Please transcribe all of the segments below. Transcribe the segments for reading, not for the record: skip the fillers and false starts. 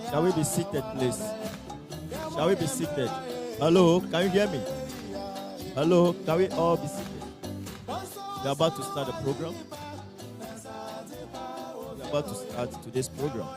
Shall we be seated, please? Shall we be seated? Hello, can you hear me? Hello, can we all be seated? We are about to start the program. We are about to start today's program.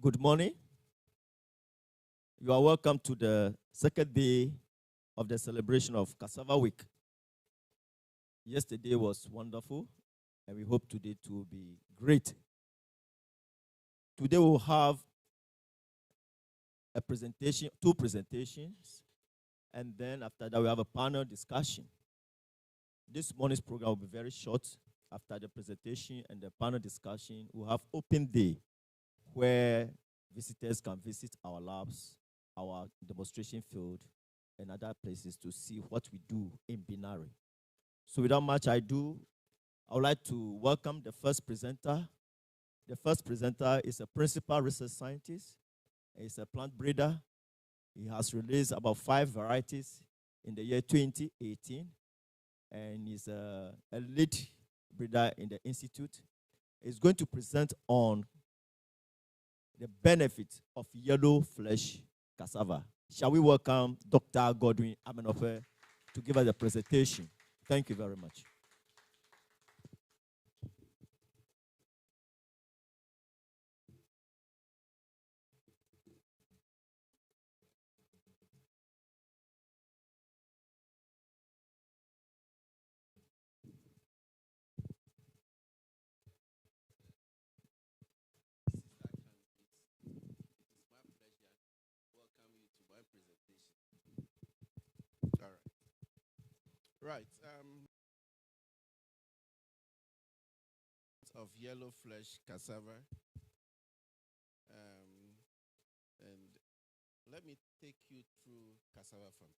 Good morning. You are welcome to the second day of the celebration of Cassava Week. Yesterday was wonderful, and we hope today to be great. Today we'll have a presentation, 2 presentations, and then after that we have a panel discussion. This morning's program will be very short. After the presentation and the panel discussion, we'll have open day where visitors can visit our labs, our demonstration field, and other places to see what we do in Binari. So without much ado, I would like to welcome the first presenter. The first presenter is a principal research scientist. He's a plant breeder. He has released about 5 varieties in the year 2018. And he's a lead breeder in the institute. He's going to present on the benefit of yellow flesh cassava. Shall we welcome Dr. Godwin Amenofe to give us a presentation? Thank you very much. Right. Of yellow flesh cassava. And let me take you through cassava farm.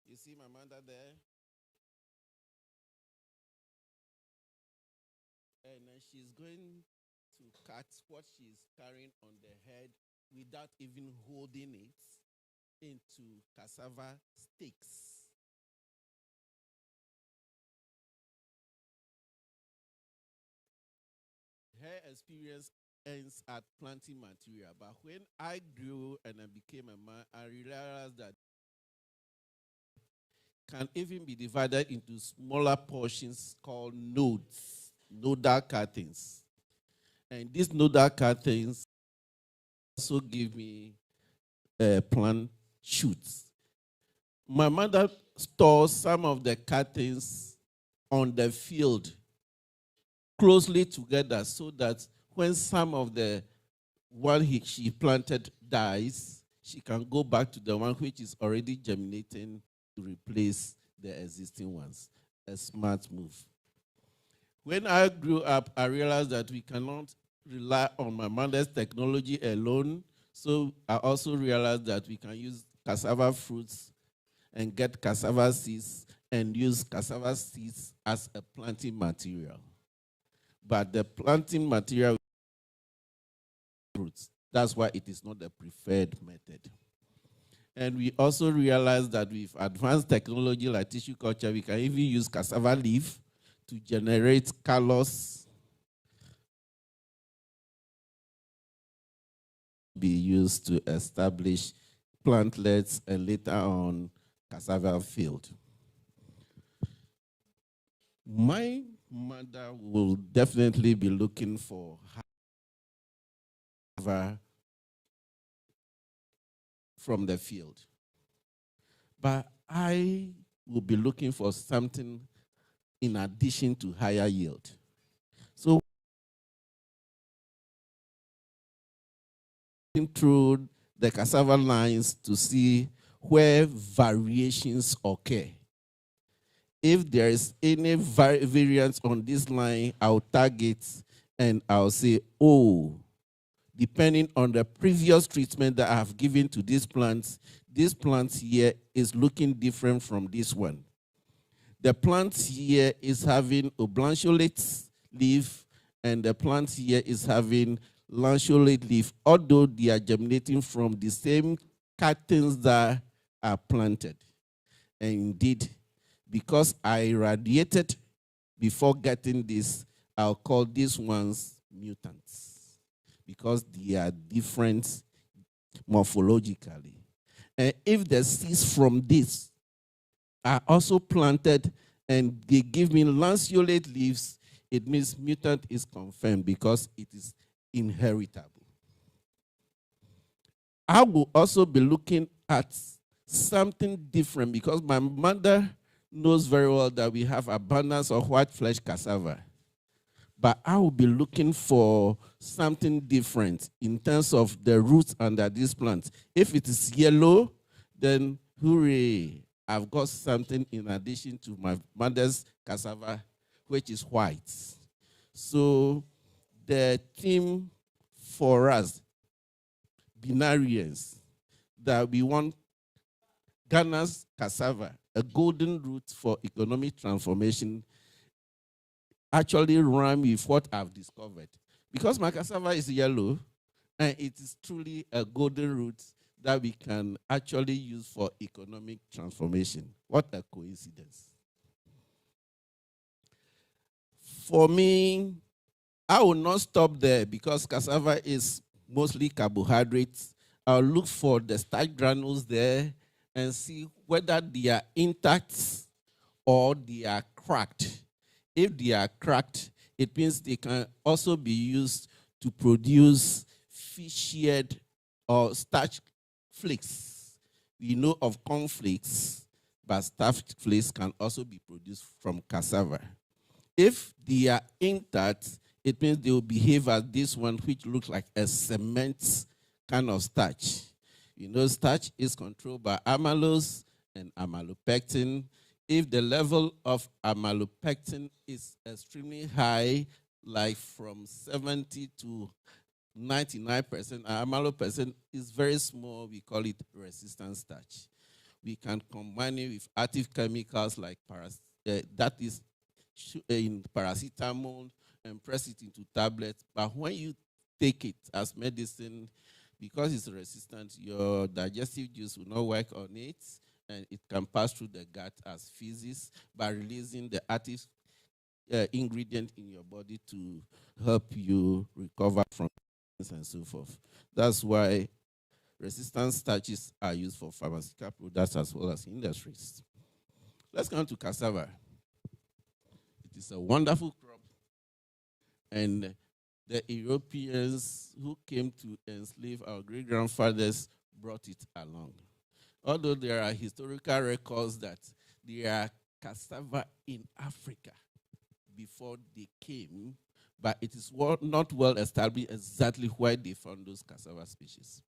You see my mother there? And she's going to cut what she's carrying on the head without even holding it into cassava sticks. Her experience ends at planting material. But when I grew and I became a man, I realized that can even be divided into smaller portions called nodes, nodal cuttings. And these nodal cuttings also give me plant shoots. My mother stores some of the cuttings on the field closely together so that when some of the one she planted dies, she can go back to the one which is already germinating to replace the existing ones. A smart move. When I grew up, I realized that we cannot rely on my mother's technology alone. So I also realized that we can use cassava fruits and get cassava seeds and use cassava seeds as a planting material. But the planting material fruits. That's why it is not the preferred method. And we also realize that with advanced technology like tissue culture, we can even use cassava leaf to generate callus be used to establish plantlets and later on cassava field. My mother will definitely be looking for from the field. But I will be looking for something in addition to higher yield. So through the cassava lines to see where variations occur. If there is any variance on this line, I'll target and I'll say, oh, depending on the previous treatment that I have given to this plant here is looking different from this one. The plant here is having oblanceolate leaf, and the plant here is having lanceolate leaf, although they are germinating from the same cuttings that are planted. And indeed, because I irradiated before getting this, I'll call these ones mutants because they are different morphologically. And if the seeds from this are also planted and they give me lanceolate leaves, it means mutant is confirmed because it is inheritable. I will also be looking at something different because my mother knows very well that we have abundance of white flesh cassava. but I will be looking for something different in terms of the roots under this plant. If it is yellow, then hooray, I've got something in addition to my mother's cassava, which is white. So the theme for us, binarians, that we want Ghana's cassava, a golden root for economic transformation, actually rhyme with what I've discovered. Because my cassava is yellow, and it is truly a golden root that we can actually use for economic transformation. What a coincidence. For me, I will not stop there because cassava is mostly carbohydrates. I'll look for the starch granules there and see whether they are intact or they are cracked. If they are cracked, it means they can also be used to produce fish-eared or starch flakes. We know of corn flakes, but starch flakes can also be produced from cassava. If they are intact, it means they will behave as this one, which looks like a cement kind of starch. You know, starch is controlled by amylose and amylopectin. If the level of amylopectin is extremely high, like from 70 to 99%, amylopectin is very small, we call it resistant starch. We can combine it with active chemicals like that is in paracetamol and press it into tablets. But when you take it as medicine, because it's resistant, your digestive juice will not work on it, and it can pass through the gut as feces by releasing the active ingredient in your body to help you recover from and so forth. That's why resistant starches are used for pharmaceutical products as well as industries. Let's come to cassava. It is a wonderful crop, and the Europeans who came to enslave our great-grandfathers brought it along. Although there are historical records that there are cassava in Africa before they came, but it is not well established exactly where they found those cassava species.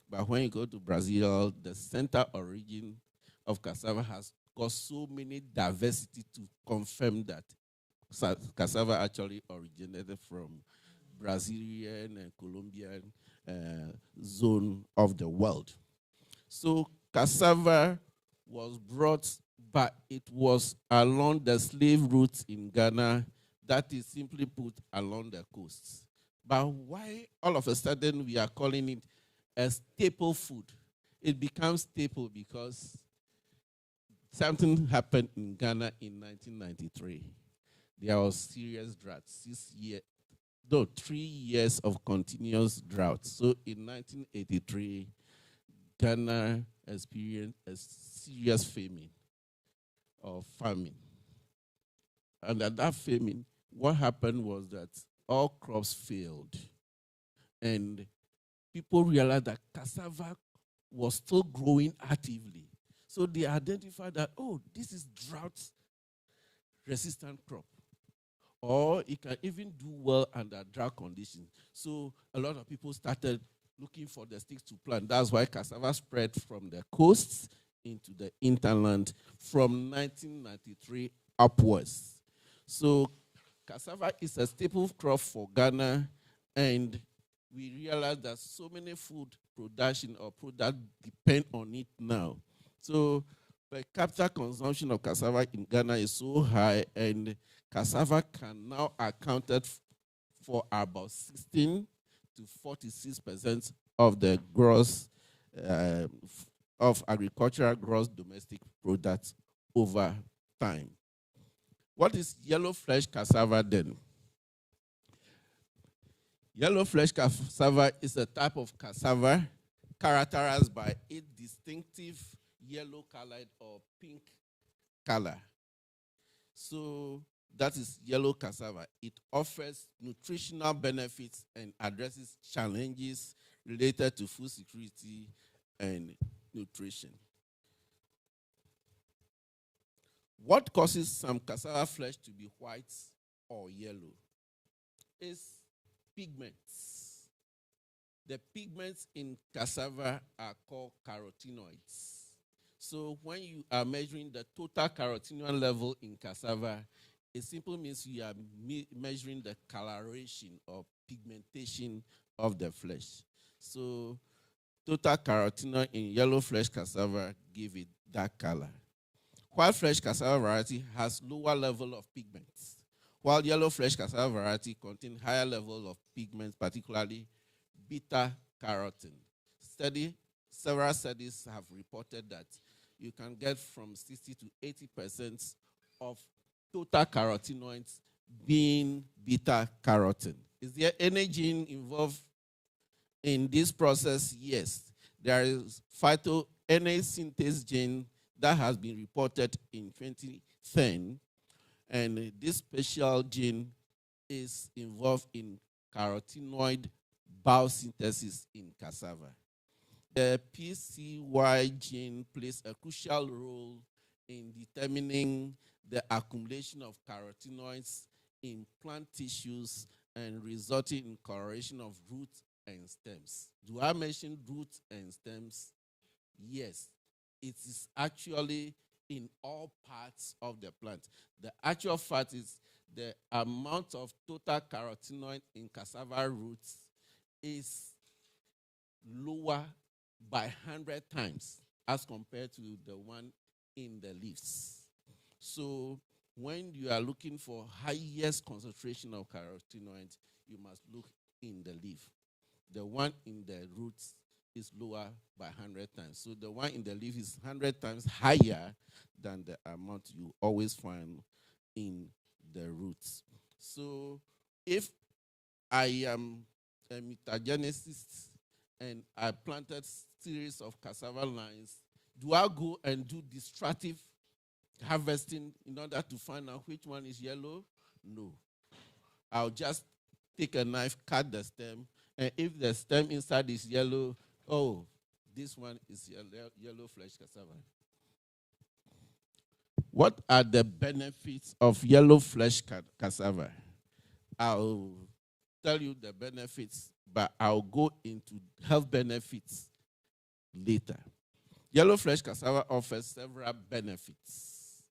But when you go to Brazil, the center origin of cassava has got so many diversity to confirm that cassava actually originated from Brazilian and Colombian zone of the world. So cassava was brought, but it was along the slave routes in Ghana, that is simply put along the coasts. But why all of a sudden we are calling it a staple food? It becomes staple because something happened in Ghana in 1993. There was serious drought, 3 years of continuous drought. So in 1983, Ghana experienced a serious famine or famine. And at that famine, what happened was that all crops failed. And people realized that cassava was still growing actively. So they identified that, oh, this is drought-resistant crop. Or it can even do well under drought conditions. So a lot of people started looking for the sticks to plant. That's why cassava spread from the coasts into the hinterland from 1993 upwards. So cassava is a staple crop for Ghana, and we realize that so many food production or products depend on it now. So per capita consumption of cassava in Ghana is so high, and cassava can now accounted for about 16 to 46% of the gross of agricultural gross domestic product over time. What is yellow flesh cassava then? Yellow flesh cassava is a type of cassava characterized by its distinctive yellow colored or pink color. So that is yellow cassava. It offers nutritional benefits and addresses challenges related to food security and nutrition. What causes some cassava flesh to be white or yellow? is pigments. The pigments in cassava are called carotenoids. So when you are measuring the total carotenoid level in cassava, it simply means you are measuring the coloration or pigmentation of the flesh. So total carotenoid in yellow flesh cassava give it that color. White flesh cassava variety has lower level of pigments, while yellow flesh cassava variety contain higher level of pigments, particularly beta carotene. Several studies have reported that you can get from 60 to 80% of total carotenoids being beta carotene. Is there any gene involved in this process? Yes. There is phytoNA synthase gene that has been reported in 2010, and this special gene is involved in carotenoid biosynthesis in cassava. The PCY gene plays a crucial role in determining the accumulation of carotenoids in plant tissues and resulting in coloration of roots and stems. Do I mention roots and stems? Yes. It is actually in all parts of the plant. The actual fact is the amount of total carotenoid in cassava roots is lower by 100 times as compared to the one in the leaves. So when you are looking for highest concentration of carotenoids, you must look in the leaf. The one in the roots is lower by 100 times. So the one in the leaf is 100 times higher than the amount you always find in the roots. So if I am a mutagenesis and I planted series of cassava lines, do I go and do destructive harvesting in order to find out which one is yellow? No. I'll just take a knife, cut the stem, and if the stem inside is yellow, oh, this one is yellow flesh cassava. What are the benefits of yellow flesh cassava? I'll tell you the benefits, but I'll go into health benefits later. Yellow flesh cassava offers several benefits.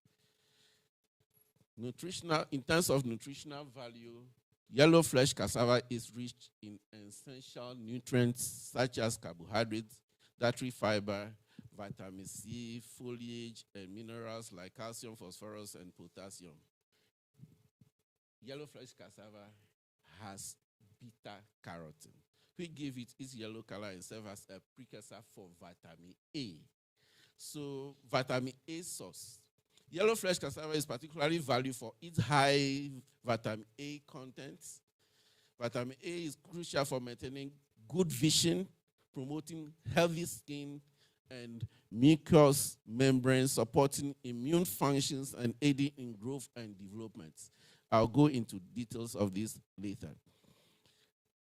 In terms of nutritional value, yellow flesh cassava is rich in essential nutrients such as carbohydrates, dietary fiber, vitamin C, foliage, and minerals like calcium, phosphorus, and potassium. Yellow flesh cassava has beta carotene, which give it its yellow color and serve as a precursor for vitamin A. So, vitamin A source. Yellow flesh cassava is particularly valued for its high vitamin A content. Vitamin A is crucial for maintaining good vision, promoting healthy skin, and mucous membrane, supporting immune functions and aiding in growth and development. I'll go into details of this later.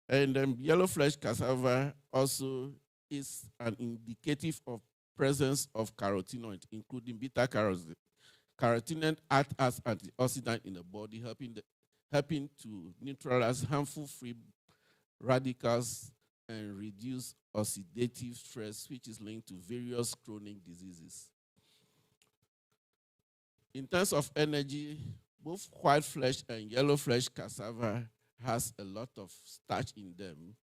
And yellow flesh cassava also is an indicative of presence of carotenoid, including beta carotene. Carotenoid act as antioxidant in the body, helping to neutralize harmful free radicals and reduce oxidative stress, which is linked to various chronic diseases. In terms of energy, both white flesh and yellow flesh cassava has a lot of starch in them,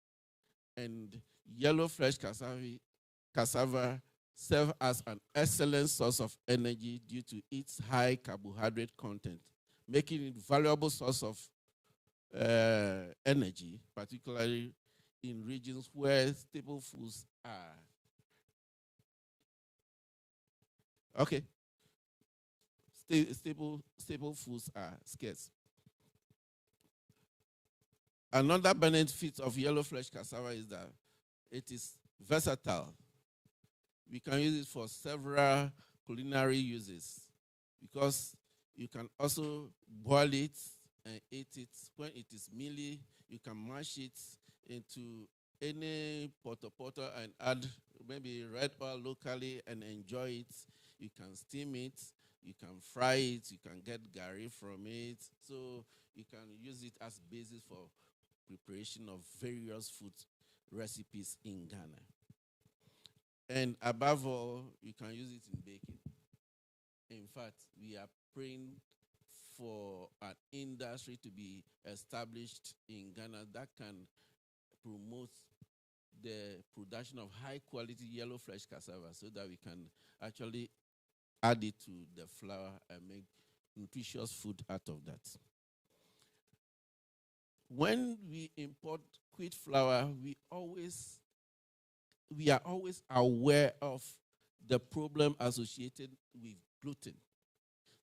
and yellow flesh cassava serve as an excellent source of energy due to its high carbohydrate content, making it a valuable source of energy, particularly in regions where staple foods are. Okay. Staple foods are scarce. Another benefit of yellow flesh cassava is that it is versatile. We can use it for several culinary uses because you can also boil it and eat it. When it is mealy, you can mash it into any poto and add maybe red oil locally and enjoy it. You can steam it, you can fry it, you can get gari from it. So you can use it as basis for preparation of various food recipes in Ghana. And above all, you can use it in baking. In fact, we are praying for an industry to be established in Ghana that can promote the production of high quality yellow flesh cassava so that we can actually add it to the flour and make nutritious food out of that. When we import wheat flour, we are always aware of the problem associated with gluten.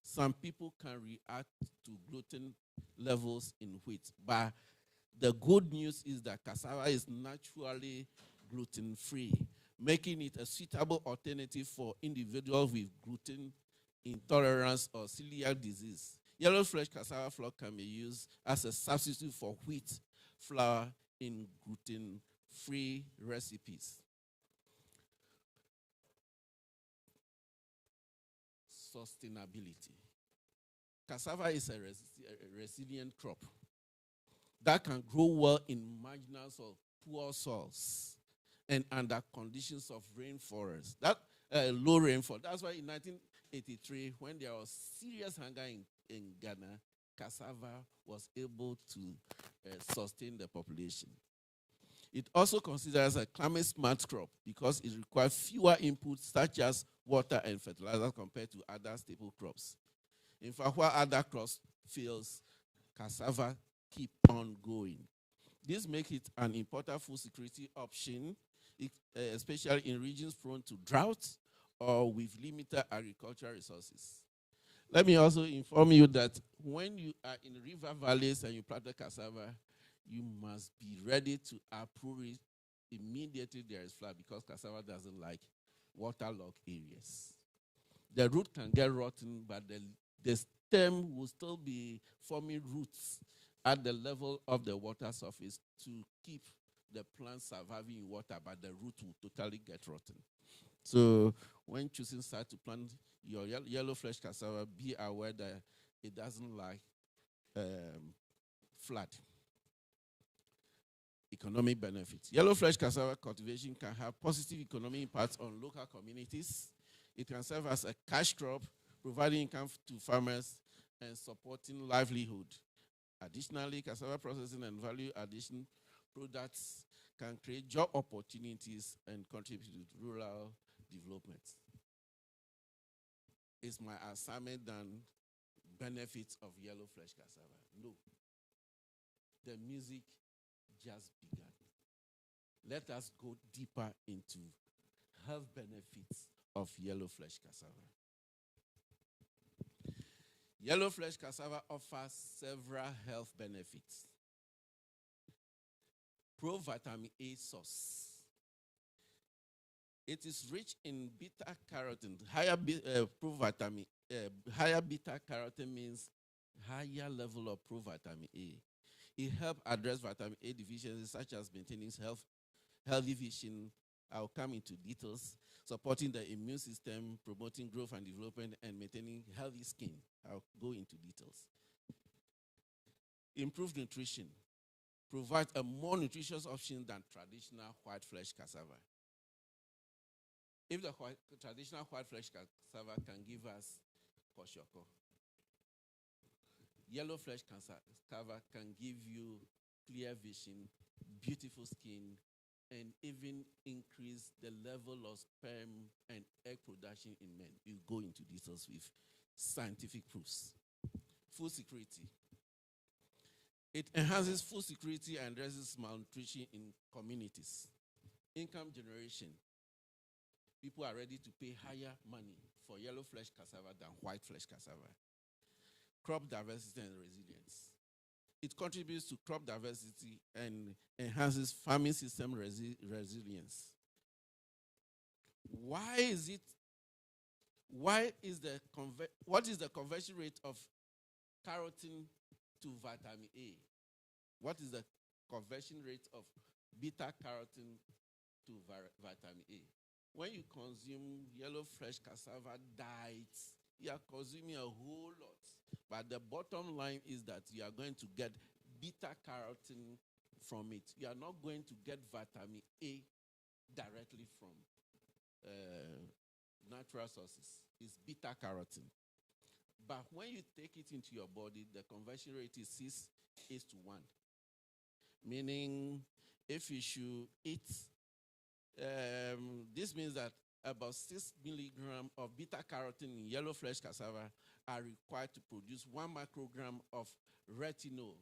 Some people can react to gluten levels in wheat, but the good news is that cassava is naturally gluten-free, making it a suitable alternative for individuals with gluten intolerance or celiac disease. Yellow flesh cassava flour can be used as a substitute for wheat flour in gluten-free recipes. Sustainability. Cassava is a resilient crop that can grow well in marginal or poor soils and under conditions of rainforest. That low rainfall. That's why in 1983, when there was serious hunger in Ghana, cassava was able to sustain the population. It also considers a climate smart crop because it requires fewer inputs such as water and fertilizer compared to other staple crops. In fact, while other crops fails, cassava keep on going. This makes it an important food security option, especially in regions prone to drought or with limited agricultural resources. Let me also inform you that when you are in river valleys and you plant cassava, you must be ready to uproot it immediately there is flood because cassava doesn't like waterlogged areas. The root can get rotten, but the stem will still be forming roots at the level of the water surface to keep the plant surviving in water, but the root will totally get rotten. So when choosing site to plant your yellow flesh cassava, be aware that it doesn't like flood. Economic benefits. Yellow flesh cassava cultivation can have positive economic impacts on local communities. It can serve as a cash crop, providing income to farmers and supporting livelihood. Additionally, cassava processing and value addition products can create job opportunities and contribute to rural development. Is my assignment done? Benefits of yellow flesh cassava? No. The music just began. Let us go deeper into health benefits of yellow flesh cassava. Yellow flesh cassava offers several health benefits. Pro-vitamin A source. It is rich in beta-carotene. Higher beta-carotene means higher level of pro-vitamin A. It helps address vitamin A deficiencies such as maintaining healthy vision. I'll come into details. Supporting the immune system, promoting growth and development, and maintaining healthy skin. I'll go into details. Improved nutrition. Provide a more nutritious option than traditional white flesh cassava. If the traditional white flesh cassava can give us kwashiorkor, yellow flesh cassava can give you clear vision, beautiful skin, and even increase the level of sperm and egg production in men. We'll go into details with scientific proofs. Food security. It enhances food security and addresses malnutrition in communities. Income generation. People are ready to pay higher money for yellow flesh cassava than white flesh cassava. Crop diversity and resilience. It contributes to crop diversity and enhances farming system resilience. What is the conversion rate of carotene to vitamin A? What is the conversion rate of beta-carotene to vitamin A? When you consume yellow fresh cassava diet, you are consuming a whole lot. But the bottom line is that you are going to get beta-carotene from it. You are not going to get vitamin A directly from natural sources. It's beta carotene. But when you take it into your body, the conversion rate is 6:1. Meaning, if you should eat, this means that about 6 milligrams of beta carotene in yellow flesh cassava are required to produce 1 microgram of retinol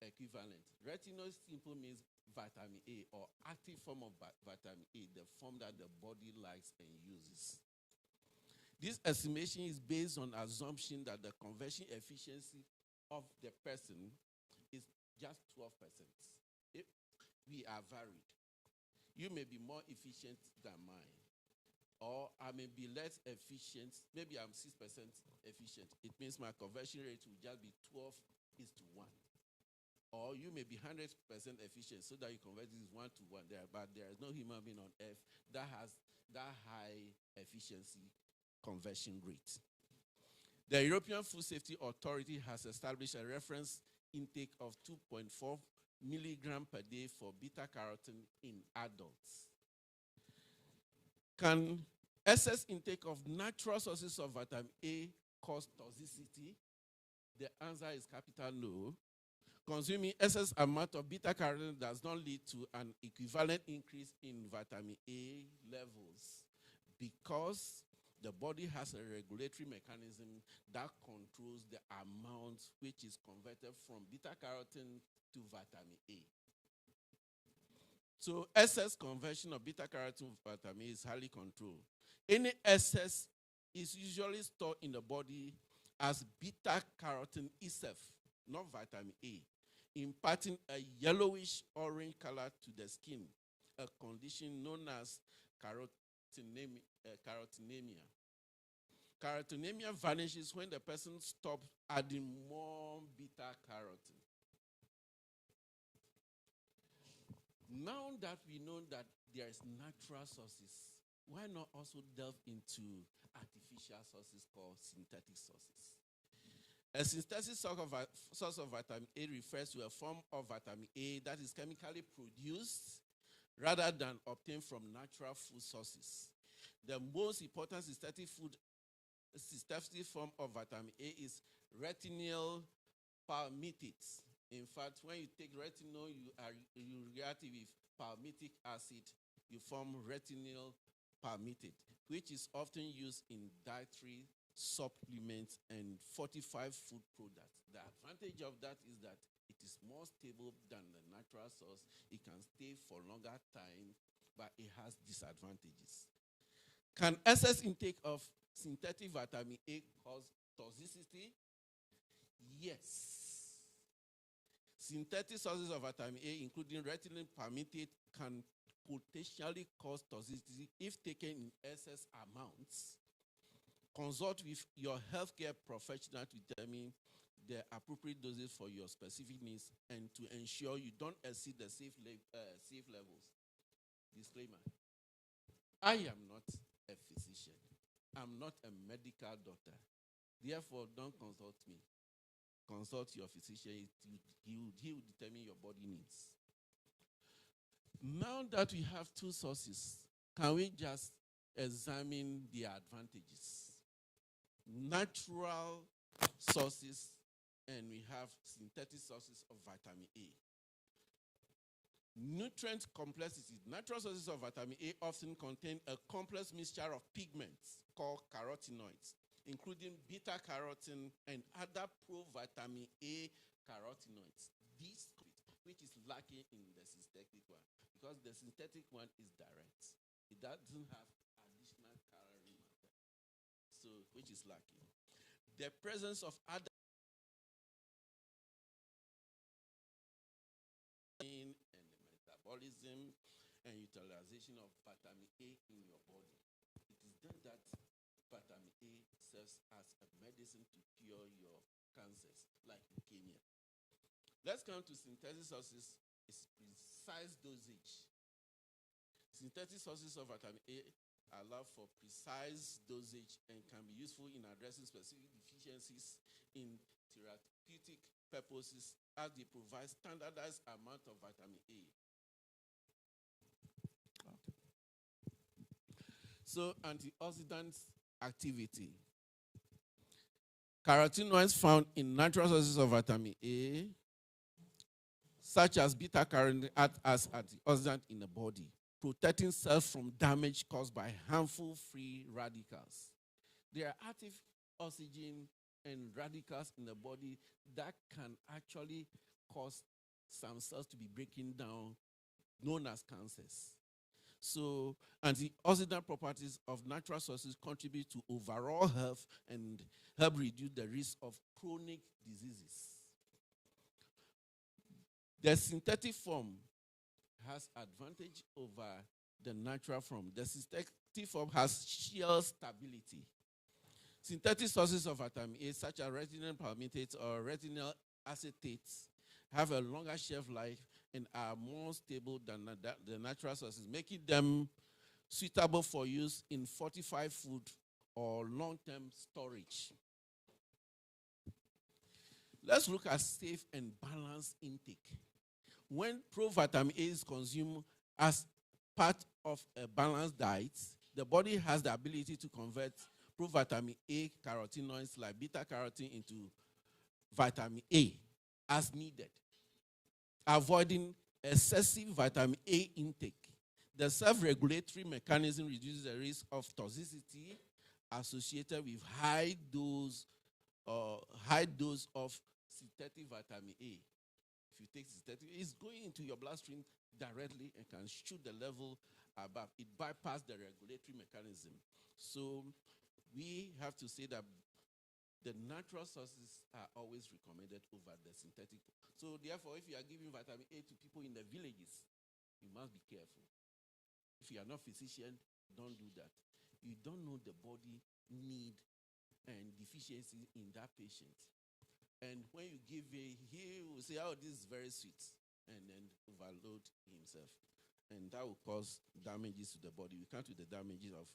equivalent. Retinol simply means vitamin A, or active form of vitamin A, the form that the body likes and uses. This estimation is based on assumption that the conversion efficiency of the person is just 12%. If we are varied, you may be more efficient than mine, or I may be less efficient. Maybe I'm 6% efficient. It means my conversion rate will just be 12:1. Or you may be 100% efficient, so that you convert this 1:1 there, but there is no human being on earth that has that high efficiency conversion rate. The European Food Safety Authority has established a reference intake of 2.4 milligrams per day for beta carotene in adults. Can excess intake of natural sources of vitamin A cause toxicity? The answer is capital no. Consuming excess amount of beta carotene does not lead to an equivalent increase in vitamin A levels, because the body has a regulatory mechanism that controls the amount which is converted from beta carotene to vitamin A. So excess conversion of beta carotene to vitamin A is highly controlled. Any excess is usually stored in the body as beta carotene itself, not vitamin A, imparting a yellowish orange color to the skin, a condition known as carotenemia. Carotenemia vanishes when the person stops adding more beta carotene. Now that we know that there is natural sources, why not also delve into artificial sources called synthetic sources? A synthetic source of vitamin A refers to a form of vitamin A that is chemically produced rather than obtained from natural food sources. The most important synthetic form of vitamin A is retinol palmitate. In fact, when you take retinol, you react with palmitic acid, you form retinol palmitate, which is often used in dietary supplements and fortified food products. The advantage of that is that it is more stable than the natural source. It can stay for longer time, but it has disadvantages. Can excess intake of synthetic vitamin A cause toxicity? Yes. Synthetic sources of vitamin A, including retinol palmitate, can potentially cause toxicity if taken in excess amounts. Consult with your healthcare professional to determine the appropriate doses for your specific needs and to ensure you don't exceed the safe levels. Disclaimer: I am not a physician. I'm not a medical doctor. Therefore, don't consult me. Consult your physician. He will determine your body needs. Now that we have two sources, can we just examine the advantages? Natural sources, and we have synthetic sources of vitamin A. Nutrient complexity. Natural sources of vitamin A often contain a complex mixture of pigments called carotenoids, including beta carotene and other provitamin A carotenoids. This, which is lacking in the synthetic one, because the synthetic one is direct. It doesn't have additional calorie matter, so which is lacking. The presence of other and the metabolism and utilization of vitamin A in your body. It is then that vitamin A serves as a medicine to cure your cancers, like leukemia. Let's come to synthetic sources. It's precise dosage. Synthetic sources of vitamin A allow for precise dosage and can be useful in addressing specific deficiencies in therapeutic purposes as they provide standardized amount of vitamin A. So, antioxidant activity. Carotenoids found in natural sources of vitamin A, such as beta-carotene, act as antioxidant in the body, protecting cells from damage caused by harmful free radicals. There are active oxygen and radicals in the body that can actually cause some cells to be breaking down, known as cancers. So, antioxidant properties of natural sources contribute to overall health and help reduce the risk of chronic diseases. The synthetic form has advantage over the natural form. The synthetic form has shear stability. Synthetic sources of vitamin A, such as retinol palmitate or retinol acetates, have a longer shelf life and are more stable than the natural sources, making them suitable for use in fortified food or long-term storage. Let's look at safe and balanced intake. When provitamin A is consumed as part of a balanced diet, the body has the ability to convert provitamin A carotenoids like beta-carotene into vitamin A as needed, avoiding excessive vitamin A intake. The self-regulatory mechanism reduces the risk of toxicity associated with high dose of synthetic vitamin A. If you take synthetic, it's going into your bloodstream directly and can shoot the level above. It bypasses the regulatory mechanism. So we have to say that the natural sources are always recommended over the synthetic. So therefore, if you are giving vitamin A to people in the villages, you must be careful. If you are not a physician, don't do that. You don't know the body need and deficiency in that patient. And when you give he will say, oh, this is very sweet, and then overload himself. And that will cause damages to the body. We come to the damages of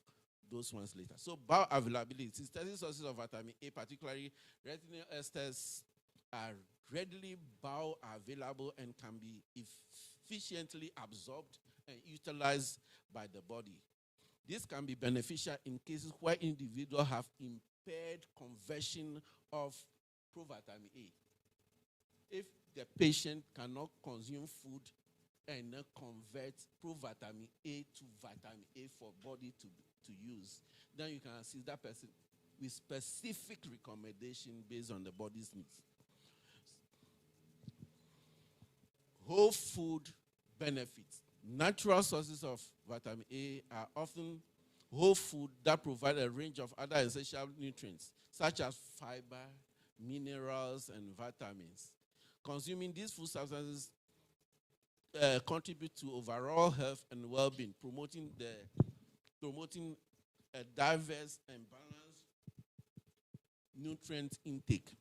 those ones later. So bioavailability. Synthetic sources of vitamin A, particularly retinol esters, are readily bioavailable and can be efficiently absorbed and utilized by the body. This can be beneficial in cases where individuals have impaired conversion of provitamin A. If the patient cannot consume food and convert provitamin A to vitamin A for body to use, then you can assist that person with specific recommendation based on the body's needs. Whole food benefits. Natural sources of vitamin A are often whole food that provide a range of other essential nutrients, such as fiber, minerals, and vitamins. Consuming these food substances contribute to overall health and well-being, promoting a diverse and balanced nutrient intake.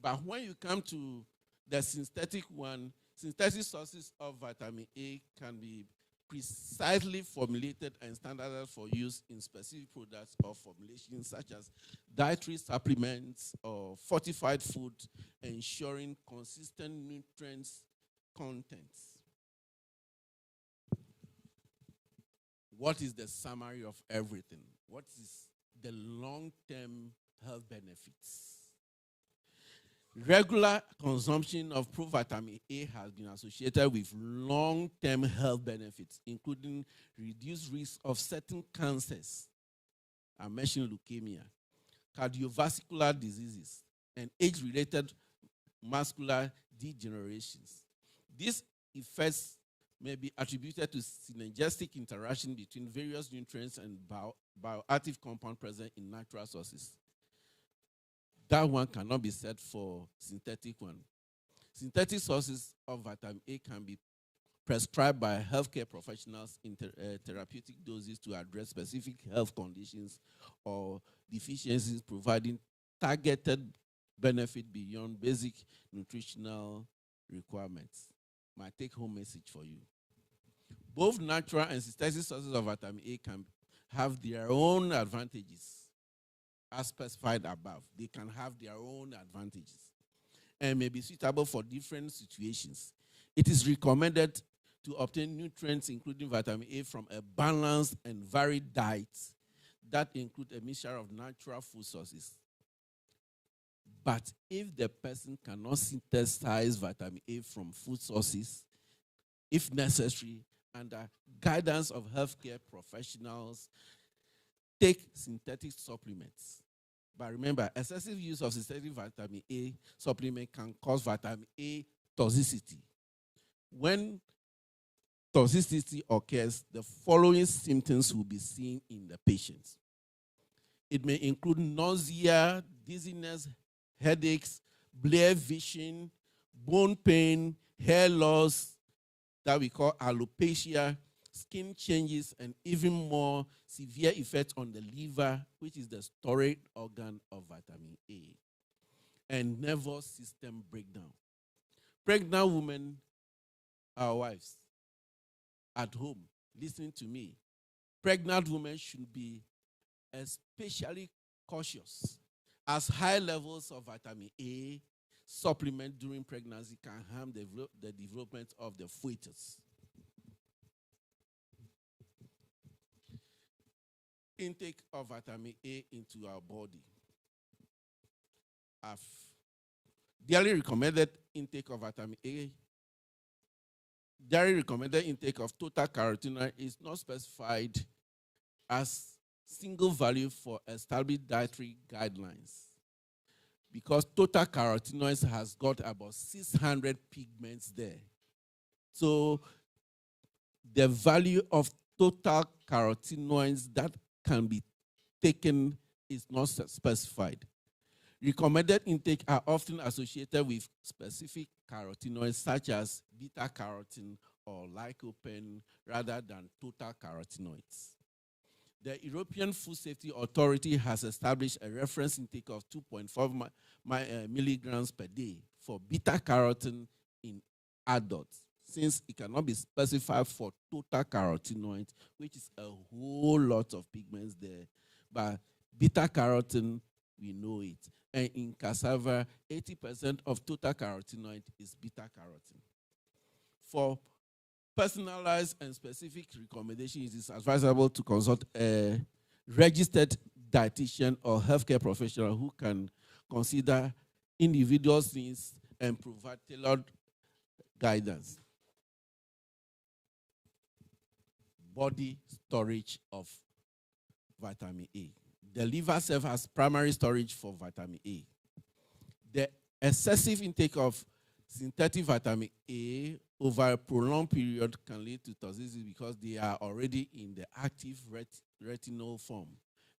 But when you come to the synthetic one, synthetic sources of vitamin A can be precisely formulated and standardized for use in specific products or formulations such as dietary supplements or fortified food, ensuring consistent nutrients contents. What is the summary of everything? What is the long-term health benefits? Regular consumption of provitamin A has been associated with long-term health benefits, including reduced risk of certain cancers. I mentioned leukemia, cardiovascular diseases, and age-related muscular degenerations. These effects may be attributed to synergistic interaction between various nutrients and bioactive compounds present in natural sources. That one cannot be said for synthetic one. Synthetic sources of vitamin A can be prescribed by healthcare professionals in therapeutic doses to address specific health conditions or deficiencies, providing targeted benefit beyond basic nutritional requirements. My take-home message for you. Both natural and synthetic sources of vitamin A can have their own advantages. As specified above, they can have their own advantages. and may be suitable for different situations. It is recommended to obtain nutrients, including vitamin A, from a balanced and varied diet that include a mixture of natural food sources. But if the person cannot synthesize vitamin A from food sources, if necessary, under guidance of healthcare professionals, take synthetic supplements. But remember, excessive use of synthetic vitamin A supplement can cause vitamin A toxicity. When toxicity occurs, the following symptoms will be seen in the patient. It may include nausea, dizziness, headaches, blurred vision, bone pain, hair loss, that we call alopecia, skin changes, and even more severe effects on the liver, which is the storage organ of vitamin A, and nervous system breakdown. Pregnant women, our wives, at home, listening to me, pregnant women should be especially cautious, as high levels of vitamin A supplement during pregnancy can harm the development of the fetus. Intake of vitamin A into our body. Daily recommended intake of vitamin A. Daily recommended intake of total carotenoid is not specified as single value for established dietary guidelines, because total carotenoids has got about 600 pigments there. So the value of total carotenoids that can be taken is not specified. Recommended intake are often associated with specific carotenoids such as beta-carotene or lycopene rather than total carotenoids. The European Food Safety Authority has established a reference intake of 2.5 milligrams per day for beta-carotene in adults, since it cannot be specified for total carotenoids, which is a whole lot of pigments there. But beta-carotene, we know it. And in cassava, 80% of total carotenoid is beta-carotene. For personalized and specific recommendations, it is advisable to consult a registered dietitian or healthcare professional who can consider individuals' needs and provide tailored guidance. Body storage of vitamin A. The liver serves as primary storage for vitamin A. The excessive intake of synthetic vitamin A over a prolonged period can lead to toxicity because they are already in the active retinol form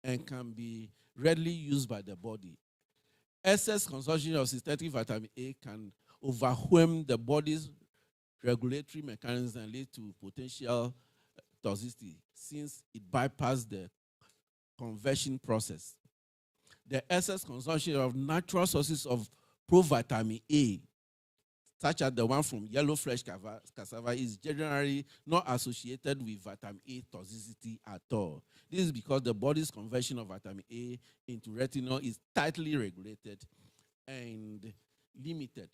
and can be readily used by the body. Excess consumption of synthetic vitamin A can overwhelm the body's regulatory mechanisms and lead to potential toxicity since it bypasses the conversion process. The excess consumption of natural sources of provitamin A, such as the one from yellow flesh cassava, is generally not associated with vitamin A toxicity at all. This is because the body's conversion of vitamin A into retinol is tightly regulated and limited,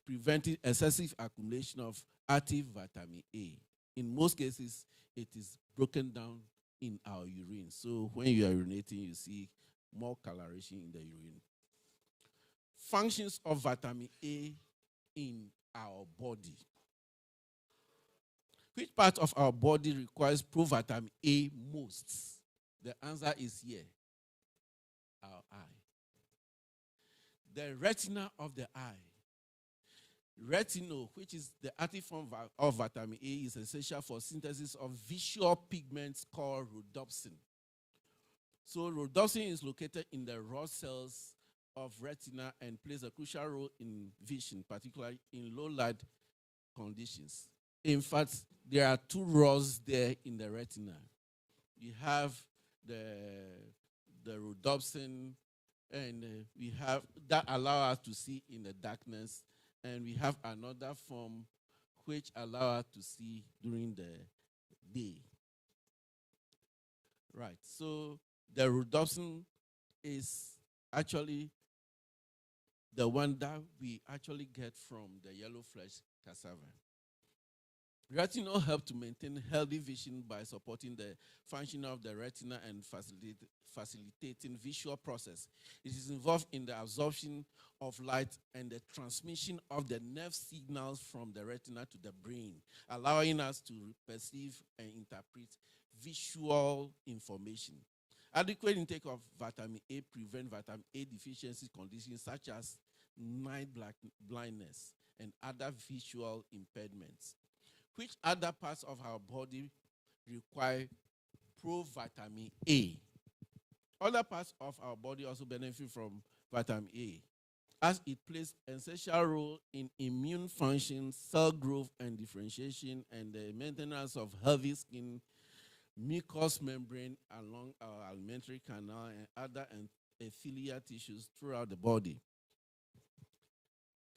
preventing excessive accumulation of active vitamin A. In most cases, it is broken down in our urine. So when you are urinating, you see more coloration in the urine. Functions of vitamin A in our body. Which part of our body requires provitamin A most? The answer is here, our eye. The retina of the eye. Retinol, which is the active form of vitamin A, is essential for synthesis of visual pigments called rhodopsin. So rhodopsin is located in the rod cells of retina and plays a crucial role in vision, particularly in low light conditions. In fact, there are two rods there in the retina. We have the rhodopsin, and we have that allow us to see in the darkness, and we have another form which allow us to see during the day. Right. So the rhodopsin is actually the one that we actually get from the yellow flesh cassava. Retinol helps to maintain healthy vision by supporting the function of the retina and facilitating visual process. It is involved in the absorption of light and the transmission of the nerve signals from the retina to the brain, allowing us to perceive and interpret visual information. Adequate intake of vitamin A prevents vitamin A deficiency conditions such as night blindness and other visual impairments. Which other parts of our body require provitamin A? Other parts of our body also benefit from vitamin A, as it plays an essential role in immune function, cell growth and differentiation, and the maintenance of healthy skin, mucous membrane along our alimentary canal, and other epithelial tissues throughout the body.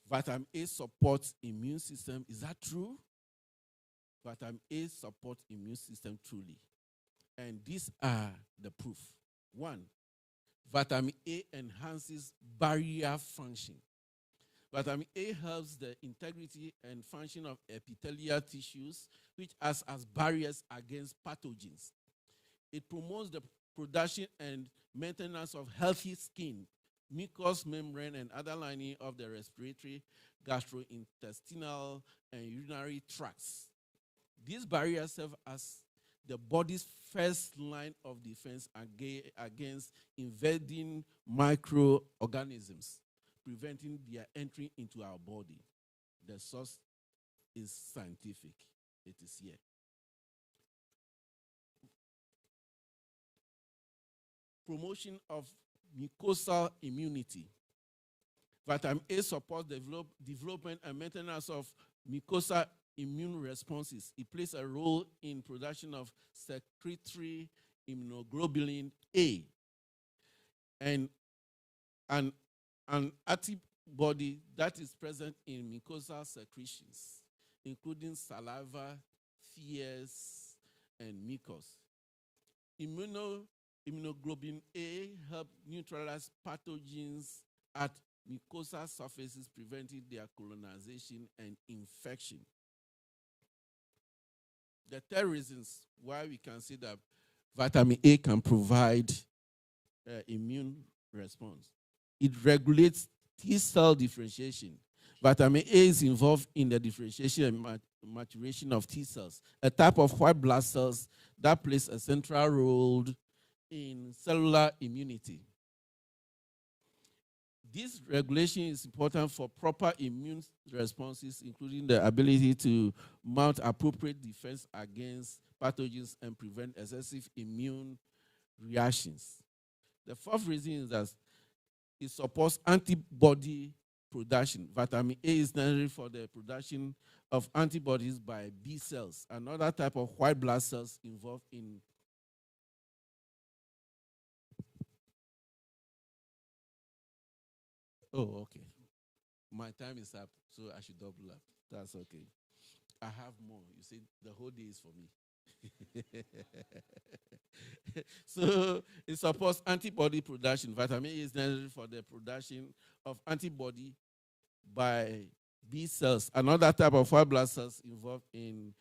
Vitamin A supports immune system. Is that true? Vitamin A supports immune system truly. And these are the proof. 1, vitamin A enhances barrier function. Vitamin A helps the integrity and function of epithelial tissues, which acts as barriers against pathogens. It promotes the production and maintenance of healthy skin, mucous membrane, and other lining of the respiratory, gastrointestinal, and urinary tracts. These barriers serve as the body's first line of defense against invading microorganisms, preventing their entry into our body. The source is scientific. It is here. Promotion of mucosal immunity. Vitamin A supports development and maintenance of mucosal immune responses. It plays a role in production of secretory immunoglobulin A and an antibody that is present in mucosal secretions, including saliva, tears, and mucus. Immunoglobulin A helps neutralize pathogens at mucosal surfaces, preventing their colonization and infection. The third reasons why we can see that vitamin A can provide immune response. It regulates T cell differentiation. Vitamin A is involved in the differentiation and maturation of T cells, a type of white blood cells that plays a central role in cellular immunity. This regulation is important for proper immune responses, including the ability to mount appropriate defense against pathogens and prevent excessive immune reactions. The fourth reason is that it supports antibody production. Vitamin A is necessary for the production of antibodies by B cells, another type of white blood cells involved in Oh, okay. My time is up, so I should double up. That's okay. I have more. You see, the whole day is for me. So it supports antibody production. Vitamin A is necessary for the production of antibody by B cells, another type of white blood cells involved in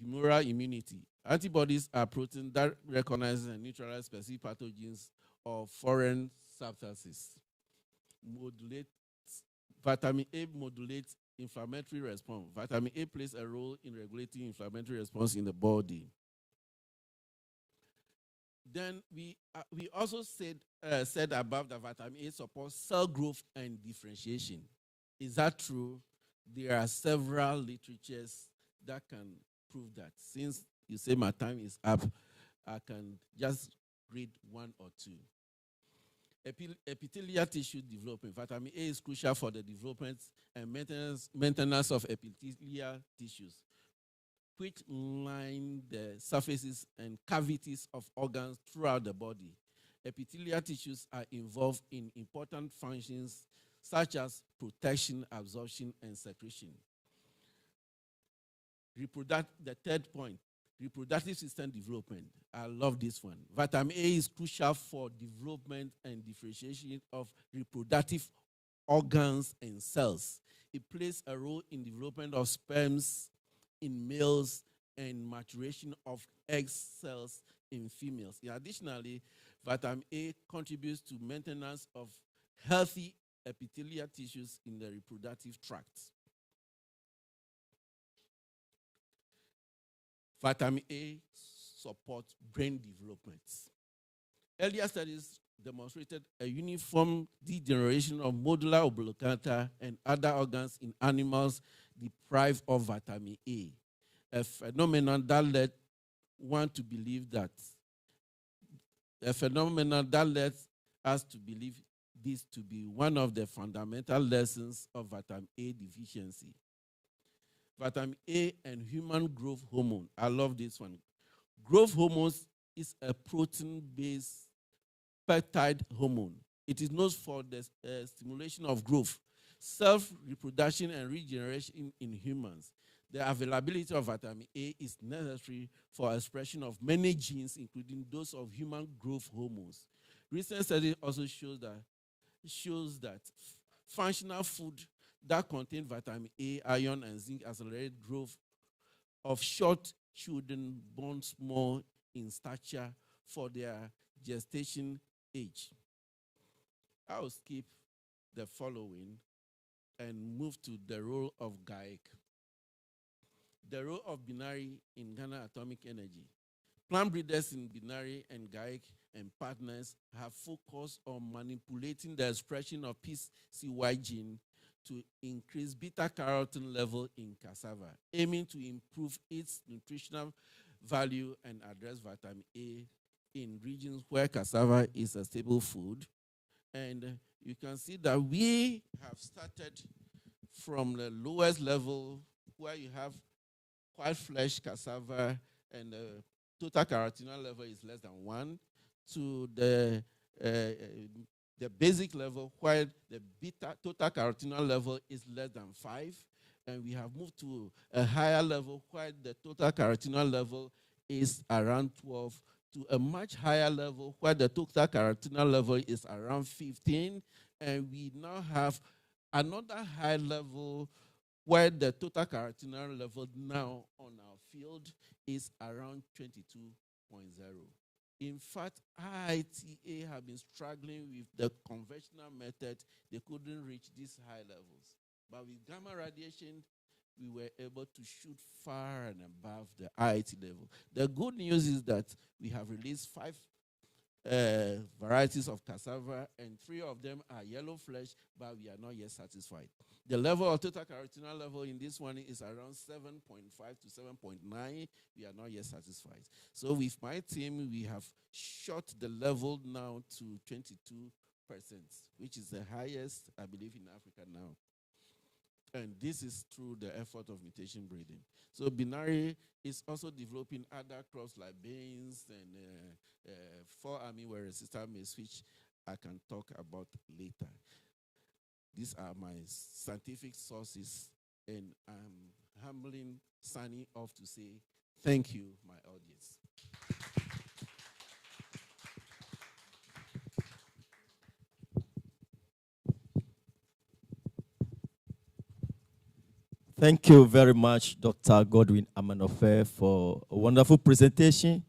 humoral immunity. Antibodies are proteins that recognize and neutralize specific pathogens or foreign substances. Vitamin A modulates inflammatory response. Vitamin A plays a role in regulating inflammatory response in the body. Then we also said above that vitamin A supports cell growth and differentiation. Is that true? There are several literatures that can prove that. Since you say my time is up, I can just read one or two. Epithelial tissue development. Vitamin A is crucial for the development and maintenance of epithelial tissues, which line the surfaces and cavities of organs throughout the body. Epithelial tissues are involved in important functions such as protection, absorption, and secretion. The third point, reproductive system development. I love this one. Vitamin A is crucial for development and differentiation of reproductive organs, and cells. It plays a role in development of sperms in males and maturation of egg cells in females. Additionally, vitamin A contributes to maintenance of healthy epithelial tissues in the reproductive tract. Vitamin A supports brain development. Earlier studies demonstrated a uniform degeneration of medulla oblongata and other organs in animals deprived of vitamin a phenomenon that led one to believe that us to believe this to be one of the fundamental lessons of vitamin A deficiency. Vitamin A and human growth hormone. I love this one. Growth hormones is a protein-based peptide hormone. It is known for the stimulation of growth, self-reproduction, and regeneration in humans. The availability of vitamin A is necessary for expression of many genes, including those of human growth hormones. Recent study also shows that functional food that contain vitamin A, iron, and zinc accelerate growth of short children born small in stature for their gestation age. I will skip the following and move to the role of GAIC. The role of binary in Ghana Atomic Energy. Plant breeders in binary and GAIC and partners have focused on manipulating the expression of PCY gene to increase beta-carotene level in cassava, aiming to improve its nutritional value and address vitamin A in regions where cassava is a staple food. And you can see that we have started from the lowest level where you have white flesh cassava and the total carotenoid level is less than 1 to the basic level where the beta total carotenoid level is less than 5, and we have moved to a higher level where the total carotenoid level is around 12 to a much higher level where the total carotenoid level is around 15, and we now have another high level where the total carotenoid level now on our field is around 22.0. In fact, IITA have been struggling with the conventional method. They couldn't reach these high levels. But with gamma radiation, we were able to shoot far and above the IIT level. The good news is that we have released 5 varieties of cassava, and 3 of them are yellow flesh, but we are not yet satisfied. The level of total carotenoid level in this one is around 7.5 to 7.9. We are not yet satisfied. So with my team, we have shot the level now to 22%, which is the highest, I believe, in Africa now. And this is through the effort of mutation breeding. So binary is also developing other crops like beans and 4-amine were resistant maize, which I can talk about later. These are my scientific sources, and I'm humbling signing off to say thank you, my audience. Thank you very much, Dr. Godwin Amanofe, for a wonderful presentation.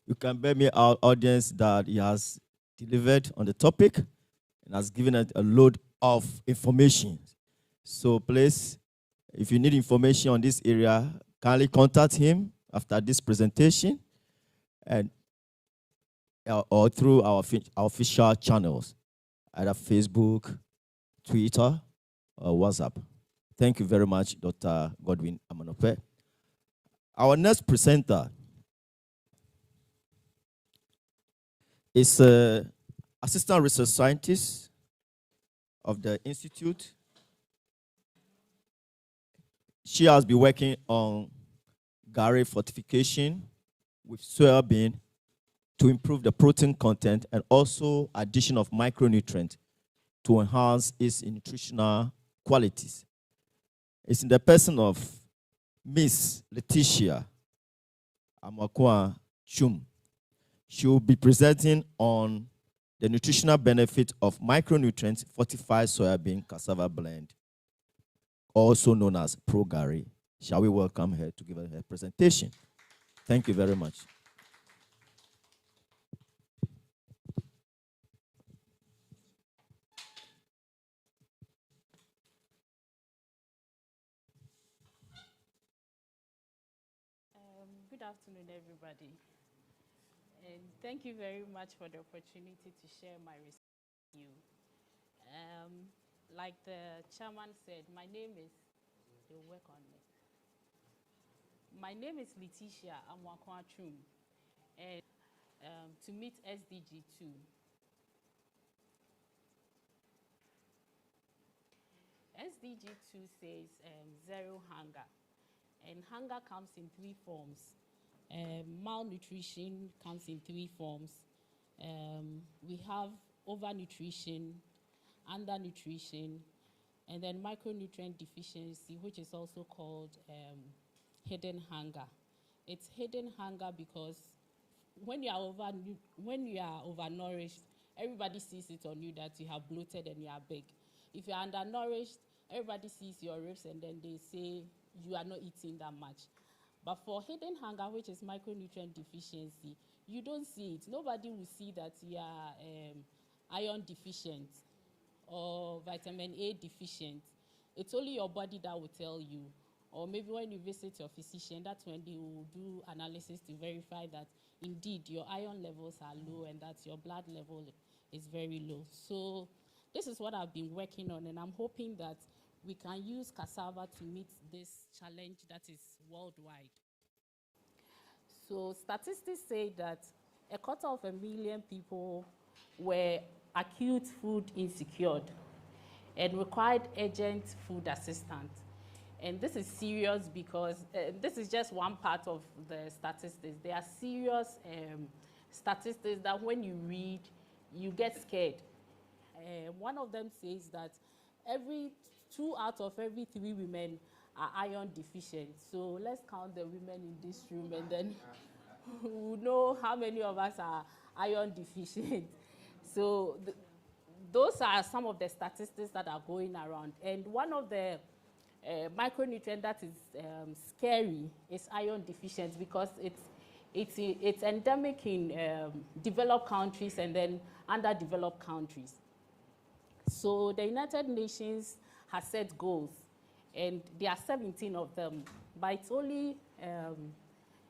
You can bear me our audience that he has delivered on the topic and has given us a load of information. So please, if you need information on this area, kindly contact him after this presentation and or through our official channels, either Facebook, Twitter, or WhatsApp. Thank you very much, Dr. Godwin Amanofe. Our next presenter is Assistant Research Scientist of the Institute. She has been working on Gary fortification with soybean to improve the protein content and also addition of micronutrients to enhance its nutritional qualities. It's in the person of Miss Letitia Amakwa Chum. She will be presenting on The nutritional benefit of micronutrients fortified soybean cassava blend, also known as Pro-Gari. Shall we welcome her to give her presentation? Thank you very much. Good afternoon, everybody. And thank you very much for the opportunity to share my research with you. Like the chairman said, my name is, they'll work on it. My name is Letitia Amwakwachum, and to meet SDG 2. SDG 2 says zero hunger, and hunger comes in three forms. Malnutrition comes in three forms. We have overnutrition, undernutrition, and then micronutrient deficiency, which is also called hidden hunger. It's hidden hunger because when you are overnourished, everybody sees it on you that you have bloated and you are big. If you are undernourished, everybody sees your ribs and then they say you are not eating that much. But for hidden hunger, which is micronutrient deficiency, you don't see it. Nobody will see that you are iron deficient or vitamin A deficient. It's only your body that will tell you. Or maybe when you visit your physician, that's when they will do analysis to verify that indeed your iron levels are low and that your blood level is very low. So this is what I've been working on, and I'm hoping that we can use cassava to meet this challenge that is worldwide. So statistics say that 250,000 people were acute food insecure and required urgent food assistance. And this is serious because this is just one part of the statistics. There are serious statistics that when you read, you get scared. One of them says that 2 out of every 3 women are iron deficient. So let's count the women in this room and then we'll know how many of us are iron deficient. So those are some of the statistics that are going around. And one of the micronutrient that is scary is iron deficient because it's endemic in developed countries and then underdeveloped countries. So the United Nations has set goals, and there are 17 of them, but it's only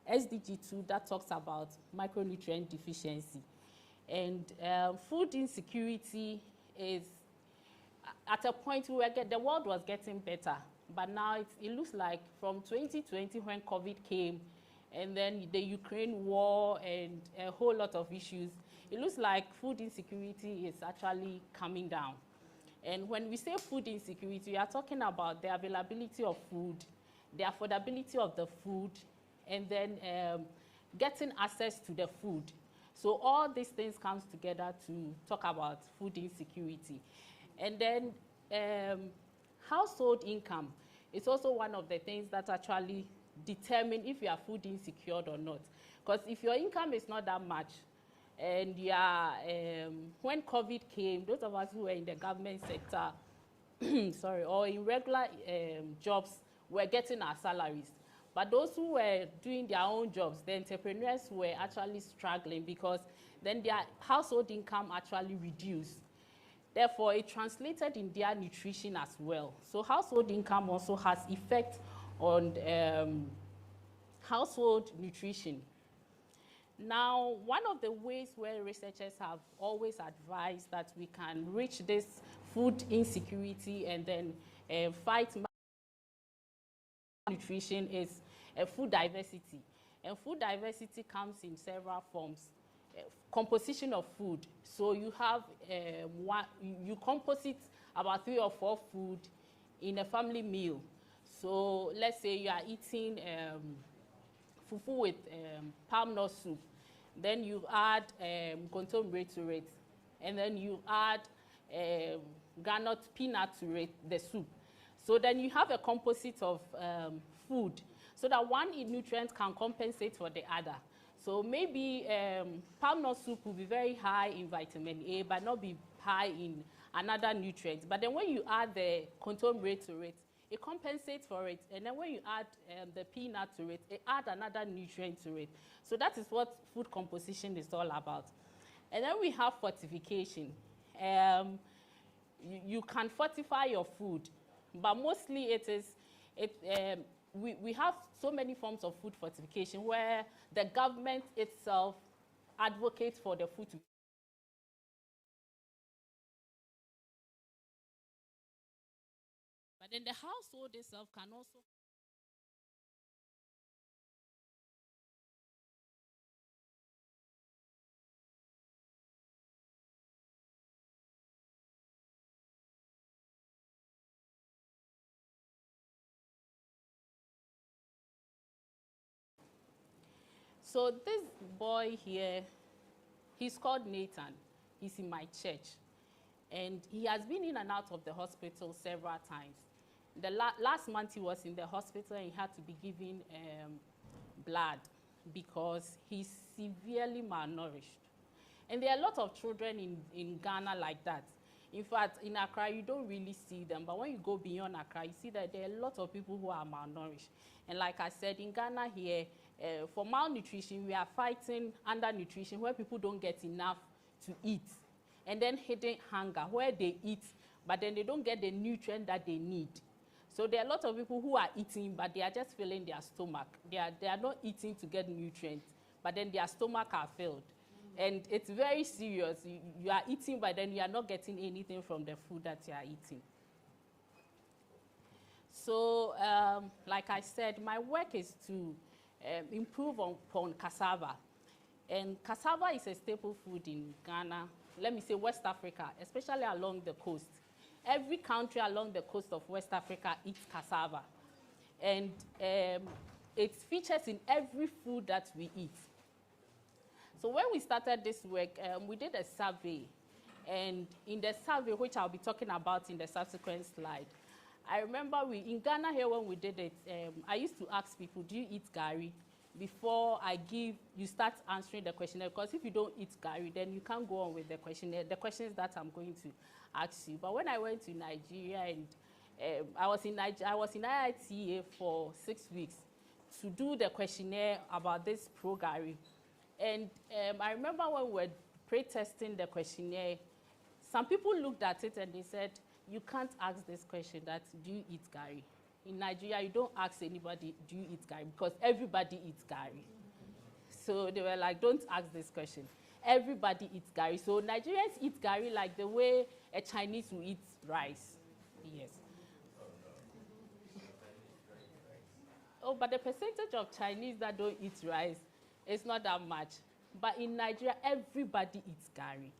SDG 2 that talks about micronutrient deficiency. And food insecurity is at a point where the world was getting better, but now it looks like from 2020 when COVID came, and then the Ukraine war and a whole lot of issues, it looks like food insecurity is actually coming down. And when we say food insecurity, we are talking about the availability of food, the affordability of the food, and then getting access to the food. So all these things comes together to talk about food insecurity. And then household income is also one of the things that actually determine if you are food insecure or not. Because if your income is not that much, and you are, when COVID came, those of us who were in the government sector, sorry, or in regular jobs were getting our salaries. But those who were doing their own jobs, the entrepreneurs were actually struggling because then their household income actually reduced. Therefore, it translated in their nutrition as well. So household income also has effect on household nutrition. Now, one of the ways where researchers have always advised that we can reach this food insecurity and then fight malnutrition is food diversity. And food diversity comes in several forms. Composition of food. So you have you composite about 3 or 4 food in a family meal. So let's say you are eating fufu with palm nut soup. Then you add contomere to it. And then you add groundnut peanut to it, the soup. So then you have a composite of food so that one nutrient can compensate for the other. So maybe palm nut soup will be very high in vitamin A, but not be high in another nutrient. But then when you add the contomere to it, it compensates for it. And then when you add the peanut to it, it adds another nutrient to it. So that is what food composition is all about. And then we have fortification. You can fortify your food, but mostly we have so many forms of food fortification where the government itself advocates for the food to. But then the household itself can also. So this boy here, he's called Nathan. He's in my church. And he has been in and out of the hospital several times. The last month he was in the hospital and he had to be given blood because he's severely malnourished. And there are a lot of children in Ghana like that. In fact, in Accra, you don't really see them. But when you go beyond Accra, you see that there are a lot of people who are malnourished. And like I said, in Ghana here, for malnutrition, we are fighting undernutrition where people don't get enough to eat. And then hidden hunger, where they eat, but then they don't get the nutrient that they need. So there are a lot of people who are eating, but they are just filling their stomach. They are not eating to get nutrients, but then their stomach are filled. And it's very serious. You are eating, but then you are not getting anything from the food that you are eating. So, like I said, my work is to improve upon cassava. And cassava is a staple food in Ghana, let me say West Africa, especially along the coast. Every country along the coast of West Africa eats cassava. And it features in every food that we eat. So when we started this work, we did a survey. And in the survey, which I'll be talking about in the subsequent slide, I remember in Ghana here when we did it, I used to ask people, do you eat gari? Before you start answering the questionnaire, because if you don't eat gari, then you can't go on with the questionnaire, the questions that I'm going to ask you. But when I went to Nigeria and I was in IITA for 6 weeks to do the questionnaire about this pro-gari. And I remember when we were pre-testing the questionnaire, some people looked at it and they said, you can't ask this question that, do you eat gari? In Nigeria, you don't ask anybody, do you eat gari? Because everybody eats gari. So they were like, don't ask this question. Everybody eats gari. So Nigerians eat gari like the way a Chinese will eat rice. Yes. Oh, but the percentage of Chinese that don't eat rice is not that much. But in Nigeria, everybody eats gari.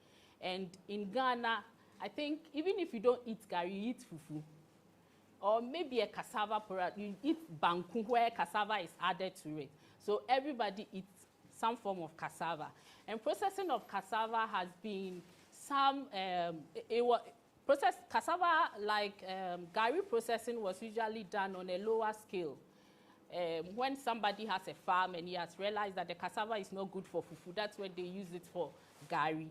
And in Ghana, I think even if you don't eat gari, you eat fufu. Or maybe a cassava product, you eat banku where cassava is added to it. So everybody eats some form of cassava. And processing of cassava has been cassava like gari processing was usually done on a lower scale. When somebody has a farm and he has realized that the cassava is not good for fufu, that's when they use it for gari.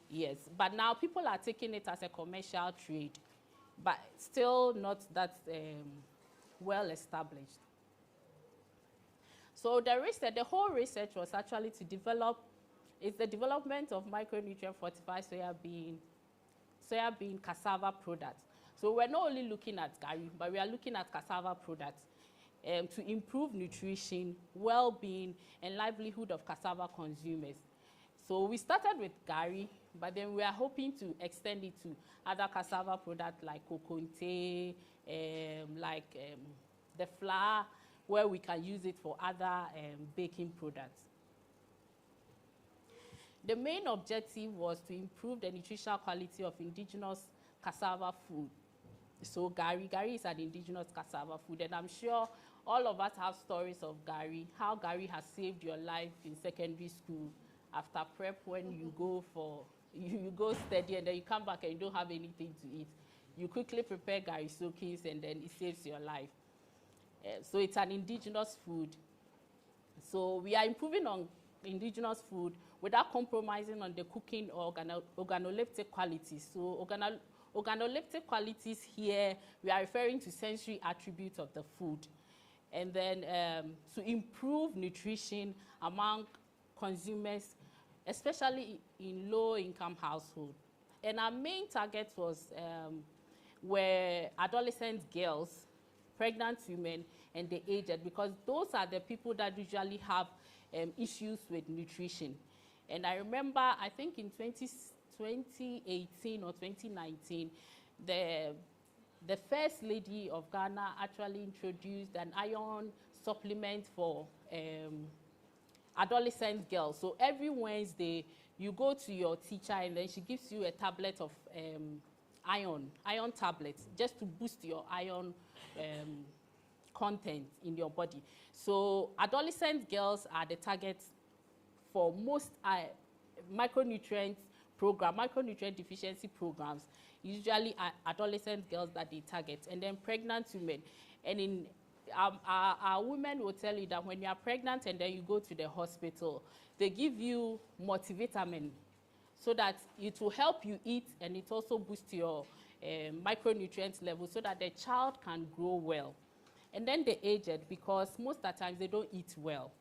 Yes, but now people are taking it as a commercial trade, but still not that well established. So the whole research was actually to develop, it's the development of micronutrient fortified soybean cassava products. So we're not only looking at gari, but we are looking at cassava products to improve nutrition, well-being, and livelihood of cassava consumers. So we started with gari, but then we are hoping to extend it to other cassava products like kokonte, the flour, where we can use it for other baking products. The main objective was to improve the nutritional quality of indigenous cassava food. So gari is an indigenous cassava food, and I'm sure all of us have stories of gari, how gari has saved your life in secondary school after prep when you go study and then you come back and you don't have anything to eat. You quickly prepare gari soakings and then it saves your life. So it's an indigenous food. So we are improving on indigenous food without compromising on the cooking or organoleptic qualities. So organoleptic qualities here, we are referring to sensory attributes of the food. And then to improve nutrition among consumers, especially in low-income households. And our main target were adolescent girls, pregnant women, and the aged, because those are the people that usually have issues with nutrition. And I remember, I think in 2018 or 2019, the First Lady of Ghana actually introduced an iron supplement for adolescent girls. So every Wednesday, you go to your teacher and then she gives you a tablet of iron tablets, just to boost your iron content in your body. So adolescent girls are the target for most micronutrient deficiency programs. Usually adolescent girls that they target, and then pregnant women. And in our women will tell you that when you are pregnant and then you go to the hospital, they give you multivitamin so that it will help you eat, and it also boosts your micronutrient level so that the child can grow well. And then the aged, because most of the times they don't eat well.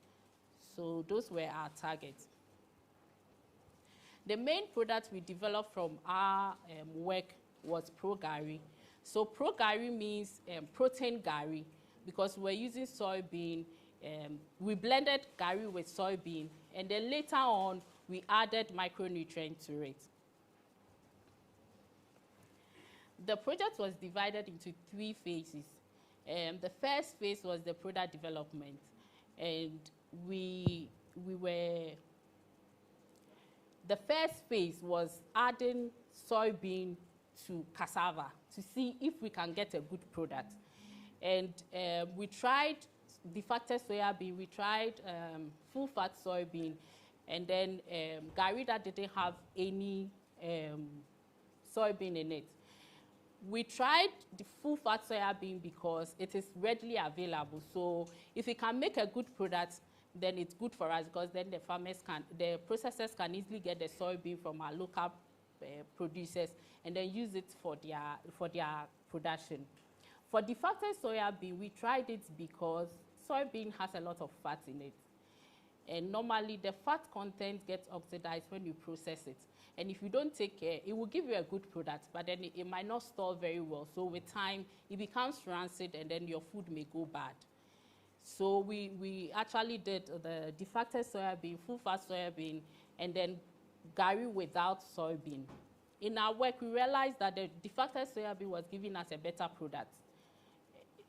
So those were our targets. The main product we developed from our work was Pro Gari. So Pro Gari means protein Gari, because we're using soybean. We blended Gari with soybean, and then later on, we added micronutrients to it. The project was divided into 3 phases. The first phase was the product development, and the first phase was adding soybean to cassava to see if we can get a good product. And we tried defacted soybean, we tried full fat soybean, and then Gari that didn't have any soybean in it. We tried the full fat soybean because it is readily available. So if we can make a good product, then it's good for us, because then the processors can easily get the soybean from our local producers and then use it for their production. For defacted soybean, we tried it because soybean has a lot of fat in it. And normally the fat content gets oxidized when you process it. And if you don't take care, it will give you a good product, but then it might not store very well. So with time, it becomes rancid, and then your food may go bad. So we actually did the defacted soybean, full fat soybean, and then Gari without soybean. In our work, we realized that the defacted soybean was giving us a better product.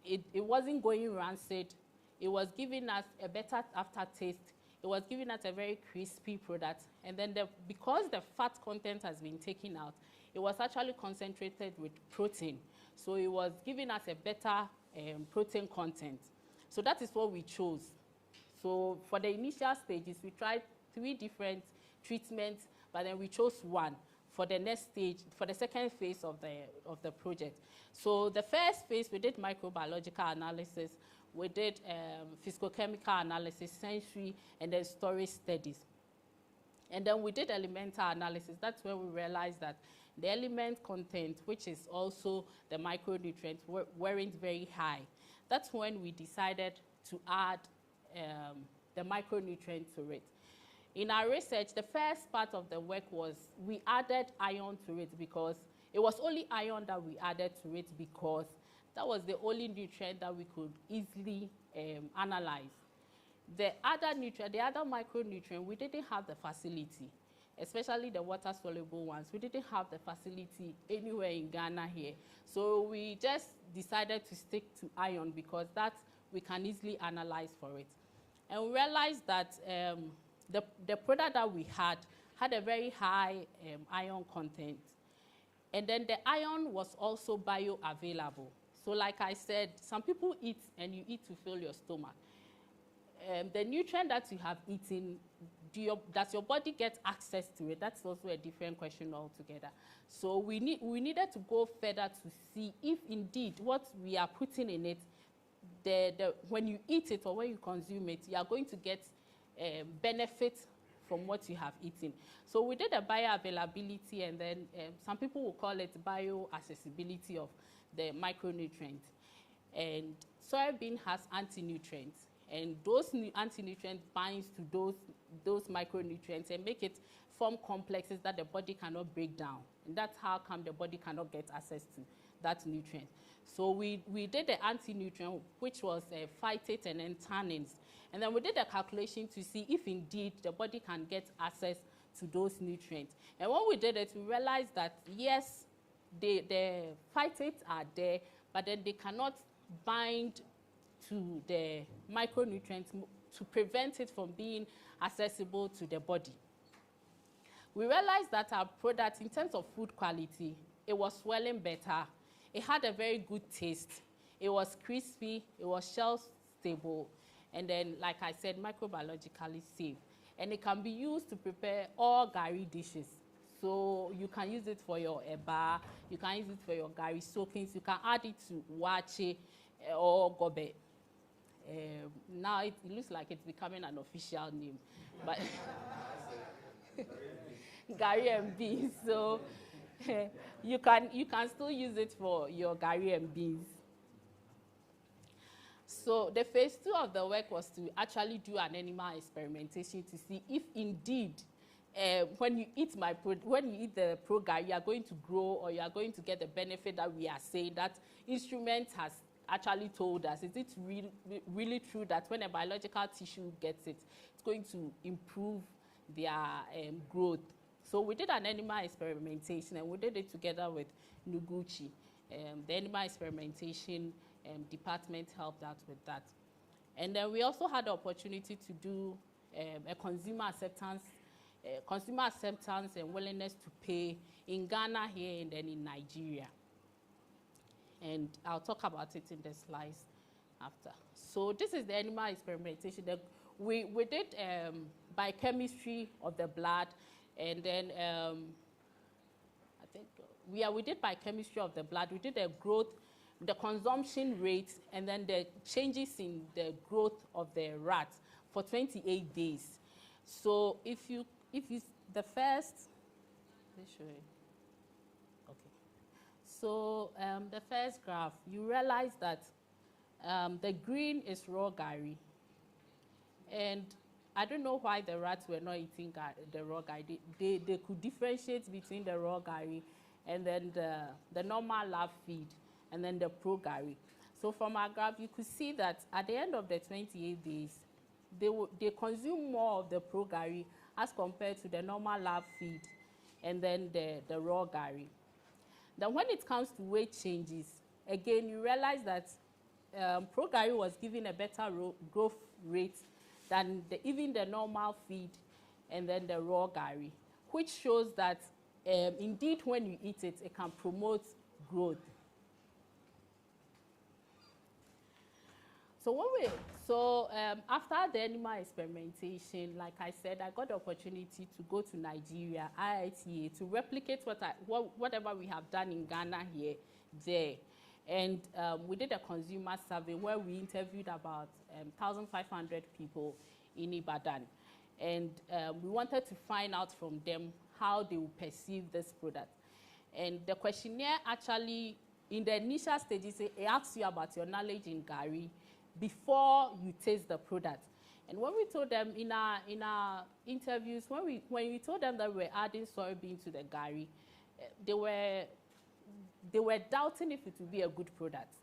It wasn't going rancid. It was giving us a better aftertaste. It was giving us a very crispy product. And then because the fat content has been taken out, it was actually concentrated with protein. So it was giving us a better protein content. So that is what we chose. So for the initial stages, we tried 3 different treatments, but then we chose one for the next stage, for the second phase of the project. So the first phase, we did microbiological analysis, we did physicochemical analysis, sensory, and then storage studies. And then we did elemental analysis. That's where we realized that the element content, which is also the micronutrients, weren't very high. That's when we decided to add the micronutrients to it. In our research, the first part of the work was we added iron to it, because it was only iron that we added to it, because that was the only nutrient that we could easily analyze. The other micronutrient, we didn't have the facility, especially the water-soluble ones. We didn't have the facility anywhere in Ghana here. So we just decided to stick to iron, because that we can easily analyze for it. And we realized that the product that we had a very high iron content. And then the iron was also bioavailable. So like I said, some people eat and you eat to fill your stomach. The nutrient that you have eaten, does your body get access to it? That's also a different question altogether. So we needed to go further to see if indeed what we are putting in it, when you eat it or when you consume it, you are going to get benefits from what you have eaten. So we did a bioavailability, and then some people will call it bioaccessibility of the micronutrients. And soybean has anti-nutrients, and those anti-nutrients binds to those micronutrients and make it form complexes that the body cannot break down. And that's how come the body cannot get access to that nutrient. So we did the anti-nutrient, which was phytate and then tannins. And then we did a calculation to see if indeed the body can get access to those nutrients. And when we did it, we realized that yes, the phytates are there, but then they cannot bind to the micronutrients to prevent it from being accessible to the body. We realized that our product, in terms of food quality, it was swelling better, it had a very good taste, it was crispy, it was shelf stable, and then, like I said, microbiologically safe. And it can be used to prepare all gari dishes. So you can use it for your eba, you can use it for your gari soakings, you can add it to wache or gobe. Now it looks like it's becoming an official name, but gari and beans. So you can still use it for your gari and beans. So the phase 2 of the work was to actually do an animal experimentation to see if indeed when you eat the pro gari, you are going to grow, or you are going to get the benefit that we are saying that instrument has actually told us. Is it really true that when a biological tissue gets it, it's going to improve their growth? So we did an animal experimentation, and we did it together with Noguchi. The animal experimentation department helped out with that. And then we also had the opportunity to do a consumer acceptance and willingness to pay in Ghana here and then in Nigeria. And I'll talk about it in the slides after. So this is the animal experimentation. We did biochemistry of the blood, and then I think we did biochemistry of the blood. We did the growth, the consumption rate, and then the changes in the growth of the rat for 28 days. So if you the first, let me show you. Okay. So the first graph, you realize that the green is raw gari, and I don't know why the rats were not eating the raw gari. They could differentiate between the raw gari and then the normal lab feed and then the pro gari. So from our graph, you could see that at the end of the 28 days, they consume more of the pro gari as compared to the normal lab feed and then the raw gari. Then when it comes to weight changes, again, you realize that pro gari was giving a better growth rate than even the normal feed and then the raw gari, which shows that indeed when you eat it, it can promote growth. So after the animal experimentation, like I said, I got the opportunity to go to Nigeria, IITA, to replicate whatever we have done in Ghana here, there. And we did a consumer survey where we interviewed about 1,500 people in Ibadan. And we wanted to find out from them how they would perceive this product. And the questionnaire actually, in the initial stages, it asks you about your knowledge in gari before you taste the product. And when we told them in our interviews, when we told them that we were adding soybean to the gari, they were doubting if it would be a good product.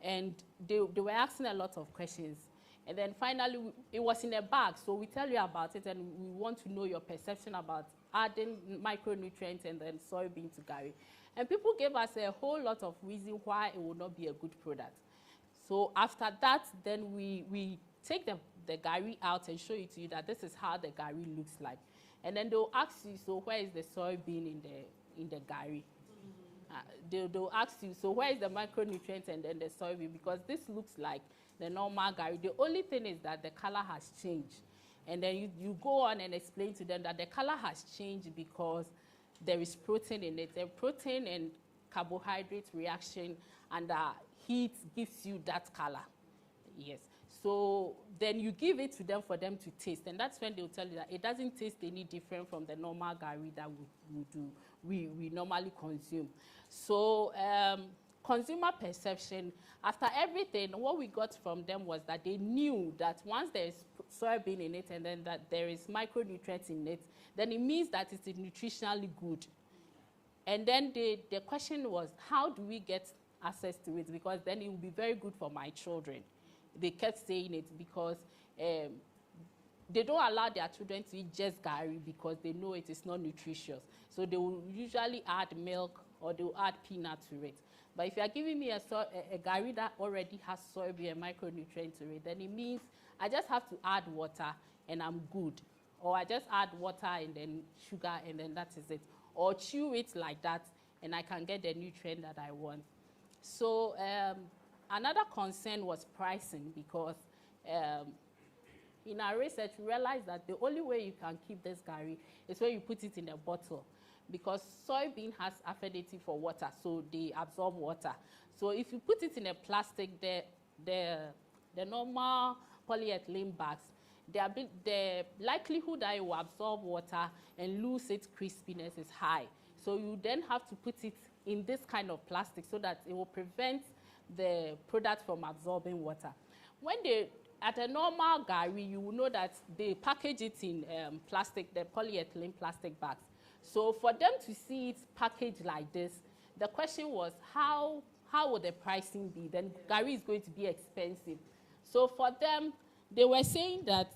And they were asking a lot of questions. And then finally, it was in a bag, so we tell you about it, and we want to know your perception about adding micronutrients and then soybean to gari. And people gave us a whole lot of reasons why it would not be a good product. So after that, then we take the gari out and show it to you that this is how the gari looks like. And then they'll ask you, so where is the soybean in the gari? They'll ask you, so where is the micronutrients and then the soybean? Because this looks like the normal gari. The only thing is that the color has changed. And then you go on and explain to them that the color has changed because there is protein in it. And protein and carbohydrate reaction and heat gives you that color. Yes. So then you give it to them for them to taste, and that's when they'll tell you that it doesn't taste any different from the normal gari that we normally consume. So consumer perception, after everything, what we got from them was that they knew that once there's soybean in it and then that there is micronutrients in it, then it means that it's nutritionally good. And then the question was, how do we get access to it? Because then it will be very good for my children. They kept saying it because they don't allow their children to eat just gari because they know it is not nutritious. So they will usually add milk or they will add peanut to it. But if you are giving me a gari that already has soybean and micronutrients to it, then it means I just have to add water and I'm good. Or I just add water and then sugar and then that is it. Or chew it like that and I can get the nutrient that I want. So another concern was pricing because in our research, we realized that the only way you can keep this gari is when you put it in a bottle because soybean has affinity for water, so they absorb water. So if you put it in a plastic, the normal polyethylene bags, the likelihood that it will absorb water and lose its crispiness is high. So you then have to put it in this kind of plastic so that it will prevent the product from absorbing water. When at a normal gari, you will know that they package it in plastic, the polyethylene plastic bags. So for them to see it packaged like this, the question was, how would the pricing be? Then gari is going to be expensive. So for them, they were saying that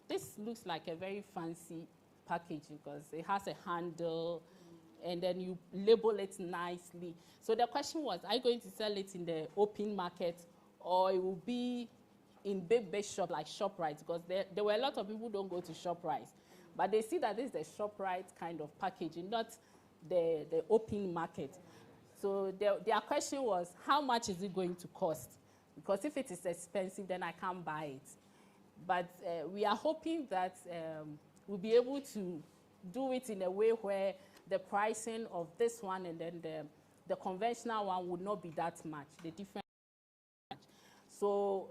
this looks like a very fancy package because it has a handle, and then you label it nicely. So the question was, are you going to sell it in the open market or it will be in big shop like ShopRite? Because there were a lot of people who don't go to ShopRite. But they see that this is the ShopRite kind of packaging, not the open market. So their question was, how much is it going to cost? Because if it is expensive, then I can't buy it. But we are hoping that we'll be able to do it in a way where the pricing of this one and then the conventional one would not be that much, the difference. So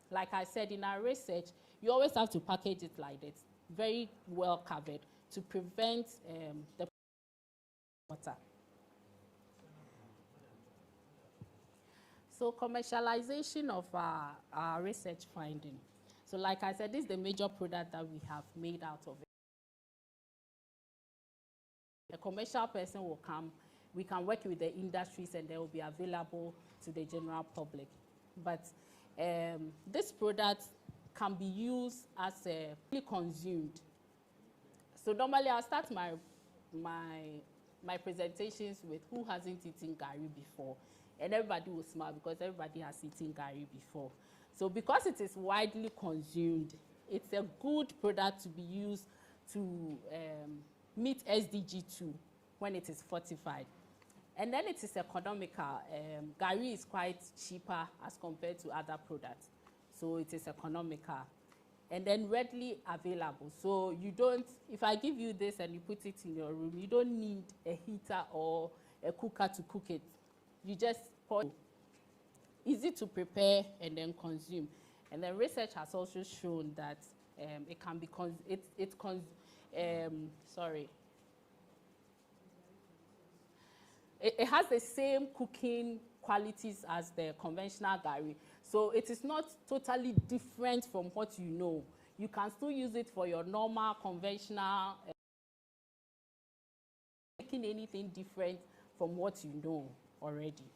like I said, in our research, you always have to package it like this, very well covered, to prevent the water. So commercialization of our research finding. So like I said, this is the major product that we have made out of it. A commercial person will come, we can work with the industries and they will be available to the general public. But this product can be used as consumed. So normally I'll start my presentations with who hasn't eaten gari before. And everybody will smile because everybody has eaten gari before. So because it is widely consumed, it's a good product to be used to meet SDG 2 when it is fortified. And then it is economical. Gari is quite cheaper as compared to other products. So it is economical. And then readily available. So you don't, if I give you this and you put it in your room, you don't need a heater or a cooker to cook it. You just pour it. Easy to prepare and then consume. And then research has also shown that it can be, it has the same cooking qualities as the conventional gari. So it is not totally different from what you know. You can still use it for your normal, conventional, making anything different from what you know already.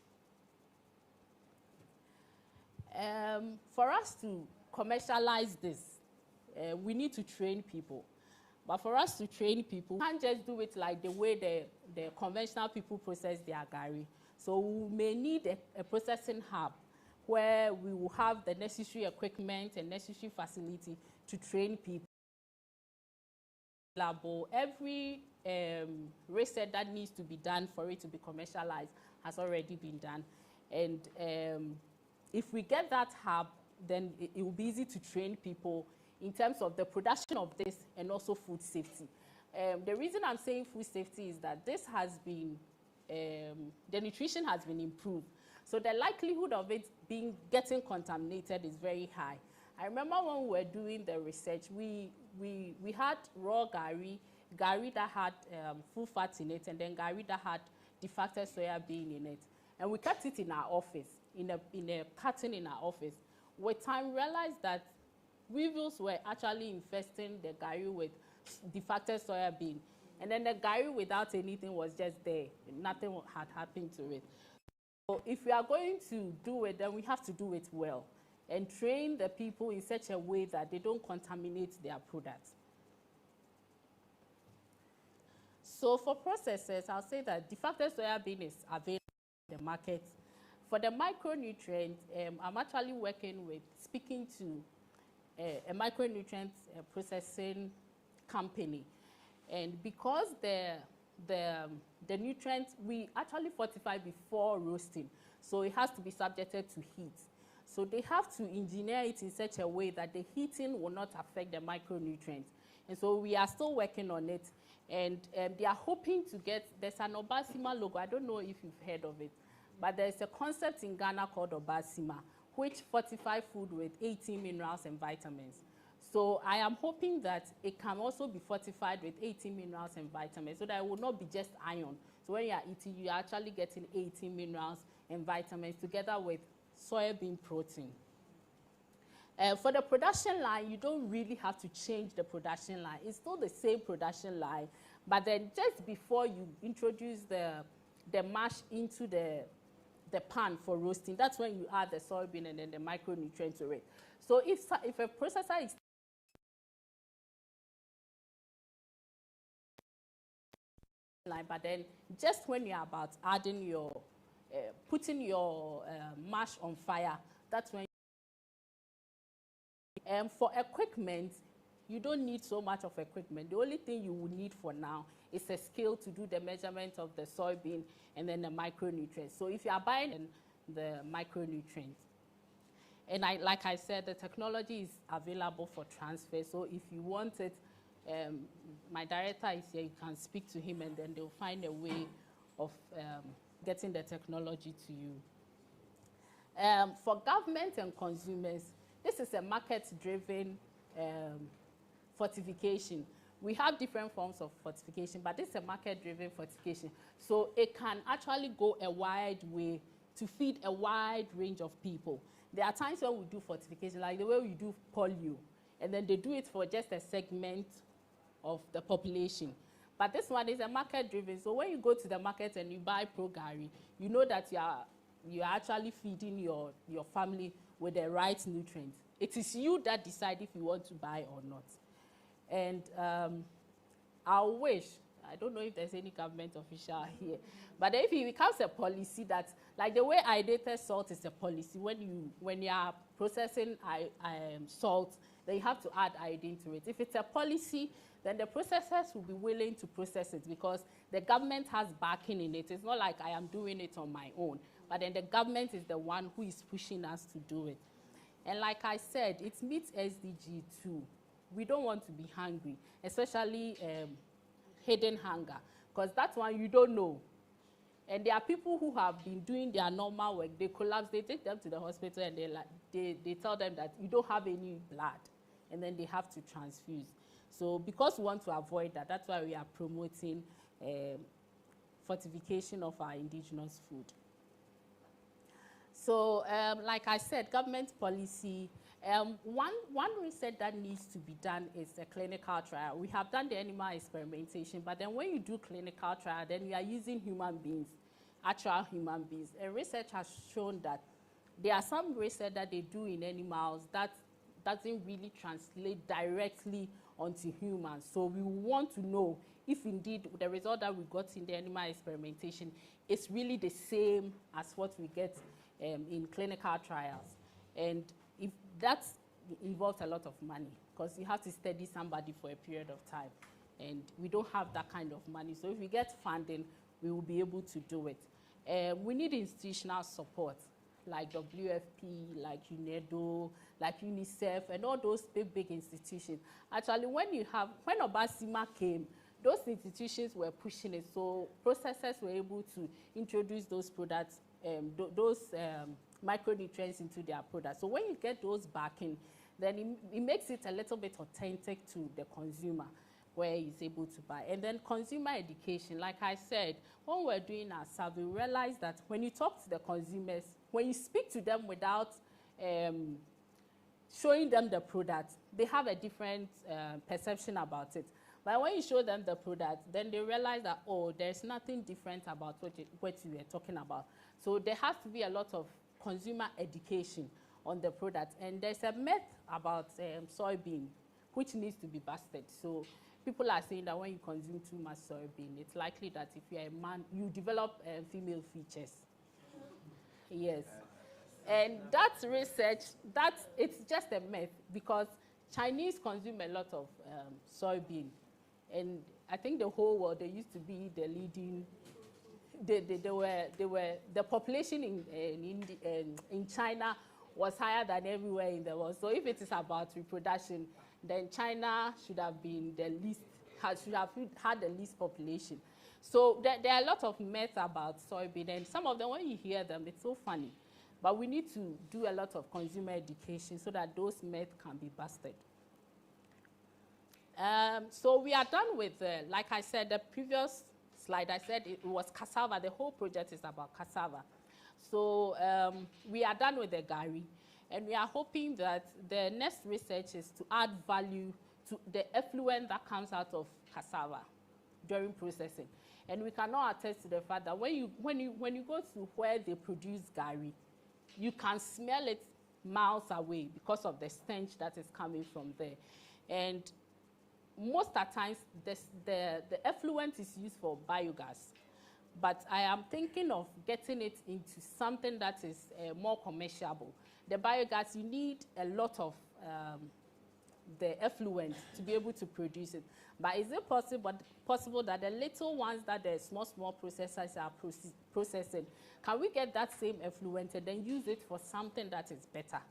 For us to commercialize this, we need to train people. But for us to train people, we can't just do it like the way the conventional people process their gari. So we may need a processing hub where we will have the necessary equipment and necessary facility to train people. Every research that needs to be done for it to be commercialized has already been done. And if we get that hub, then it will be easy to train people in terms of the production of this and also food safety. The reason I'm saying food safety is that this has been, the nutrition has been improved. So the likelihood of it getting contaminated is very high. I remember when we were doing the research, we had raw gari that had full fat in it, and then gari that had defacted soya bean in it. And we kept it in our office, in a carton in our office. With time, we realized that weevils were actually infesting the gari with defacted soya bean. And then the gari without anything was just there. Nothing had happened to it. So if we are going to do it, then we have to do it well and train the people in such a way that they don't contaminate their products. So for processors, I'll say that defacted soya bean is available in the market. For the micronutrients, I'm actually speaking to a micronutrient processing company. And because the nutrients, we actually fortify before roasting, so it has to be subjected to heat. So they have to engineer it in such a way that the heating will not affect the micronutrients. And so we are still working on it. And they are hoping to get, there's an Obasima logo. I don't know if you've heard of it, but there's a concept in Ghana called Obasima, which fortify food with 18 minerals and vitamins. So I am hoping that it can also be fortified with 18 minerals and vitamins, so that it will not be just iron. So when you are eating, you are actually getting 18 minerals and vitamins together with soybean protein. For the production line, you don't really have to change the production line. It's still the same production line, but then just before you introduce the mash into the pan for roasting, that's when you add the soybean and then the micronutrients to it. So if a processor is line, but then just when you're about adding your, putting your mash on fire, that's when. For equipment, you don't need so much of equipment. The only thing you will need for now is a scale to do the measurement of the soybean and then the micronutrients. So if you are buying the micronutrients, and like I said, the technology is available for transfer. So if you want it, my director is here, you can speak to him and then they'll find a way of getting the technology to you. For government and consumers, this is a market-driven fortification. We have different forms of fortification, but this is a market-driven fortification. So it can actually go a wide way to feed a wide range of people. There are times when we do fortification, like the way we do polio, and then they do it for just a segment of the population. But this one is a market-driven. So when you go to the market and you buy Pro-Gari, you know that you are actually feeding your family with the right nutrients. It is you that decide if you want to buy or not. And I wish, I don't know if there's any government official here, but if it becomes a policy that, like the way iodinated salt is a policy, when you are processing salt, then you have to add iodine to it. If it's a policy, then the processors will be willing to process it because the government has backing in it. It's not like I am doing it on my own, but then the government is the one who is pushing us to do it. And like I said, it meets SDG 2. We don't want to be hungry, especially hidden hunger, because that one you don't know. And there are people who have been doing their normal work. They collapse, they take them to the hospital, and they tell them that you don't have any blood, and then they have to transfuse. So because we want to avoid that, that's why we are promoting fortification of our indigenous food. So like I said, government policy, one research that needs to be done is a clinical trial. We have done the animal experimentation, but then when you do clinical trial, then you are using human beings, actual human beings. And research has shown that there are some research that they do in animals that doesn't really translate directly onto humans. So we want to know if indeed the result that we got in the animal experimentation is really the same as what we get in clinical trials. And if that involves a lot of money, because you have to study somebody for a period of time, and we don't have that kind of money. So if we get funding, we will be able to do it. We need institutional support, like WFP, like UNEDO, like UNICEF, and all those big institutions. Actually, when Obasima came, those institutions were pushing it, so processors were able to introduce those products those micronutrients into their product. So when you get those back in, then it makes it a little bit authentic to the consumer, where he's able to buy. And then consumer education, like I said, when we're doing our survey, we realize that when you talk to the consumers, when you speak to them without showing them the product, they have a different perception about it. But when you show them the product, then they realize that, oh, there's nothing different about what you were talking about. So there has to be a lot of consumer education on the product. And there's a myth about soybean, which needs to be busted. So people are saying that when you consume too much soybean, it's likely that if you're a man, you develop female features. Yes. And that research, it's just a myth, because Chinese consume a lot of soybean. And I think the whole world, they used to be the leading, the population in China was higher than everywhere in the world. So if it is about reproduction, then China should have been the least, should have had the least population. So there are a lot of myths about soybean, and some of them, when you hear them, it's so funny. But we need to do a lot of consumer education so that those myths can be busted. So we are done with, like I said, the previous slide, I said it was cassava. The whole project is about cassava. So we are done with the gari. And we are hoping that the next research is to add value to the effluent that comes out of cassava during processing. And we cannot attest to the fact that when you go to where they produce gari, you can smell it miles away because of the stench that is coming from there. And most of the times, the effluent is used for biogas. But I am thinking of getting it into something that is more commercial. The biogas, you need a lot of the effluent to be able to produce it. But is it possible that the little ones that the small processors are processing, can we get that same effluent and then use it for something that is better,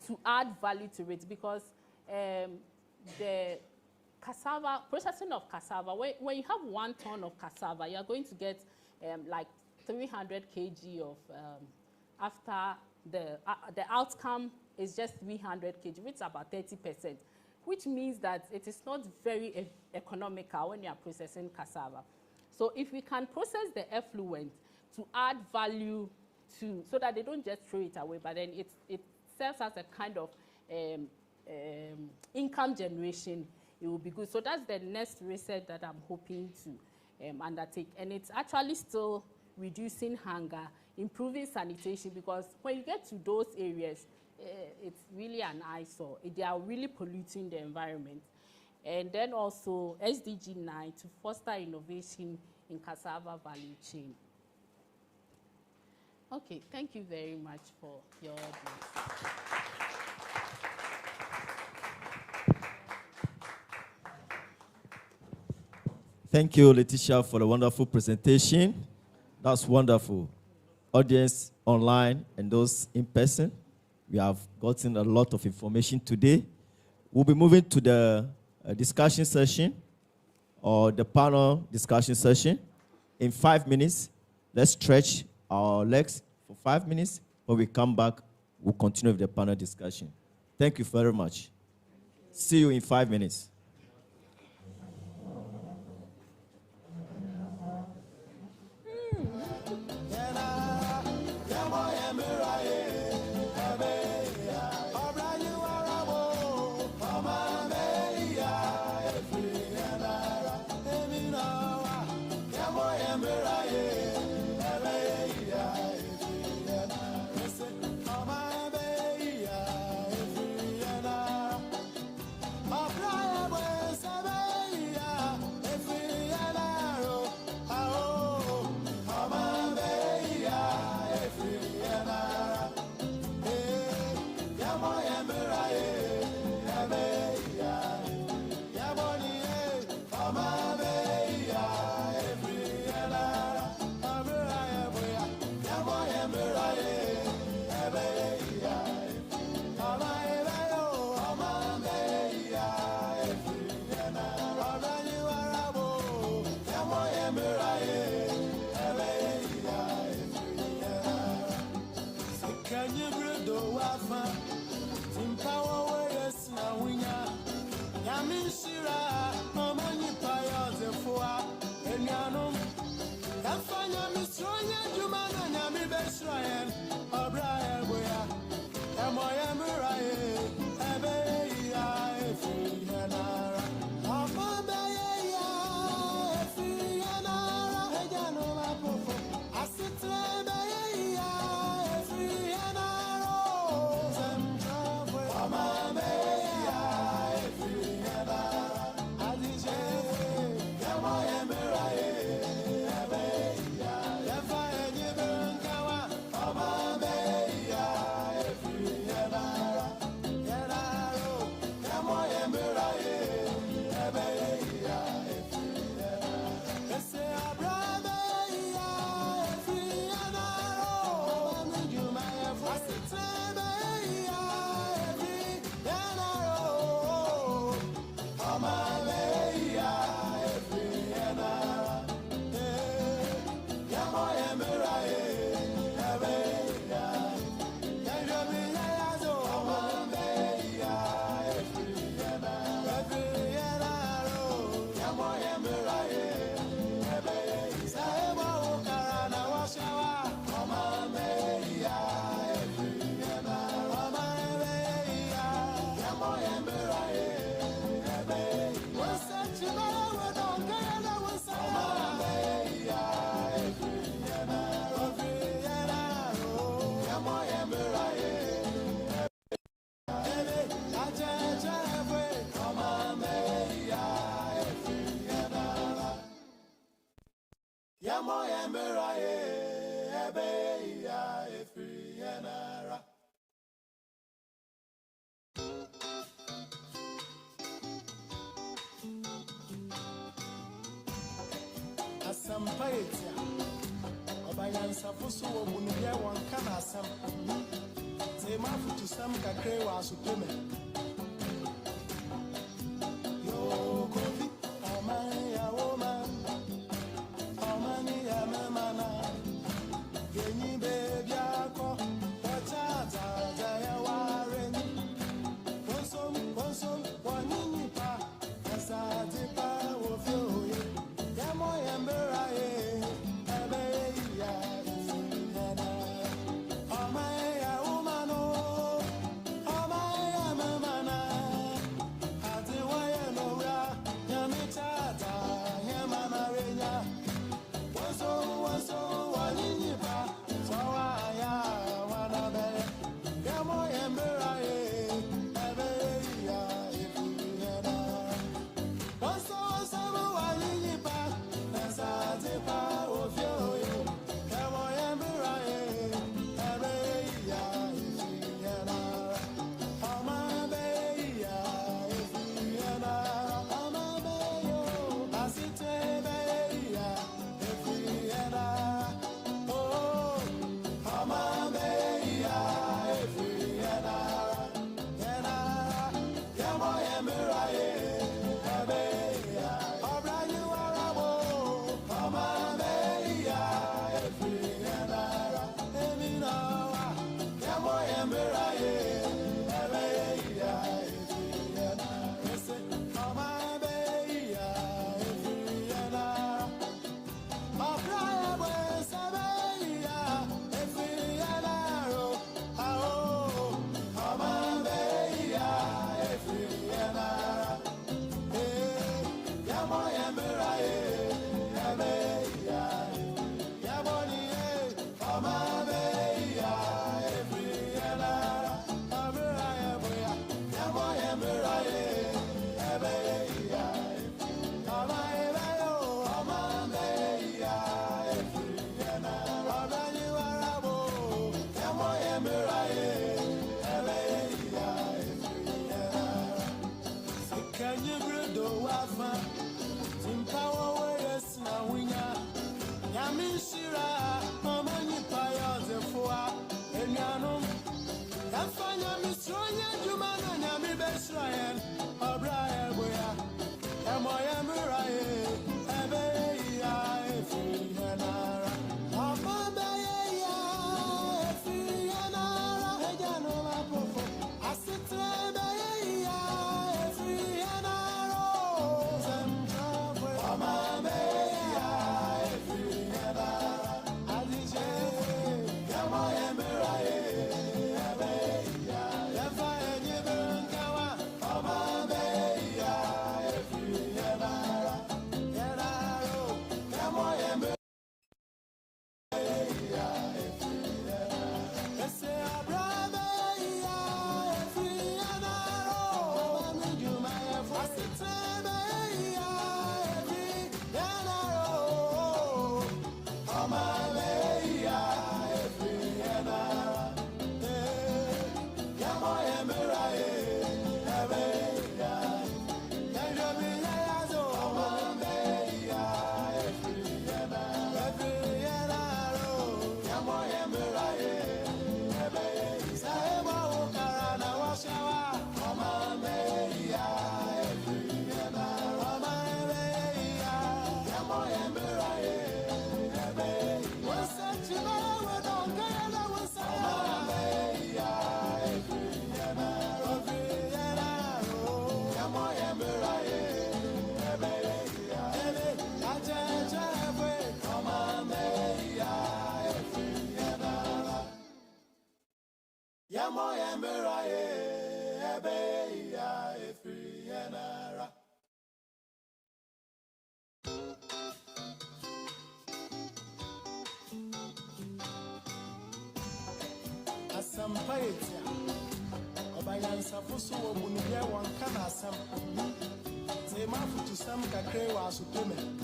to add value to it? Because the cassava, processing of cassava, when you have 1 ton of cassava, you're going to get like 300 kg of, after the outcome is just 300 kg, which is about 30%, which means that it is not very economical when you are processing cassava. So if we can process the effluent to add value to, so that they don't just throw it away, but then it serves as a kind of income generation, it will be good. So that's the next research that I'm hoping to undertake. And it's actually still reducing hunger, improving sanitation, because when you get to those areas, it's really an eyesore. They are really polluting the environment. And then also SDG 9, to foster innovation in cassava value chain. Okay, thank you very much for your audience. Thank you, Letitia, for the wonderful presentation. That's wonderful. Audience online and those in person, we have gotten a lot of information today. We'll be moving to the discussion session, or the panel discussion session. In 5 minutes, let's stretch our legs for 5 minutes. When we come back, we'll continue with the panel discussion. Thank you very much. See you in 5 minutes. Cry Yamo Yamberaye, Abeya, Efri Yanara. Asampaetia, Obayan Safusu, Munia, one can asam. Say, Mafu to some Kakrewa Supreme. Yo, Kofi, Amaya woman, Amani Amana, Yeni baby, Ako, Wachata, Jayawaren, Wonsum, Waninipa, Asatipa, Wofio, Yamo Yamberaye, Abeya, Amaya Umano, Amaya Mamana. Yamo Yamberaye, Abeya, Efri Yanara. Asampaetia, Obayan Safusu, Munia, one can asam. Say, Mafu to some Kakrewa Supreme.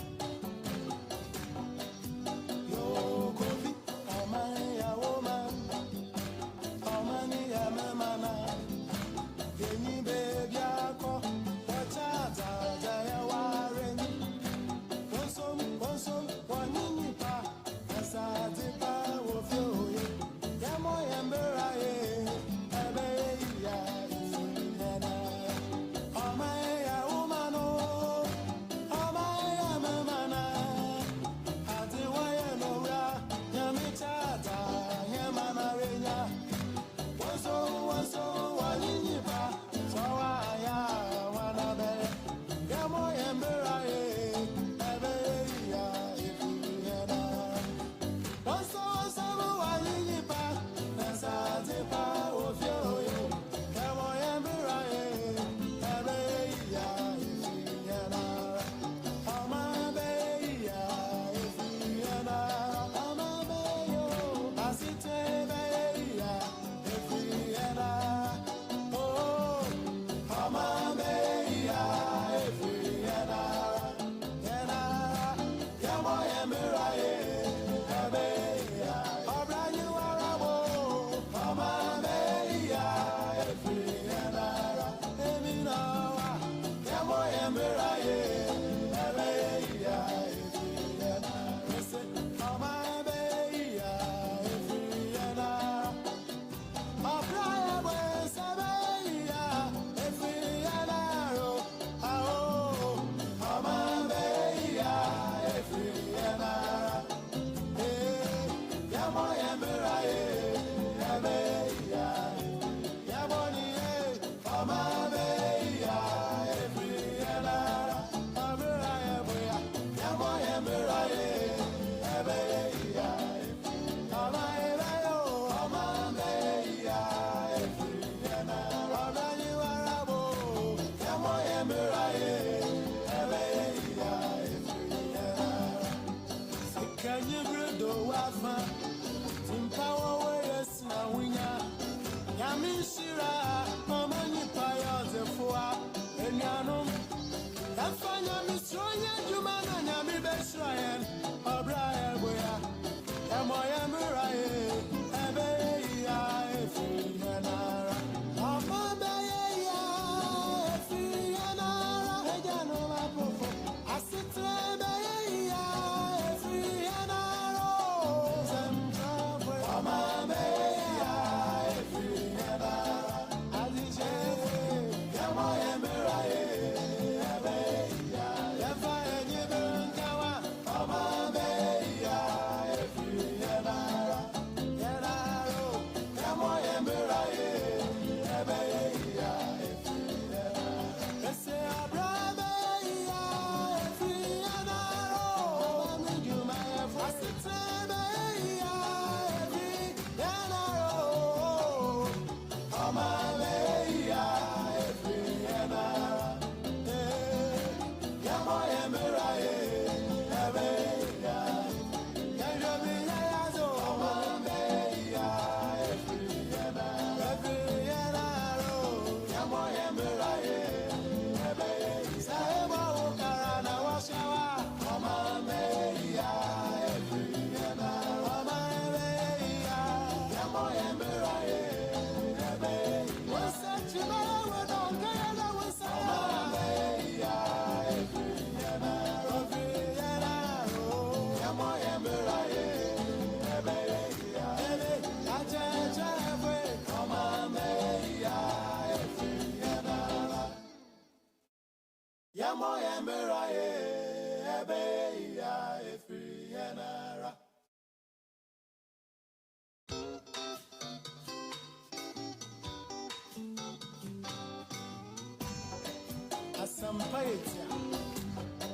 Asampaetia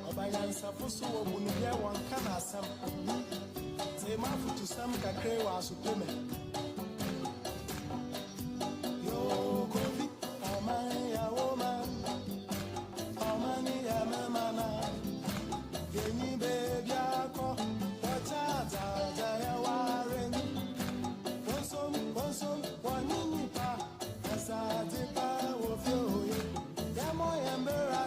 Obayansa fusu obunuye wankana asam Tema futu sam kakre wa supeme Yo kofi amani ya woman Amani ya memana Geni baby ako Wachata jaya waren Konsom wanini pa Asati pa wofyo Yamo yambera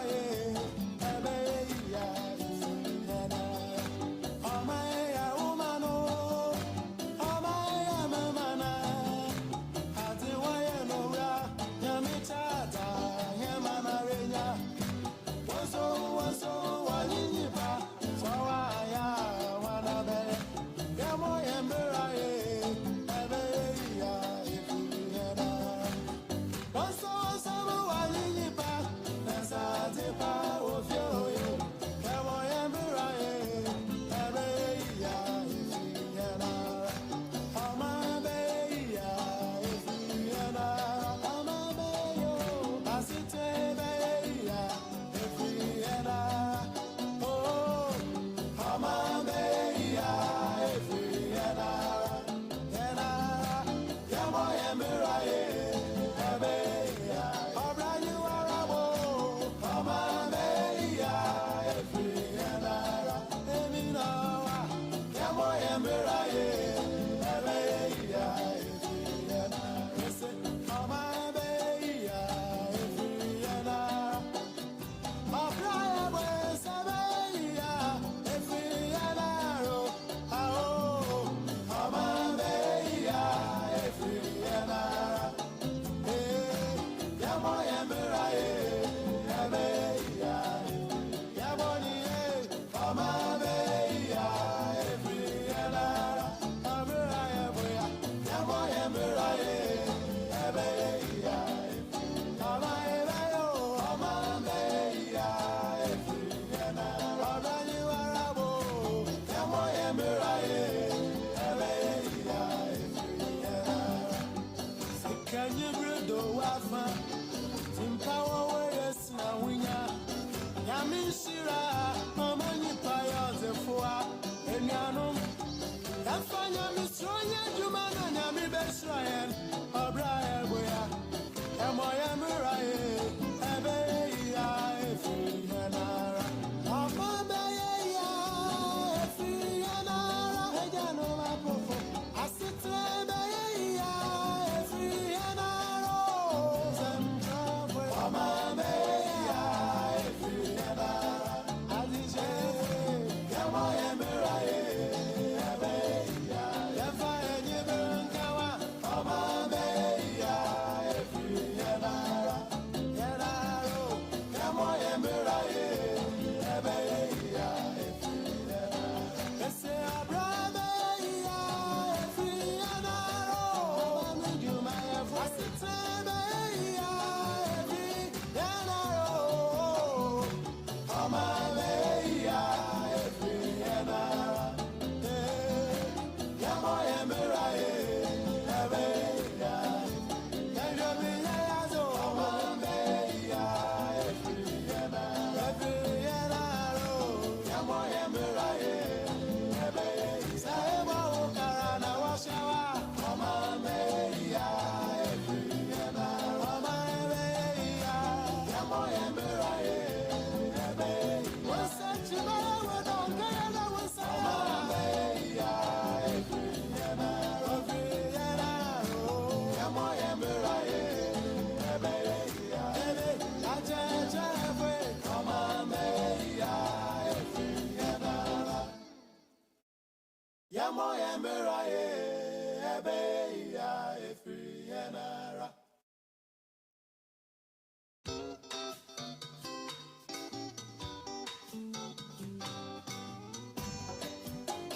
Omaya umano Omaya mamana Yamishira, Mamani Paya, the Foa, and Yanum. Yafanya Misroya, Jumana, Yami Besrayan, Abraham, Boya, Amoya Murai, Abeya, Fianara, Amabaya, Fianara, Ejanova Pofo, Asitrebaya, Fianaro, Zemtra, Amabaya, Fianara, Adije, Yamoya Murai.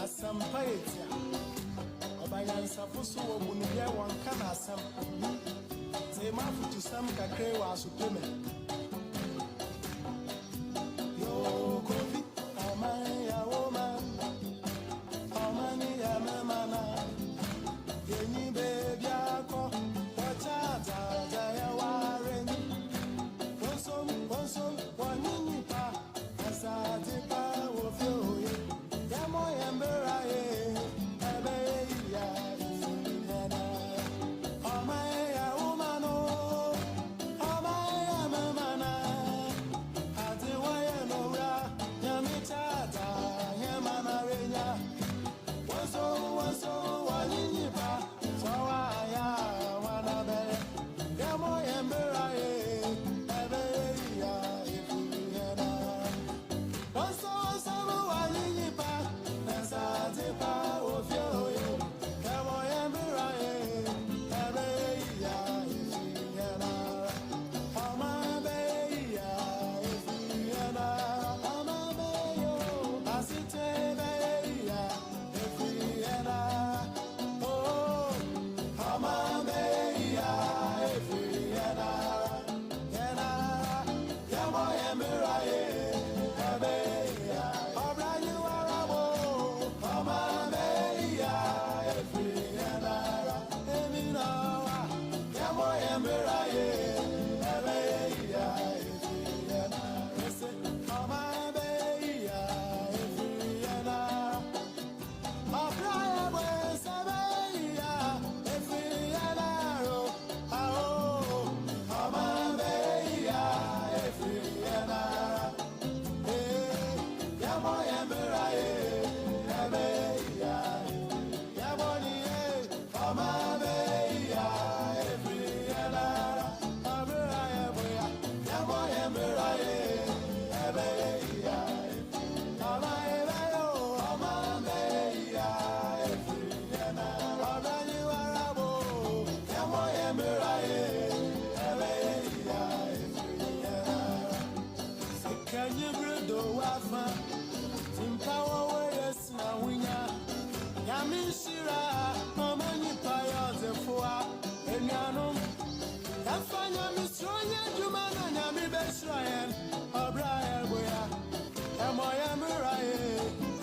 Asampaetia Obayansa fusu wo munubia wanka na asam Say mafutu sam kakre wa asupeme Yo kofi amaya woman Amani ya memana Yeni baby ako Wachata jaya wareni Wonsom wanini pa Asati pa wofioye Yamo yamberaye Abeya Yena Amaya umano Amaya memana Atiwaya nora Yamichata Yamana renya Wanso wanini pa Sawaya wanabe Yamo yamberaye Abeya Yena Wanso wanini pa Nasati pa ofioye Yamo yamberaye Abeya Yena Amabeya Yena Amabeyo Asitebeya Yena Oh Amabeya Yena Yena Yamo yamberaye Abeya Obrani warabo Amabeya Yena Eminawa Yamo yamberaye Abeya Yena Ese Amabeya Yena Abraya Wesabeya Yena Oh Amabeya Yena Yamo yamberaye Abeya Yamoni Amabeya Yena Abraya Boya Yamo yamberaye Abeya Amabeyo Amabeya Yena Abrani warabo Yamo yamberaye Abeya Can you bring the wafa? Timpawa weyes na winya. Yamishira, mamani paya zefoa. Enyanum, yafanya misronya jumana nyami besrayen. Abraham boya, emoya muraye.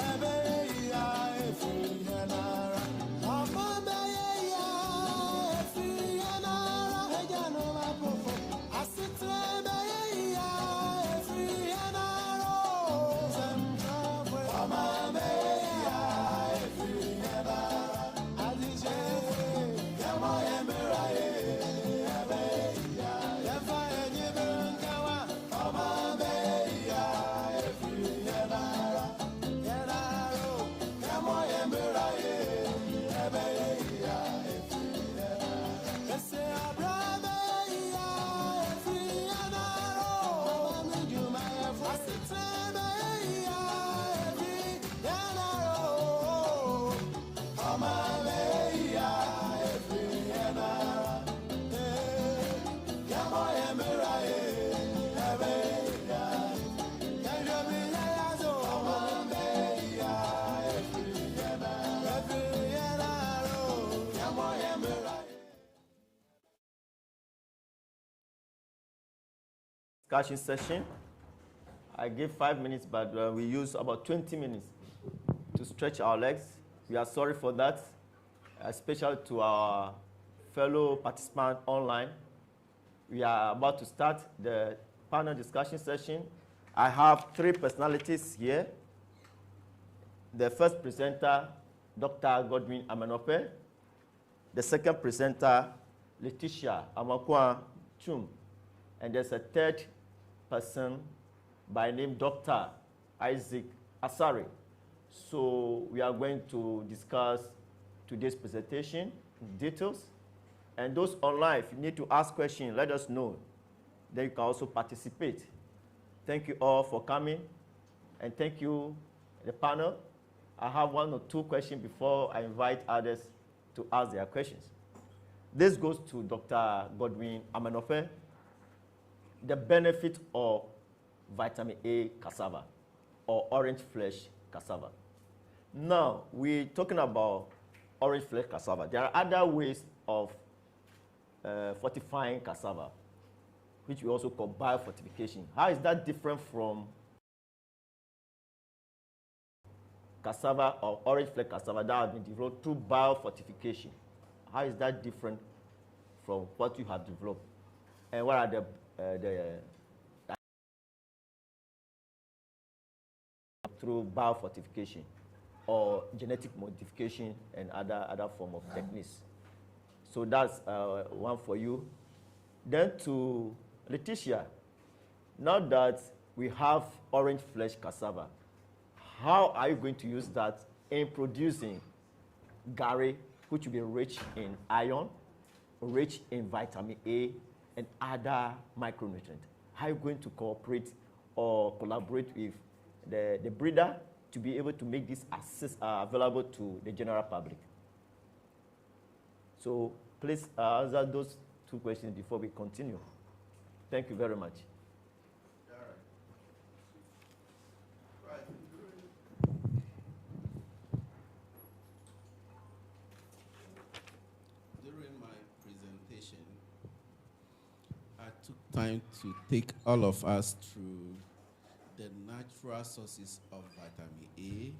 Ebeya efiyanara. Amabeya efiyanara. Ejanova pofo. Asitrebeya efiyanara. discussion session. I give 5 minutes, but we use about 20 minutes to stretch our legs. We are sorry for that, especially to our fellow participants online. We are about to start the panel discussion session. I have 3 personalities here. The first presenter, Dr. Godwin Amanope. The second presenter, Letitia Amakwa Chum. And there's a third person by name Dr. Isaac Asari. So we are going to discuss today's presentation in details. And those online, if you need to ask questions, let us know. Then you can also participate. Thank you all for coming. And thank you, the panel. I have 1 or 2 questions before I invite others to ask their questions. This goes to Dr. Godwin Amanofe. The benefit of vitamin A cassava or orange flesh cassava. Now, we're talking about orange flesh cassava. There are other ways of fortifying cassava, which we also call biofortification. How is that different from cassava or orange flesh cassava that has been developed through biofortification? How is that different from what you have developed? And what are the through biofortification or genetic modification and other form of techniques? So that's one for you. Then to Letitia, now that we have orange flesh cassava, how are you going to use that in producing gari, which will be rich in iron, rich in vitamin A, and other micronutrients? How are you going to cooperate or collaborate with the breeder to be able to make this available to the general public? So please answer those 2 questions before we continue. Thank you very much. During my presentation, I took time to take all of us through the natural sources of vitamin A,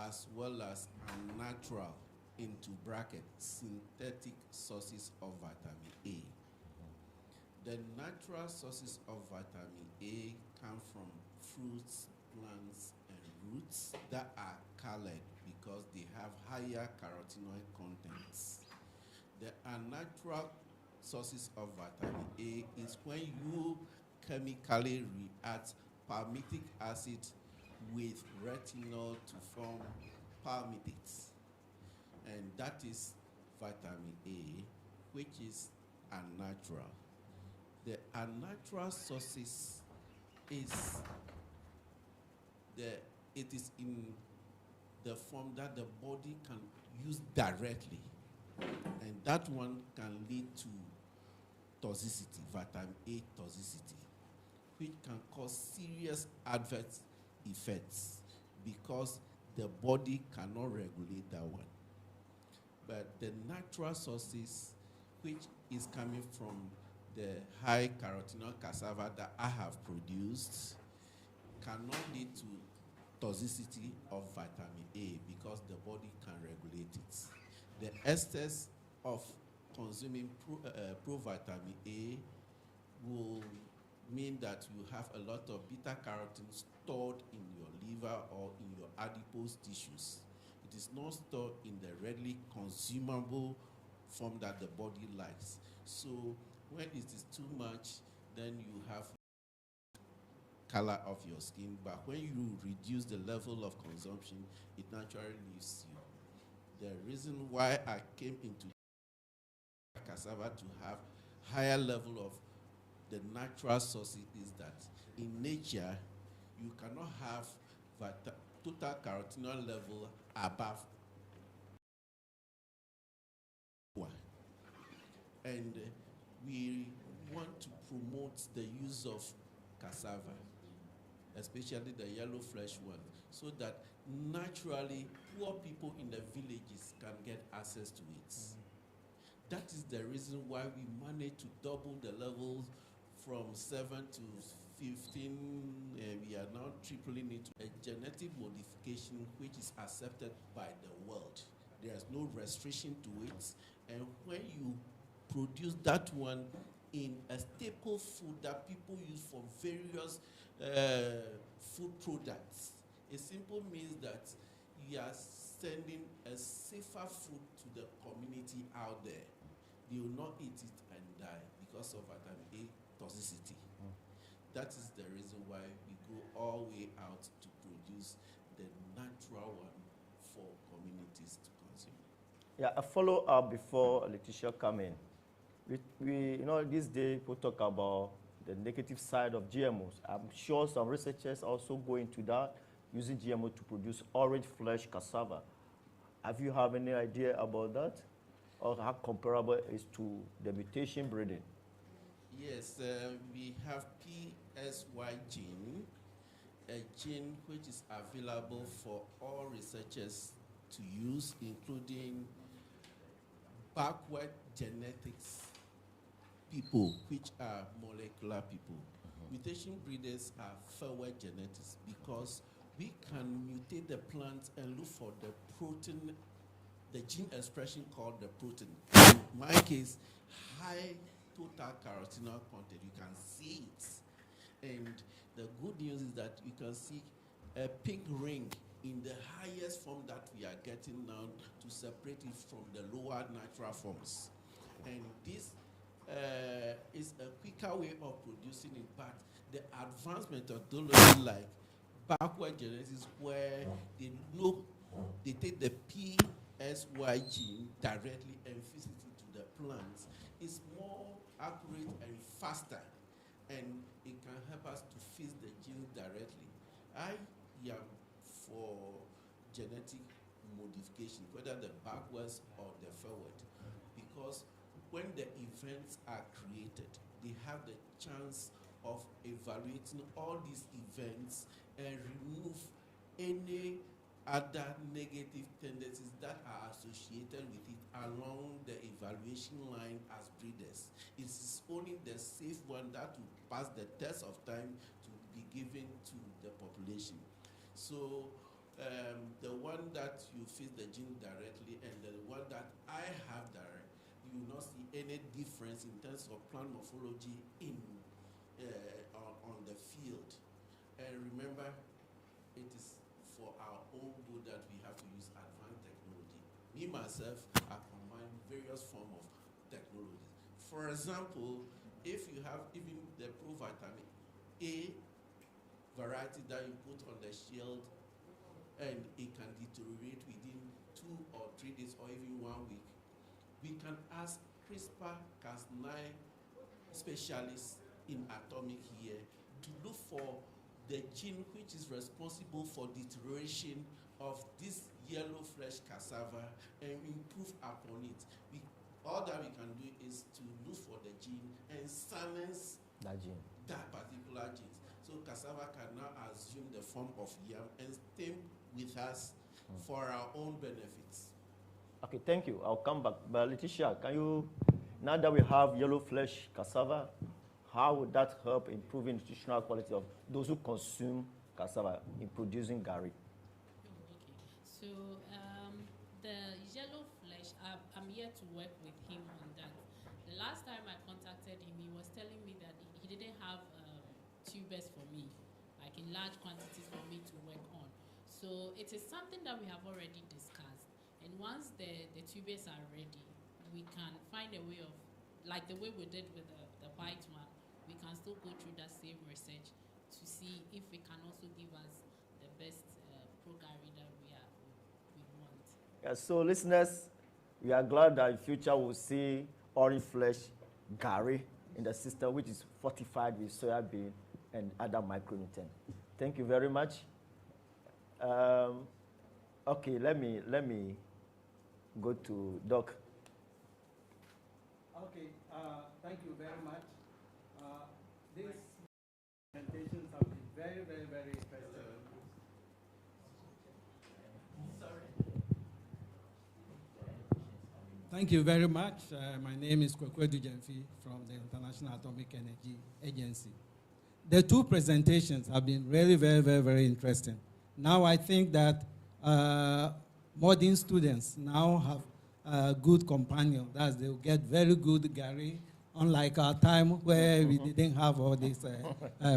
as well as unnatural, into brackets, synthetic sources of vitamin A. The natural sources of vitamin A come from fruits, plants, and roots that are colored because they have higher carotenoid contents. The unnatural sources of vitamin A is when you chemically react palmitic acid with retinol to form palmitates. And that is vitamin A, which is unnatural. The unnatural sources is it is in the form that the body can use directly. And that one can lead to toxicity, vitamin A toxicity, which can cause serious adverse effects because the body cannot regulate that one. But the natural sources, which is coming from the high carotenoid cassava that I have produced, cannot lead to toxicity of vitamin A because the body can regulate it. The esters of consuming provitamin A will mean that you have a lot of beta carotene stored in your liver or in your adipose tissues. It is not stored in the readily consumable form that the body likes. So when it is too much, then you have color of your skin, but when you reduce the level of consumption, it naturally leaves you. The reason why I came into cassava to have higher level of the natural sources is that in nature, you cannot have total carotenoid level above 1. And we want to promote the use of cassava, especially the yellow flesh one, so that naturally poor people in the villages can get access to it. That is the reason why we managed to double the levels from 7 to 15, we are now tripling it to a genetic modification which is accepted by the world. There's no restriction to it. And when you produce that one in a staple food that people use for various food products, it simply means that you are sending a safer food to the community out there. They will not eat it and die because of vitamin A toxicity. That is the reason why we go all the way out to produce the natural one for communities to consume. Yeah, a follow-up before Letitia come in. This day people talk about the negative side of GMOs. I'm sure some researchers also go into that, using GMO to produce orange flesh cassava. Have you have any idea about that? Or how comparable it is to the mutation breeding? Yes, we have PSY gene, a gene which is available for all researchers to use, including backward genetics people, which are molecular people. Mutation breeders are forward genetics because we can mutate the plant and look for the protein, the gene expression called the protein. In my case, high total carotenoid content. You can see it. And the good news is that you can see a pink ring in the highest form that we are getting now to separate it from the lower natural forms. And this is a quicker way of producing it, but the advanced methodology like backward genetics where they take the PSY gene directly and feed it into the plants is more accurate and faster, and it can help us to feed the genes directly. I am for genetic modification, whether the backwards or the forward, because when the events are created, they have the chance of evaluating all these events and remove any other negative tendencies that are associated with it along the evaluation line as breeders. It is only the safe one that will pass the test of time to be given to the population. So the one that you feed the gene directly and the one that I have direct, you will not see any difference in terms of plant morphology on the field. And remember, it is for our own good that we have to use advanced technology. Me, myself, I combine various forms of technologies. For example, if you have even the provitamin A variety that you put on the shield and it can deteriorate within 2 or 3 days or even 1 week, we can ask CRISPR-Cas9 specialists in Atomic here to look for the gene which is responsible for deterioration of this yellow flesh cassava and improve upon it. All that we can do is to look for the gene and silence that particular gene. So cassava can now assume the form of yam and stay with us for our own benefits. Okay, thank you. I'll come back. But Letitia, can you, now that we have yellow flesh cassava, how would that help improving nutritional quality of those who consume cassava in producing gari? Okay. So the yellow flesh, I'm here to work with him on that. The last time I contacted him, he was telling me that he didn't have tubers for me, like in large quantities for me to work on. So it is something that we have already discussed. And once the tubers are ready, we can find a way of, like the way we did with the white one, we can still go through that same research to see if it can also give us the best pro-gari that we want. Yeah, so listeners, we are glad that in future we'll see orange flesh gari in the system, which is fortified with soya bean and other micronutrients. Thank you very much. Okay, let me go to Doc. Okay, thank you very much. These presentations have been very, very, very interesting. Thank Thank you very much. My name is Kwekwedu Jemfi from the International Atomic Energy Agency. The two presentations have been really very interesting. Now I think that modern students now have a good companion. That they'll get very good Gary, unlike our time where we didn't have all this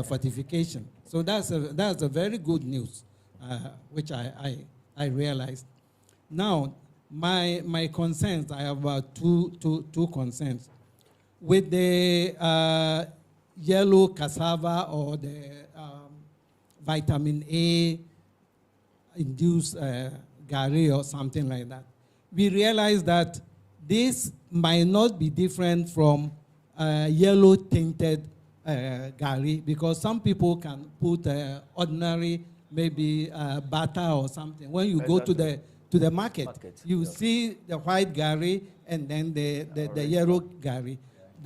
fortification. So that's a very good news, which I realized. Now, my concerns, I have two concerns. With the yellow cassava or the vitamin A induced gari or something like that, we realize that this might not be different from yellow tinted gari, because some people can put ordinary maybe butter or something. When you go to the market, you see the white gari and then the yellow gari.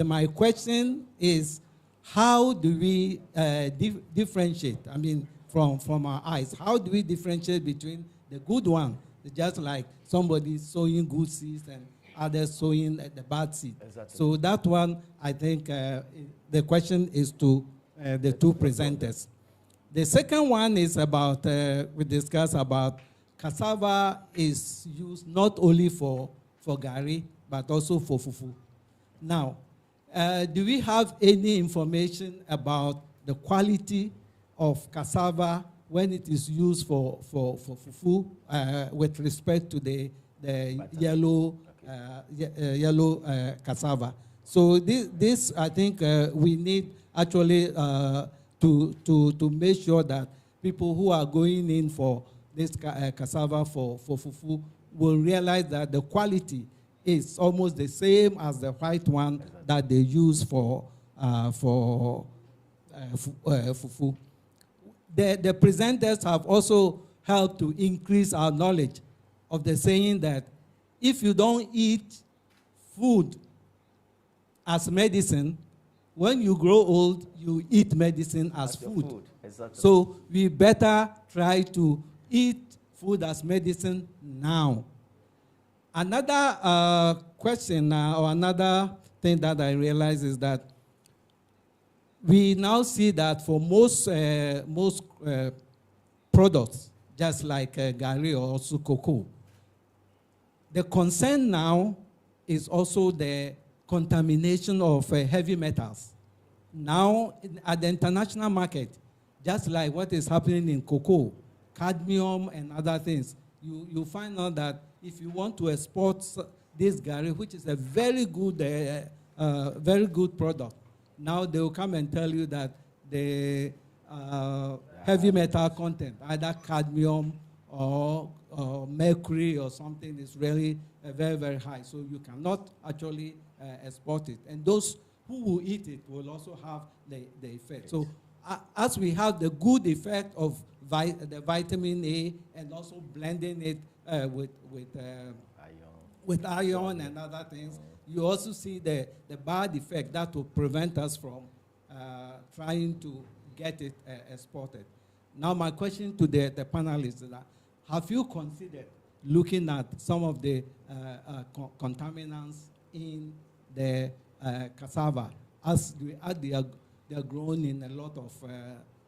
My question is, how do we differentiate? I mean, from our eyes, how do we differentiate between the good one, just like somebody sowing good seeds and others sowing the bad seed? Exactly. So that one, I think the question is to the two presenters. The second one is about, we discussed about cassava is used not only for gari, but also for fufu. Now, do we have any information about the quality of cassava when it is used for fufu with respect to the yellow, yellow cassava? So this I think we need actually to make sure that people who are going in for this cassava for fufu will realize that the quality is almost the same as the white one that they use for fufu. The presenters have also helped to increase our knowledge of the saying that if you don't eat food as medicine, when you grow old, you eat medicine as food. Exactly. So we better try to eat food as medicine now. Another question or another thing that I realize is that we now see that for most products, just like gari or also cocoa, the concern now is also the contamination of heavy metals. Now, at the international market, just like what is happening in cocoa, cadmium and other things, you find out that if you want to export this gari, which is a very good product, now they will come and tell you that the heavy metal content, either cadmium or mercury or something, is really very high. So you cannot actually export it. And those who will eat it will also have the effect. So as we have the good effect of the vitamin A and also blending it with iron and other things, you also see the bad effect that will prevent us from trying to get it exported. Now my question to the panelists is that, have you considered looking at some of the contaminants in the cassava as they are grown in a lot of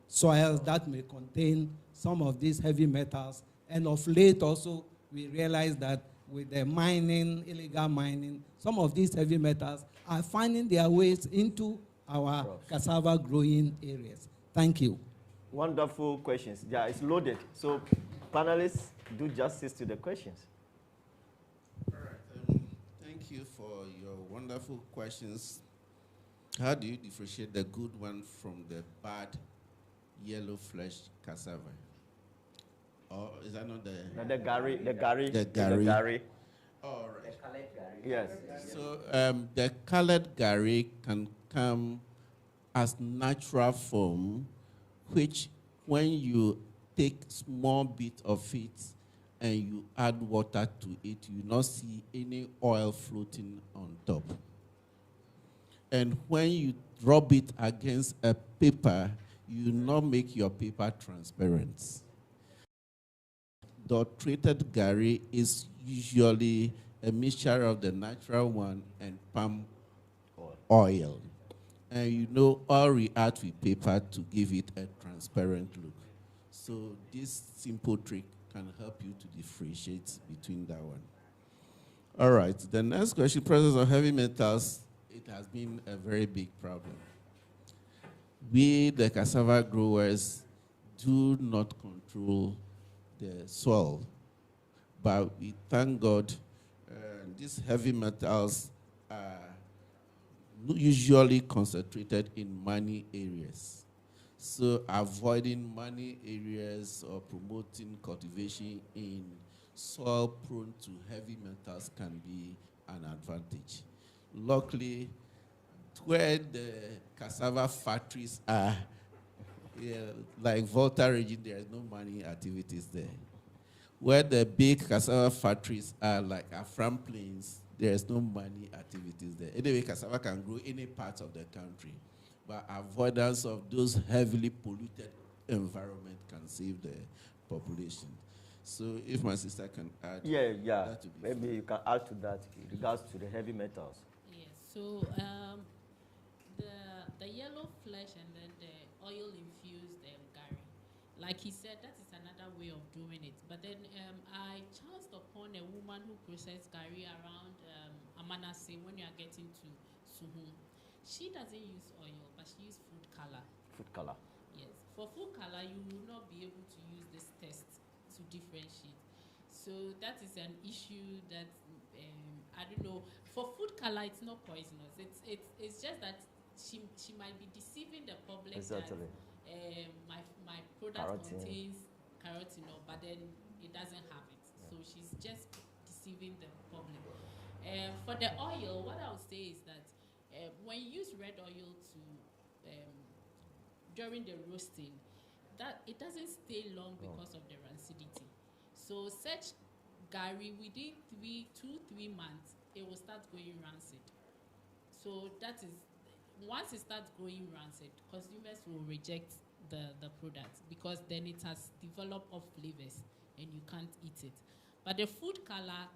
soils that may contain some of these heavy metals? And of late also, we realize that with the mining, illegal mining, some of these heavy metals are finding their ways into our cassava growing areas. Thank you. Wonderful questions. Yeah, it's loaded. So panelists, do justice to the questions. All right. Thank you for your wonderful questions. How do you differentiate the good one from the bad yellow-fleshed cassava? Or is that not the gari? The gari. All right. The colored gari. Yes. So the colored gari can come as natural form, which when you take small bit of it and you add water to it, you not see any oil floating on top. And when you rub it against a paper, you not make your paper transparent. The treated gari is usually a mixture of the natural one and palm oil. And you know, oil react with paper to give it a transparent look. So this simple trick can help you to differentiate between that one. All right, the next question, presence of heavy metals, it has been a very big problem. We, the cassava growers, do not control the soil, but we thank God these heavy metals are usually concentrated in many areas. So avoiding many areas or promoting cultivation in soil prone to heavy metals can be an advantage. Luckily, where the cassava factories are, yeah, like Volta region, there is no mining activities there. Where the big cassava factories are, like Afram Plains, there is no mining activities there. Anyway, cassava can grow any part of the country, but avoidance of those heavily polluted environment can save the population. So if my sister can add. Yeah. that would be Maybe fine. you can add to that in regards to the heavy metals. Yes. So the yellow flesh and then the oil infused gari, like he said, that is another way of doing it. But then I chanced upon a woman who processed gari around Amanase when you are getting to Suhum. She doesn't use oil, but she uses food color. Food color. Yes. For food color, you will not be able to use this test to differentiate. So that is an issue that I don't know. For food color, it's not poisonous. It's just that she might be deceiving the public Exactly. that my product Carotene. contains carotene, but then it doesn't have it. So she's just deceiving the public. For the oil, what I would say is that when you use red oil to during the roasting, that it doesn't stay long because of the rancidity. So such gari within 3 months, it will start going rancid. So that is, once it starts going rancid, consumers will reject the product because then it has developed off flavors and you can't eat it. But the food color,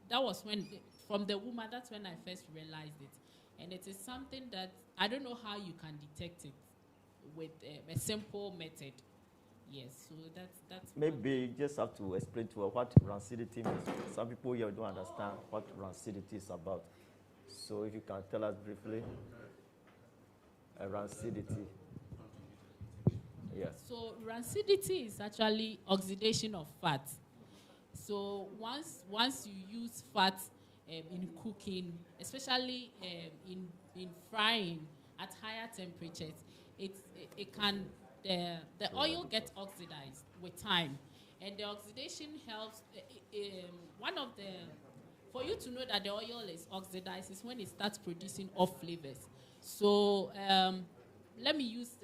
that was when, from the woman, that's when I first realized it. And it is something that I don't know how you can detect it with a simple method. Yes, so that's Maybe you just have to explain to her what rancidity means. Some people here don't understand what rancidity is about. So if you can tell us briefly, rancidity. Yes. So rancidity is actually oxidation of fat. So once you use fat in cooking, especially in frying at higher temperatures, it can the oil gets oxidized with time, and the oxidation helps. One of the For you to know that the oil is oxidized is when it starts producing off flavors. So let me use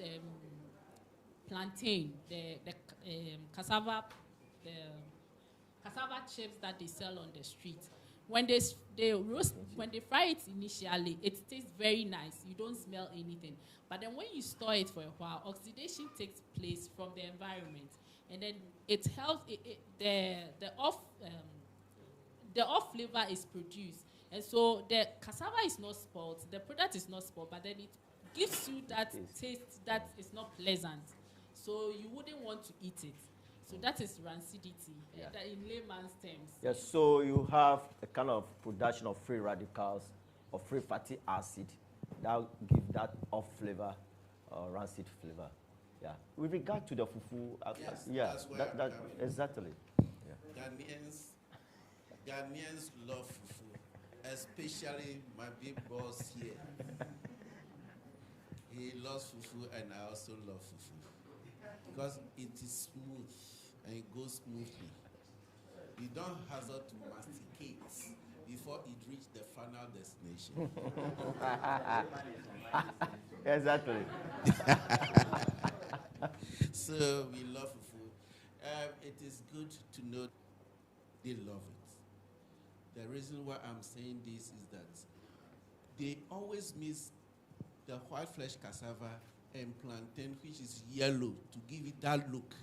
plantain, the cassava chips that they sell on the street. When they roast, when they fry it initially, it tastes very nice. You don't smell anything. But then when you store it for a while, oxidation takes place from the environment, and then it helps the off flavor is produced, and so the cassava is not spoiled. The product is not spoiled, but then it gives you that taste that is not pleasant. So you wouldn't want to eat it. So that is rancidity, that in layman's terms. Yes, so you have a kind of production of free radicals or free fatty acid that give that off flavor or rancid flavor. Yeah. With regard to the fufu, That's where I'm coming from. exactly. Ghanaians love fufu, especially my big boss here. He loves fufu, and I also love fufu because it is smooth and it goes smoothly. You don't hazard to masticate before it reaches the final destination. Exactly. So we love fufu. It is good to know they love it. The reason why I'm saying this is that they always mix the white flesh cassava and plantain, which is yellow, to give it that look.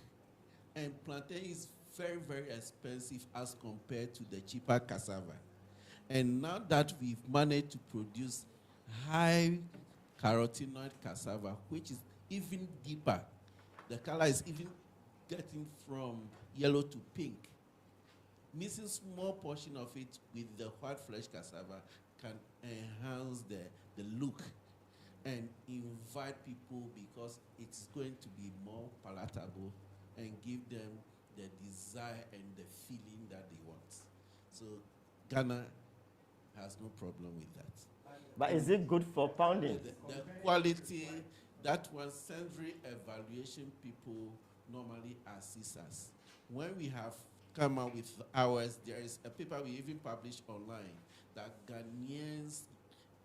And plantain is very, very expensive as compared to the cheaper cassava. And now that we've managed to produce high carotenoid cassava, which is even deeper, the color is even getting from yellow to pink. Missing small portion of it with the white flesh cassava can enhance the look and invite people because it's going to be more palatable and give them the desire and the feeling that they want. So Ghana has no problem with that. But is it good for pounding? The quality, that one sensory evaluation people normally assist us. When we have come out with ours, there is a paper we even published online that Ghanaians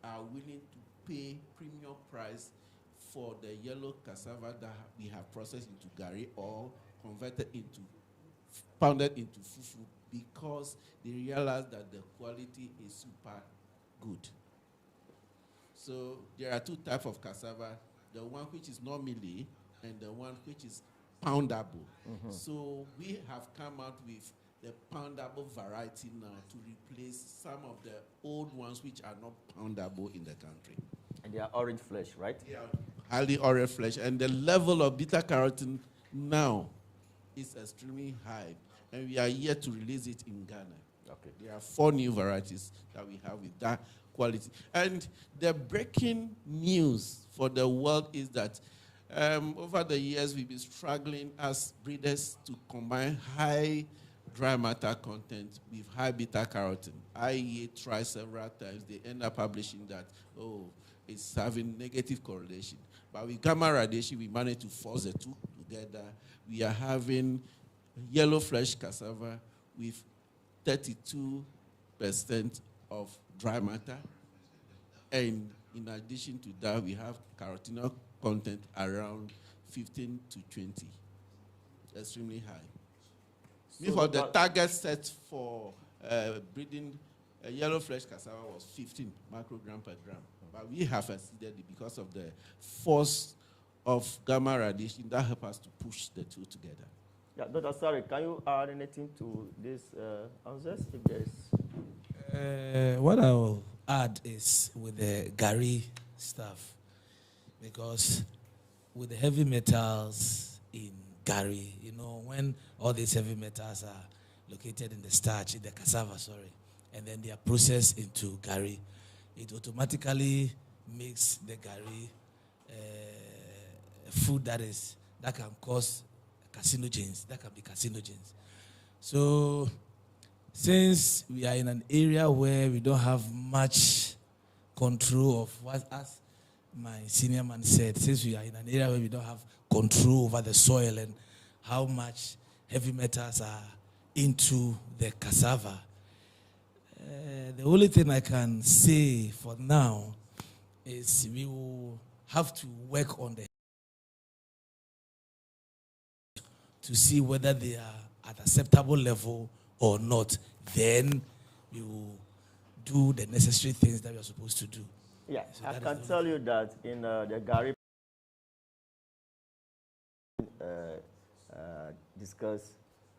are willing to pay premium price for the yellow cassava that we have processed into gari or converted into, pounded into fufu, because they realize that the quality is super good. So there are two types of cassava, the one which is not mealy and the one which is poundable. So we have come out with the poundable variety now to replace some of the old ones which are not poundable in the country. And they are orange flesh, right? They are highly orange flesh, and the level of beta carotene now is extremely high, and we are yet to release it in Ghana. Okay. There are 4 new varieties that we have with that quality. And the breaking news for the world is that over the years, we've been struggling as breeders to combine high dry matter content with high beta carotene. IEA tried several times. They end up publishing that, it's having negative correlation. But with gamma radiation, we managed to force the two together. We are having yellow flesh cassava with 32% of dry matter. And in addition to that, we have carotenoid content around 15 to 20. Extremely high. So Before the target set for breeding yellow flesh cassava was 15 microgram per gram. But we have exceeded it because of the force of gamma radiation that helps us to push the two together. Yeah, Dr. Sorry, can you add anything to this answers, if there is? What I will add is with the Gary stuff, because with the heavy metals in Gary, when all these heavy metals are located in the starch, in the cassava, and then they are processed into Gary, it automatically makes the Gary food that can cause carcinogens, that can be carcinogens. So since we are in an area where we don't have much control of what, as my senior man said, since we are in an area where we don't have control over the soil and how much heavy metals are into the cassava, the only thing I can say for now is we will have to work on to see whether they are at acceptable level or not. Then we will do the necessary things that we are supposed to do. Yeah, So I that can is tell you that in the Gary discussed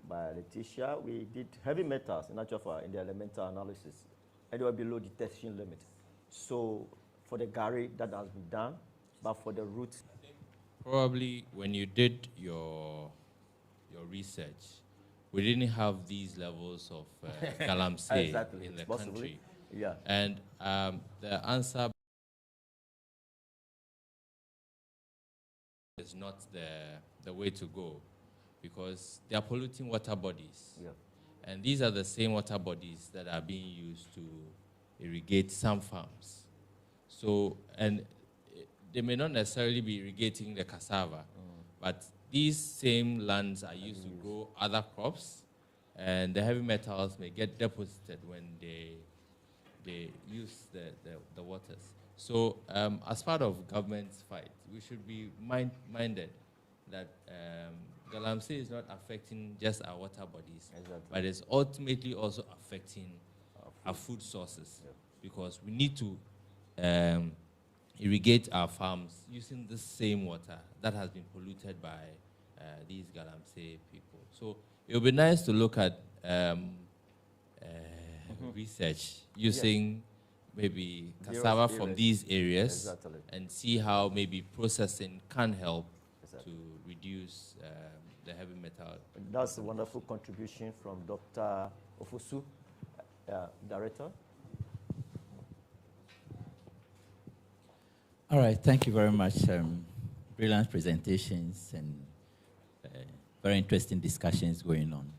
by Letitia, we did heavy metals in actual fact in the elemental analysis, and they were below detection limit. So for the Gary, that has been done, but for the roots, Probably when you did your research, we didn't have these levels of galamsey Exactly, in the possibly. country. Yeah. And the answer is not the way to go, because they are polluting water bodies. Yeah. And these are the same water bodies that are being used to irrigate some farms. So, and they may not necessarily be irrigating the cassava, but these same lands are used to grow other crops, and the heavy metals may get deposited when they use the waters. So as part of government's fight, we should be minded that galamsey is not affecting just our water bodies, but it's ultimately also affecting our food sources, because we need to irrigate our farms using the same water that has been polluted by these galamsey people. So it would be nice to look at research using maybe Various cassava from areas. these areas Exactly. and see how maybe processing can help Exactly. to reduce the heavy metal. That's a wonderful contribution from Dr. Ofosu, Director. All right, thank you very much. Brilliant presentations and very interesting discussions going on.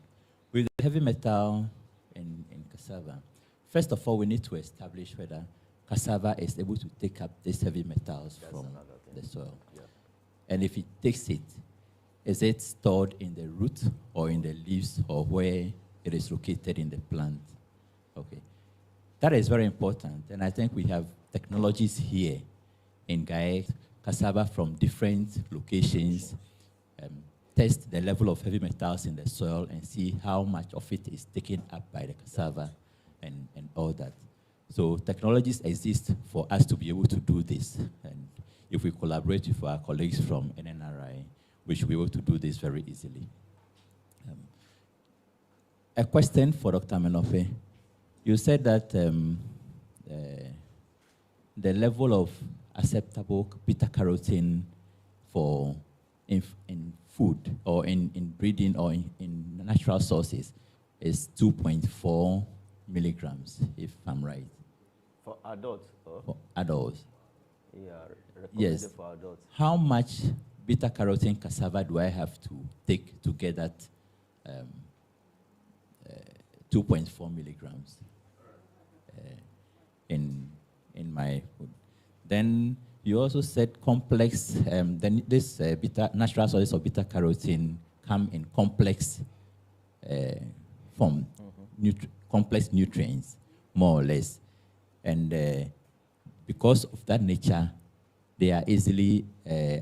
With the heavy metal in cassava, first of all, we need to establish whether cassava is able to take up these heavy metals from the soil. Yeah. And if it takes it, is it stored in the root or in the leaves or where it is located in the plant? Okay. That is very important. And I think we have technologies here in Gaia, cassava from different locations, test the level of heavy metals in the soil and see how much of it is taken up by the cassava and all that. So technologies exist for us to be able to do this. And if we collaborate with our colleagues from NNRI, we should be able to do this very easily. A question for Dr. Menofe. You said that the level of acceptable beta-carotene for in food or in breeding or in natural sources is 2.4 milligrams, if I'm right. For adults? For adults. Yeah, recommended Yes. for adults. How much beta-carotene cassava do I have to take to get that 2.4 milligrams in my food? Then you also said complex, then this natural sources of beta-carotene come in complex form, complex nutrients, more or less. And because of that nature, they are easily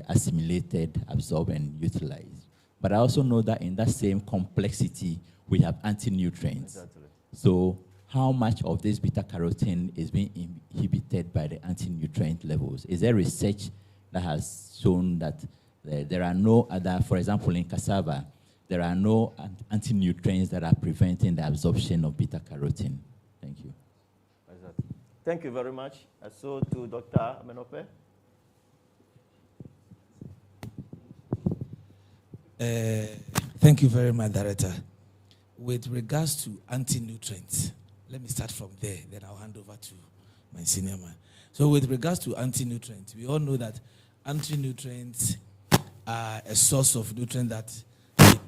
assimilated, absorbed, and utilized. But I also know that in that same complexity, we have anti-nutrients. Exactly. So how much of this beta-carotene is being inhibited by the anti-nutrient levels? Is there research that has shown that there are no other, for example, in cassava, there are no anti-nutrients that are preventing the absorption of beta-carotene? Thank you. Exactly. Thank you very much. So to Dr. Menope. Thank you very much, Director. With regards to anti-nutrients, let me start from there, then I'll hand over to my senior man. So with regards to anti-nutrients, we all know that anti-nutrients are a source of nutrient that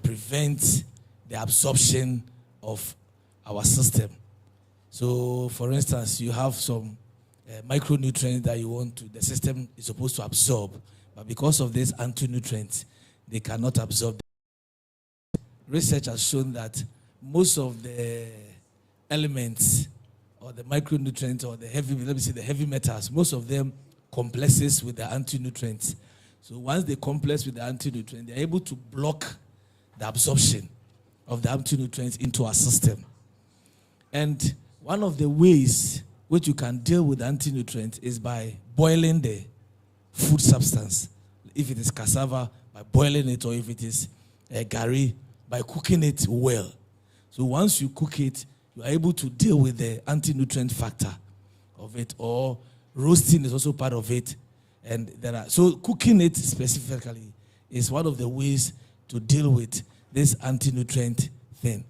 prevents the absorption of our system. So for instance, you have some micronutrients that the system is supposed to absorb, but because of these anti-nutrients, they cannot absorb. Research has shown that most of the elements or the micronutrients or the heavy metals, most of them complexes with the anti-nutrients. So once they complex with the anti-nutrients, they're able to block the absorption of the anti-nutrients into our system. And one of the ways which you can deal with anti-nutrients is by boiling the food substance. If it is cassava, by boiling it, or if it is gari, by cooking it well. So once you cook it, you are able to deal with the anti-nutrient factor of it, or roasting is also part of it. And so cooking it specifically is one of the ways to deal with this anti-nutrient thing.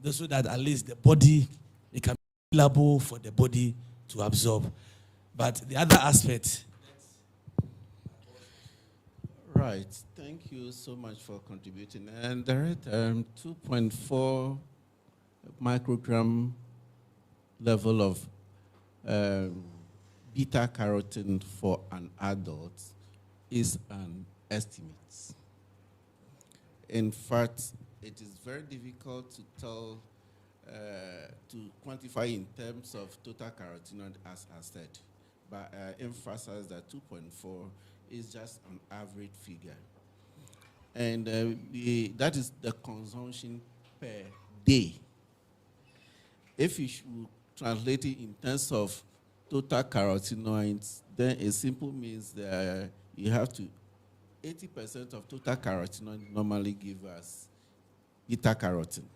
So that at least the body, it can be available for the body to absorb. But the other aspect. Right. Thank you so much for contributing. And Director, 2.4 microgram level of beta-carotene for an adult is an estimate. In fact, it is very difficult to tell, to quantify in terms of total carotenoid, as I said. But emphasize that 2.4 is just an average figure. And that is the consumption per day. If you should translate it in terms of total carotenoids, then it simply means that you have to, 80% of total carotenoid normally give us beta-carotene.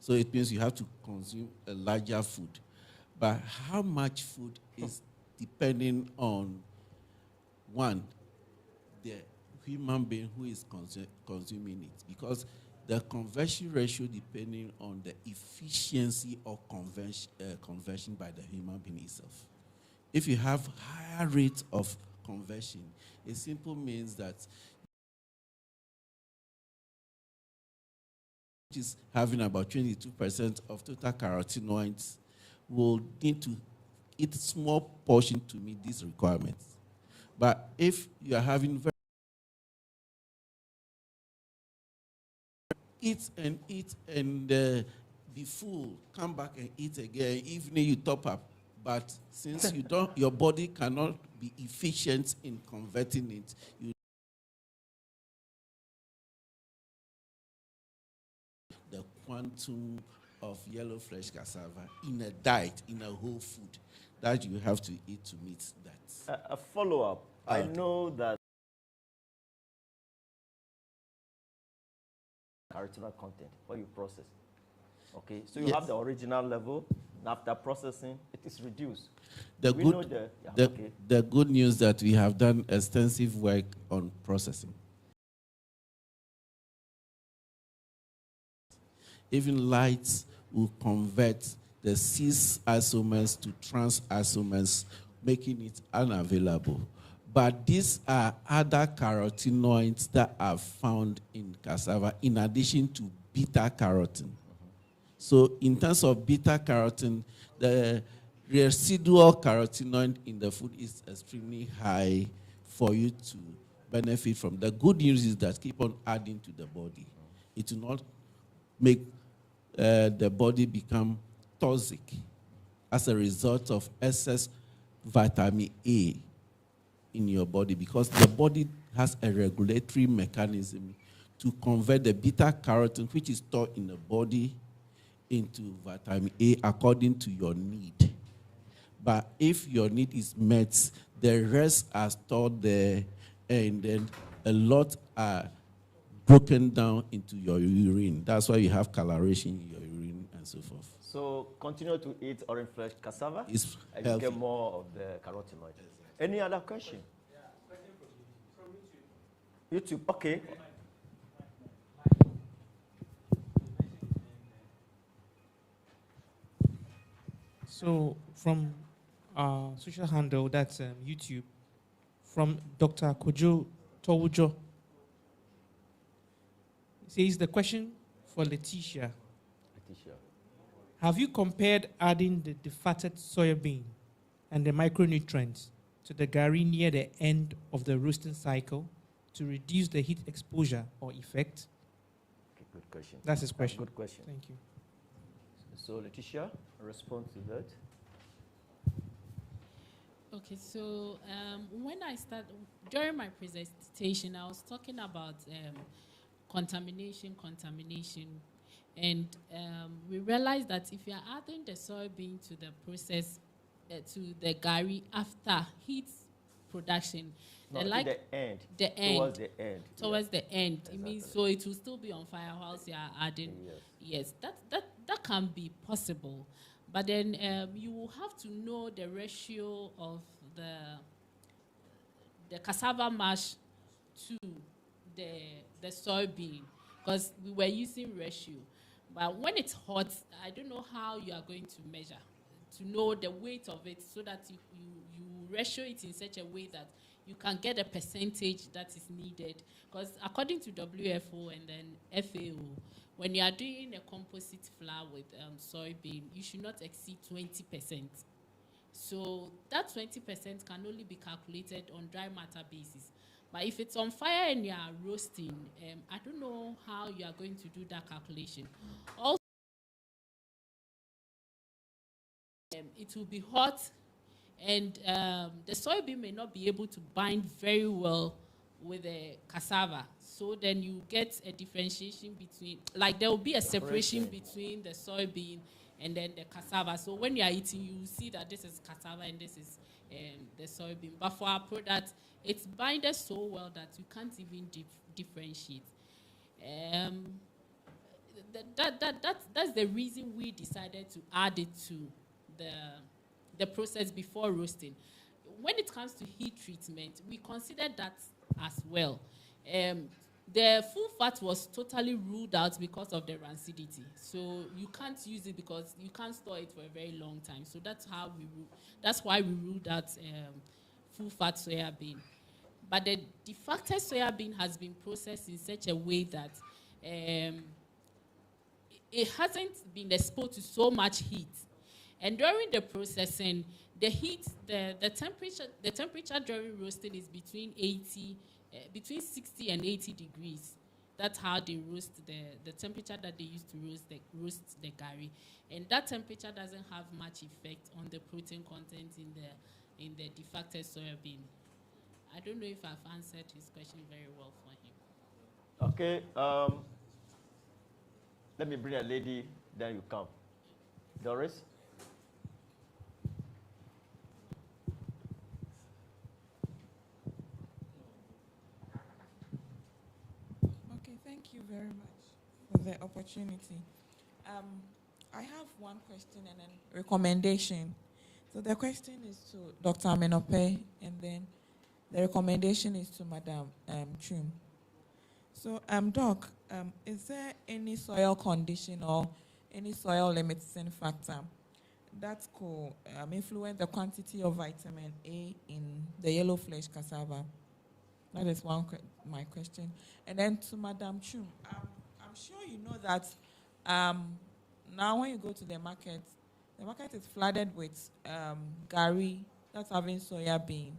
So it means you have to consume a larger food. But how much food is depending on, one, the human being who is consuming it. Because the conversion ratio depending on the efficiency of conversion by the human being itself. If you have higher rate of conversion, it simply means that which is having about 22% of total carotenoids will need to eat small portion to meet these requirements. But if you are having very eat and be full, come back and eat again, evening you top up. But since you don't, your body cannot be efficient in converting it, the quantum of yellow fresh cassava in a diet, in a whole food, that you have to eat to meet that. A follow-up. I know that carotenoid content what you process. Okay, so you have the original level, and after processing, it is reduced. The good news that we have done extensive work on processing. Even lights will convert the cis isomers to trans isomers, making it unavailable. But these are other carotenoids that are found in cassava in addition to beta carotene. So in terms of beta carotene, the residual carotenoid in the food is extremely high for you to benefit from. The good news is that keep on adding to the body. It will not make the body become toxic as a result of excess vitamin A in your body, because the body has a regulatory mechanism to convert the beta carotene, which is stored in the body, into vitamin A according to your need. But if your need is met, the rest are stored there, and then a lot are broken down into your urine. That's why you have coloration in your urine and so forth. So continue to eat orange flesh cassava, It's and healthy. you get more of the carotenoid. Any other question? Yeah, question from YouTube. YouTube, okay. So from social handle, that's YouTube, from Dr. Kojo Towojo. Says the question for Letitia. Have you compared adding the defatted soybean and the micronutrients to the gari near the end of the roasting cycle to reduce the heat exposure or effect? Okay, good question. That's his question. Good question. Thank you. So Letitia, respond to that. Okay, so when I started, during my presentation, I was talking about contamination, and we realized that if you are adding the soybean to the process, to the gari after heat production, No, like the end. the end, Towards the end. towards yeah. the end, Exactly. it means so it will still be on fire whilst you are adding. Yes. Yes, that can be possible, but then you will have to know the ratio of the cassava mash to the soybean, because we were using ratio. But when it's hot, I don't know how you are going to measure to know the weight of it, so that you ratio it in such a way that you can get a percentage that is needed. Because according to WFO and then FAO, when you are doing a composite flour with soybean, you should not exceed 20%. So that 20% can only be calculated on dry matter basis. But if it's on fire and you are roasting, I don't know how you are going to do that calculation. Also, it will be hot, and the soybean may not be able to bind very well with the cassava. So then you get a differentiation between, like there will be a separation between the soybean and then the cassava. So when you are eating, you will see that this is cassava and this is the soybean. But for our product, it's binded so well that you can't even differentiate. that's the reason we decided to add it to the process before roasting. When it comes to heat treatment, we considered that as well. The full fat was totally ruled out because of the rancidity. So you can't use it because you can't store it for a very long time. So that's why we ruled out full fat soya bean. But the defacted soya bean has been processed in such a way that it hasn't been exposed to so much heat. And during the processing, the heat, the temperature during roasting is between 60 and 80 degrees. That's how they roast the temperature that they use to roast the gari. And that temperature doesn't have much effect on the protein content in the defacted soya bean. I don't know if I've answered his question very well for him. Okay. Let me bring a lady, then you come. Doris? Okay, thank you very much for the opportunity. I have one question and a recommendation. So the question is to Dr. Amenope, and then the recommendation is to Madam Chum. So, Doc, is there any soil condition or any soil limiting factor that could influence the quantity of vitamin A in the yellow flesh cassava? That is my question. And then to Madam Chum, I'm sure you know that now when you go to the market is flooded with gari that's having soya bean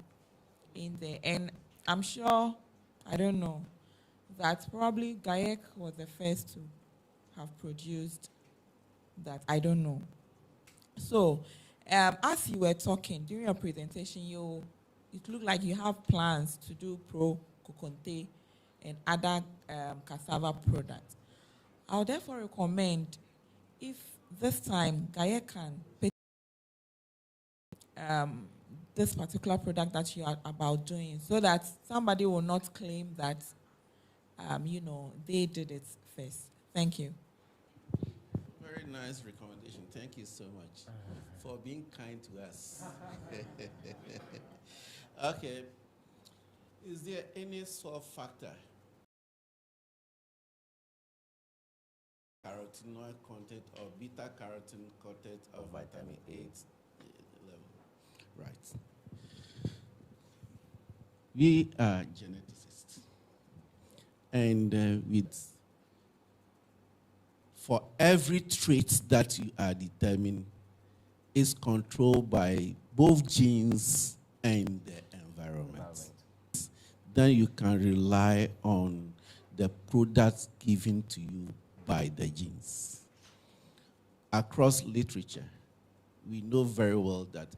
in there. And I'm sure, I don't know, that probably GAEC was the first to have produced that. I don't know. So, as you were talking during your presentation, it looked like you have plans to do Pro Coconte and other cassava products. I would therefore recommend, if this time GAEC can pick this particular product that you are about doing, so that somebody will not claim that they did it first. Thank you. Very nice recommendation. Thank you so much for being kind to us. Okay. Is there any salt factor, carotenoid content or beta carotene content of vitamin A level? Right. We are geneticists. And for every trait that you are determined is controlled by both genes and the environment. Then you can rely on the products given to you by the genes. Across literature, we know very well that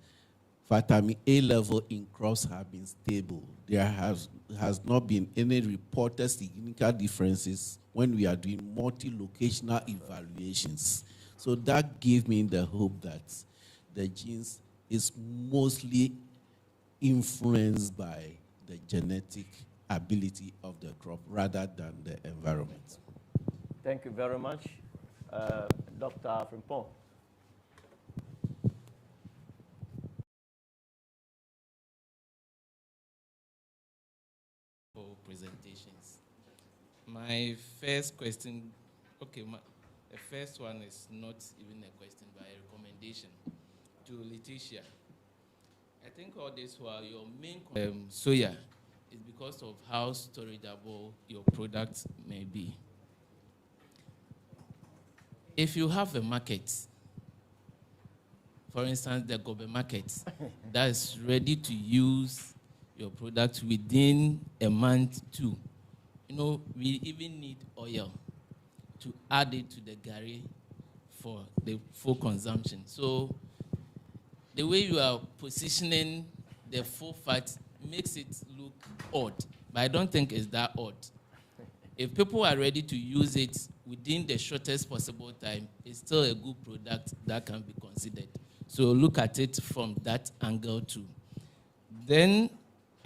vitamin A level in crops have been stable. There has not been any reported significant differences when we are doing multi-locational evaluations. So that gave me the hope that the genes is mostly influenced by the genetic ability of the crop rather than the environment. Thank you very much. Dr. Frimpong. Presentations. My first question, the first one is not even a question, but a recommendation to Letitia. I think all this while your main soya is because of how storageable your product may be. If you have a market, for instance, the Gobe market, that is ready to use your product within a month too. We even need oil to add it to the gari for the full consumption. So the way you are positioning the full fat makes it look odd, but I don't think it's that odd. If people are ready to use it within the shortest possible time, it's still a good product that can be considered. So look at it from that angle too. Then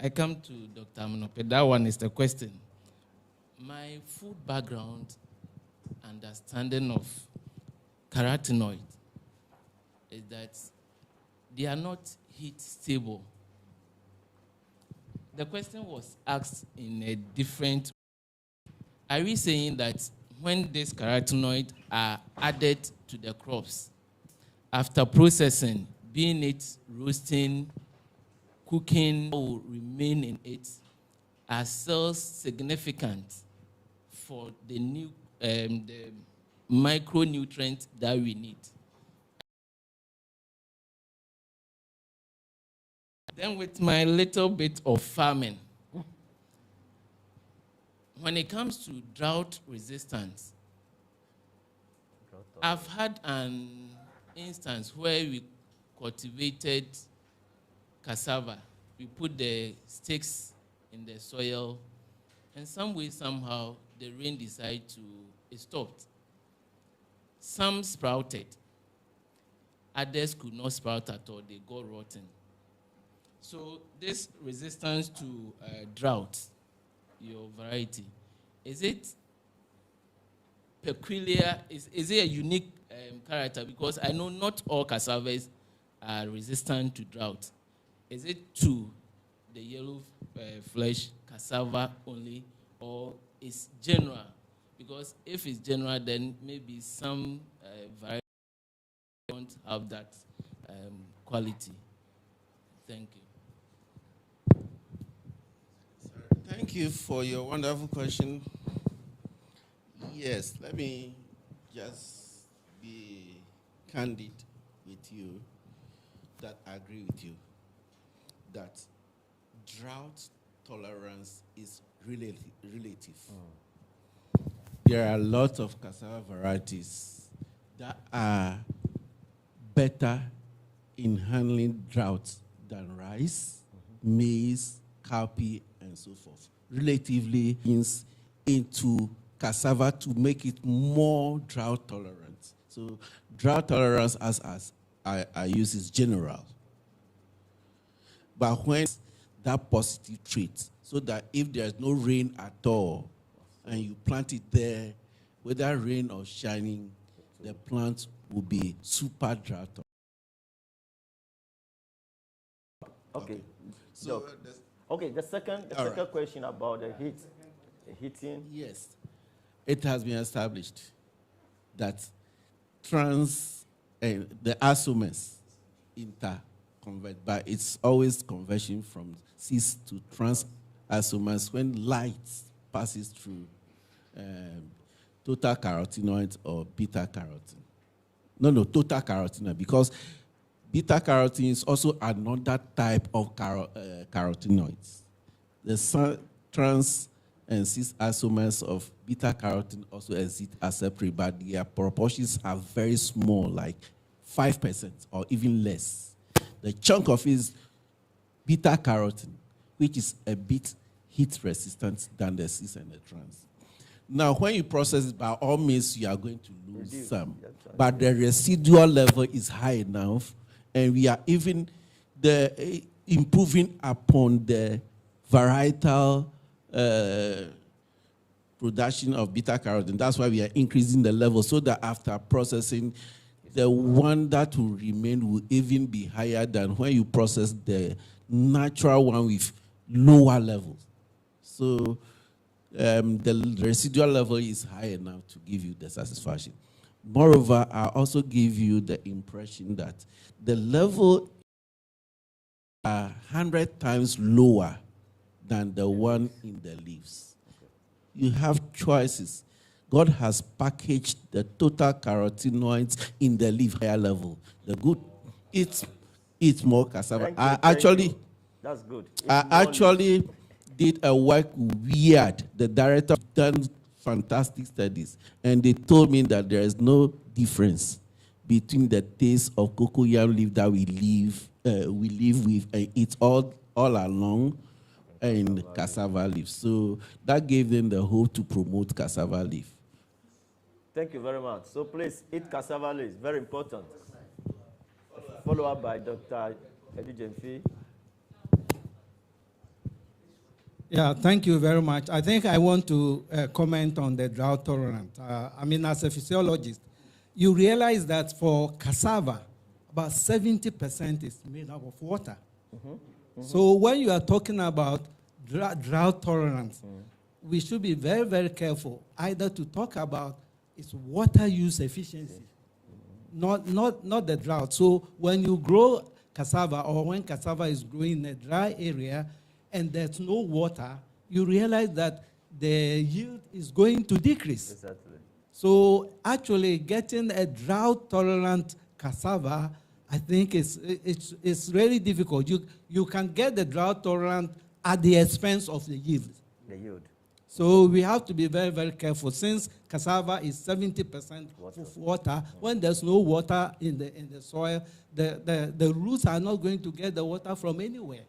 I come to Dr. Amenope. That one is the question. My food background understanding of carotenoid is that they are not heat stable. The question was asked in a different. Are we saying that when these carotenoids are added to the crops, after processing, being it roasting, cooking, will remain in it, are cells significant for the micronutrients that we need? Then with my little bit of farming, when it comes to drought resistance, I've had an instance where we cultivated cassava. We put the sticks in the soil, and some way, somehow, the rain decided to, it stopped. Some sprouted. Others could not sprout at all. They got rotten. So this resistance to drought, your variety, is it peculiar? Is it a unique character? Because I know not all cassavas are resistant to drought. Is it to the yellow flesh cassava only, or is general? Because if it's general, then maybe some varieties don't have that quality. Thank you. Thank you for your wonderful question. Yes, let me just be candid with you that I agree with you that drought tolerance is relative. There are lots of cassava varieties that are better in handling drought than rice, maize, cowpea, and so forth. Relatively into cassava to make it more drought tolerant. So drought tolerance as I use is general. But when that positive trait, so that if there's no rain at all, and you plant it there, whether rain or shining, the plant will be super drought tolerant. Okay. So the second question about the heating. Yes, it has been established that the isomers interconvert, but it's always conversion from cis to trans isomers when light passes through total carotenoid or beta carotene. No, total carotenoid, because beta carotene is also another type of carotenoids. The trans and cis isomers of beta carotene also exist as separate, but their proportions are very small, like 5% or even less. The chunk of it is beta carotene, which is a bit heat resistant than the cis and the trans. Now, when you process it, by all means, you are going to lose some, but the residual level is high enough, and we are even improving upon the varietal production of beta carotene. That's why we are increasing the level, so that after processing, the one that will remain will even be higher than when you process the natural one with lower levels. So the residual level is high enough to give you the satisfaction. Moreover, I also give you the impression that the level are 100 times lower than the one in the leaves. You have choices. God has packaged the total carotenoids in the leaf higher level. The good, it's more cassava. That's good. I actually did a work weird. The director done fantastic studies, and they told me that there is no difference between the taste of cocoyam leaf that we live with and eat all along and cassava leaf. So that gave them the hope to promote cassava leaf. Thank you very much. So please eat cassava leaf. Very important. Follow up by Dr. Edu Jemfi. Yeah, thank you very much. I think I want to comment on the drought tolerant. As a physiologist, you realize that for cassava, about 70% is made up of water. So when you are talking about drought tolerance, we should be very, very careful either to talk about its water use efficiency, not the drought. So when you grow cassava or when cassava is growing in a dry area and there's no water, you realize that the yield is going to decrease. Exactly. So actually getting a drought-tolerant cassava, I think it's really difficult. You can get the drought-tolerant at the expense of the yield. The yield. So we have to be very, very careful. Since cassava is 70% of water, when there's no water in the soil, the roots are not going to get the water from anywhere.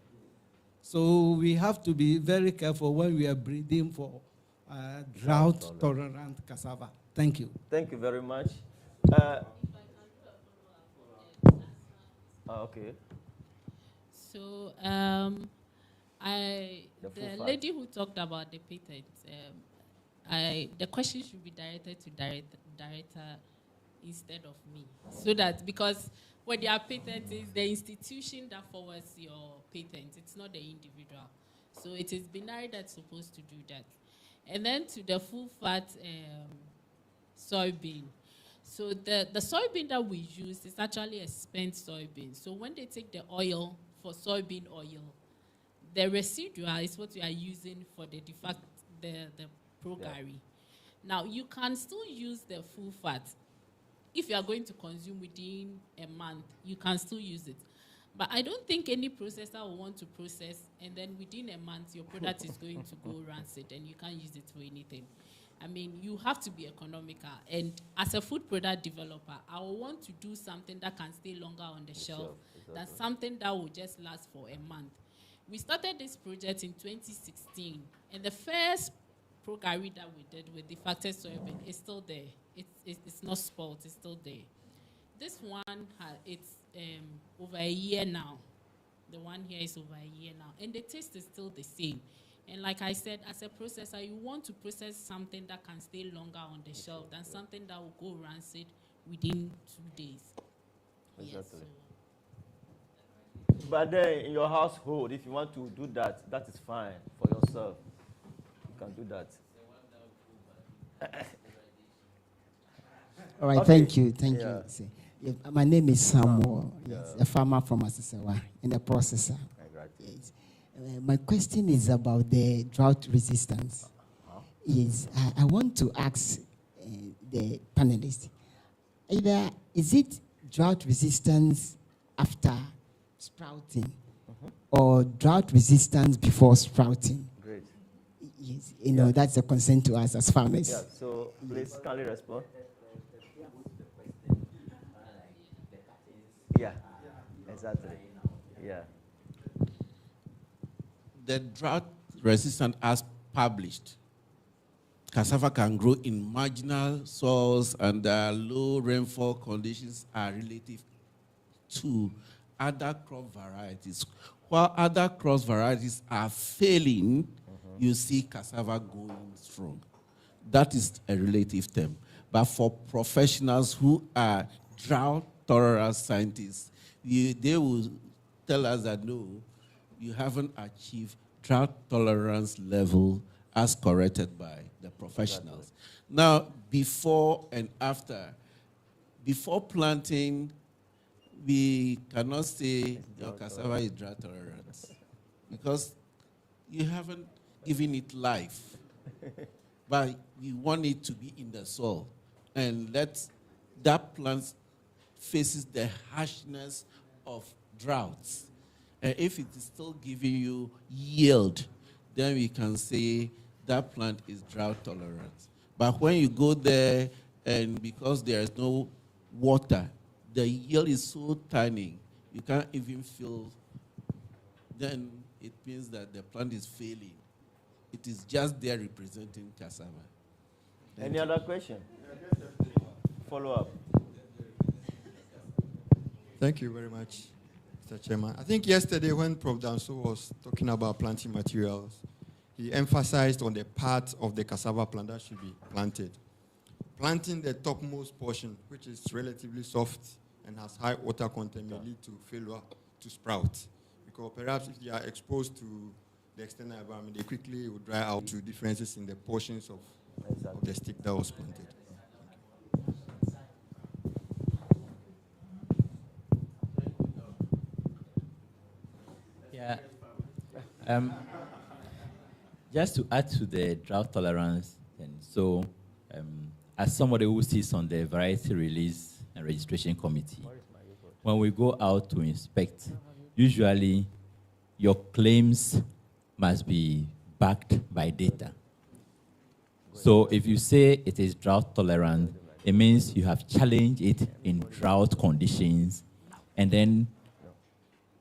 So we have to be very careful when we are breeding for drought-tolerant cassava. Thank you. Thank you very much. Okay. So The the lady who talked about the patent, the question should be directed to director instead of me, so that because when they are patent, is the institution that forwards your patent. It's not the individual. So it is binary that's supposed to do that. And then to the full fat soybean. So the soybean that we use is actually a spent soybean. So when they take the oil for soybean oil, the residual is what we are using for the pro gari. Now you can still use the full fat. If you are going to consume within a month, you can still use it. But I don't think any processor will want to process, and then within a month, your product is going to go rancid, and you can't use it for anything. I mean, you have to be economical. And as a food product developer, I will want to do something that can stay longer on the shelf than something that will just last for a month. We started this project in 2016, and the first pro gari that we did with the factored soybean is still there. It's not spoiled, it's still there. This one, it's over a year now. The one here is over a year now. And the taste is still the same. And like I said, as a processor, you want to process something that can stay longer on the shelf than something that will go rancid within 2 days. Exactly. Yes, But then in your household, if you want to do that, that is fine for yourself. You can do that. All right, Okay. thank you. Yeah. Yeah, my name is Samuel, yes, a farmer from Asasewa in a processor. Yes. My question is about the drought resistance. Yes, I want to ask the panelists, either is it drought resistance after sprouting or drought resistance before sprouting? Great. Yes, that's a concern to us as farmers. Yeah, so please kindly respond. Yeah, exactly. Yeah. The drought resistant as published, cassava can grow in marginal soils and low rainfall conditions are relative to other crop varieties. While other crop varieties are failing, you see cassava going strong. That is a relative term. But for professionals who are drought tolerant scientists, they will tell us that no, you haven't achieved drought tolerance level as corrected by the professionals. Now, before and after, before planting, we cannot say your cassava is drought tolerant because you haven't given it life. But you want it to be in the soil and let that plant faces the harshness of droughts. And if it is still giving you yield, then we can say that plant is drought tolerant. But when you go there and because there is no water, the yield is so tiny, you can't even feel, then it means that the plant is failing. It is just there representing cassava. Any other question? Follow up. Thank you very much, Mr. Chairman. I think yesterday when Prof. Danso was talking about planting materials, he emphasized on the part of the cassava plant that should be planted. Planting the topmost portion, which is relatively soft and has high water content, may lead to failure to sprout. Because perhaps if they are exposed to the external environment, they quickly will dry out to differences in the portions of the stick that was planted. Yeah. Just to add to the drought tolerance, and so as somebody who sits on the variety release and registration committee, when we go out to inspect, usually your claims must be backed by data. So if you say it is drought tolerant, it means you have challenged it in drought conditions, and then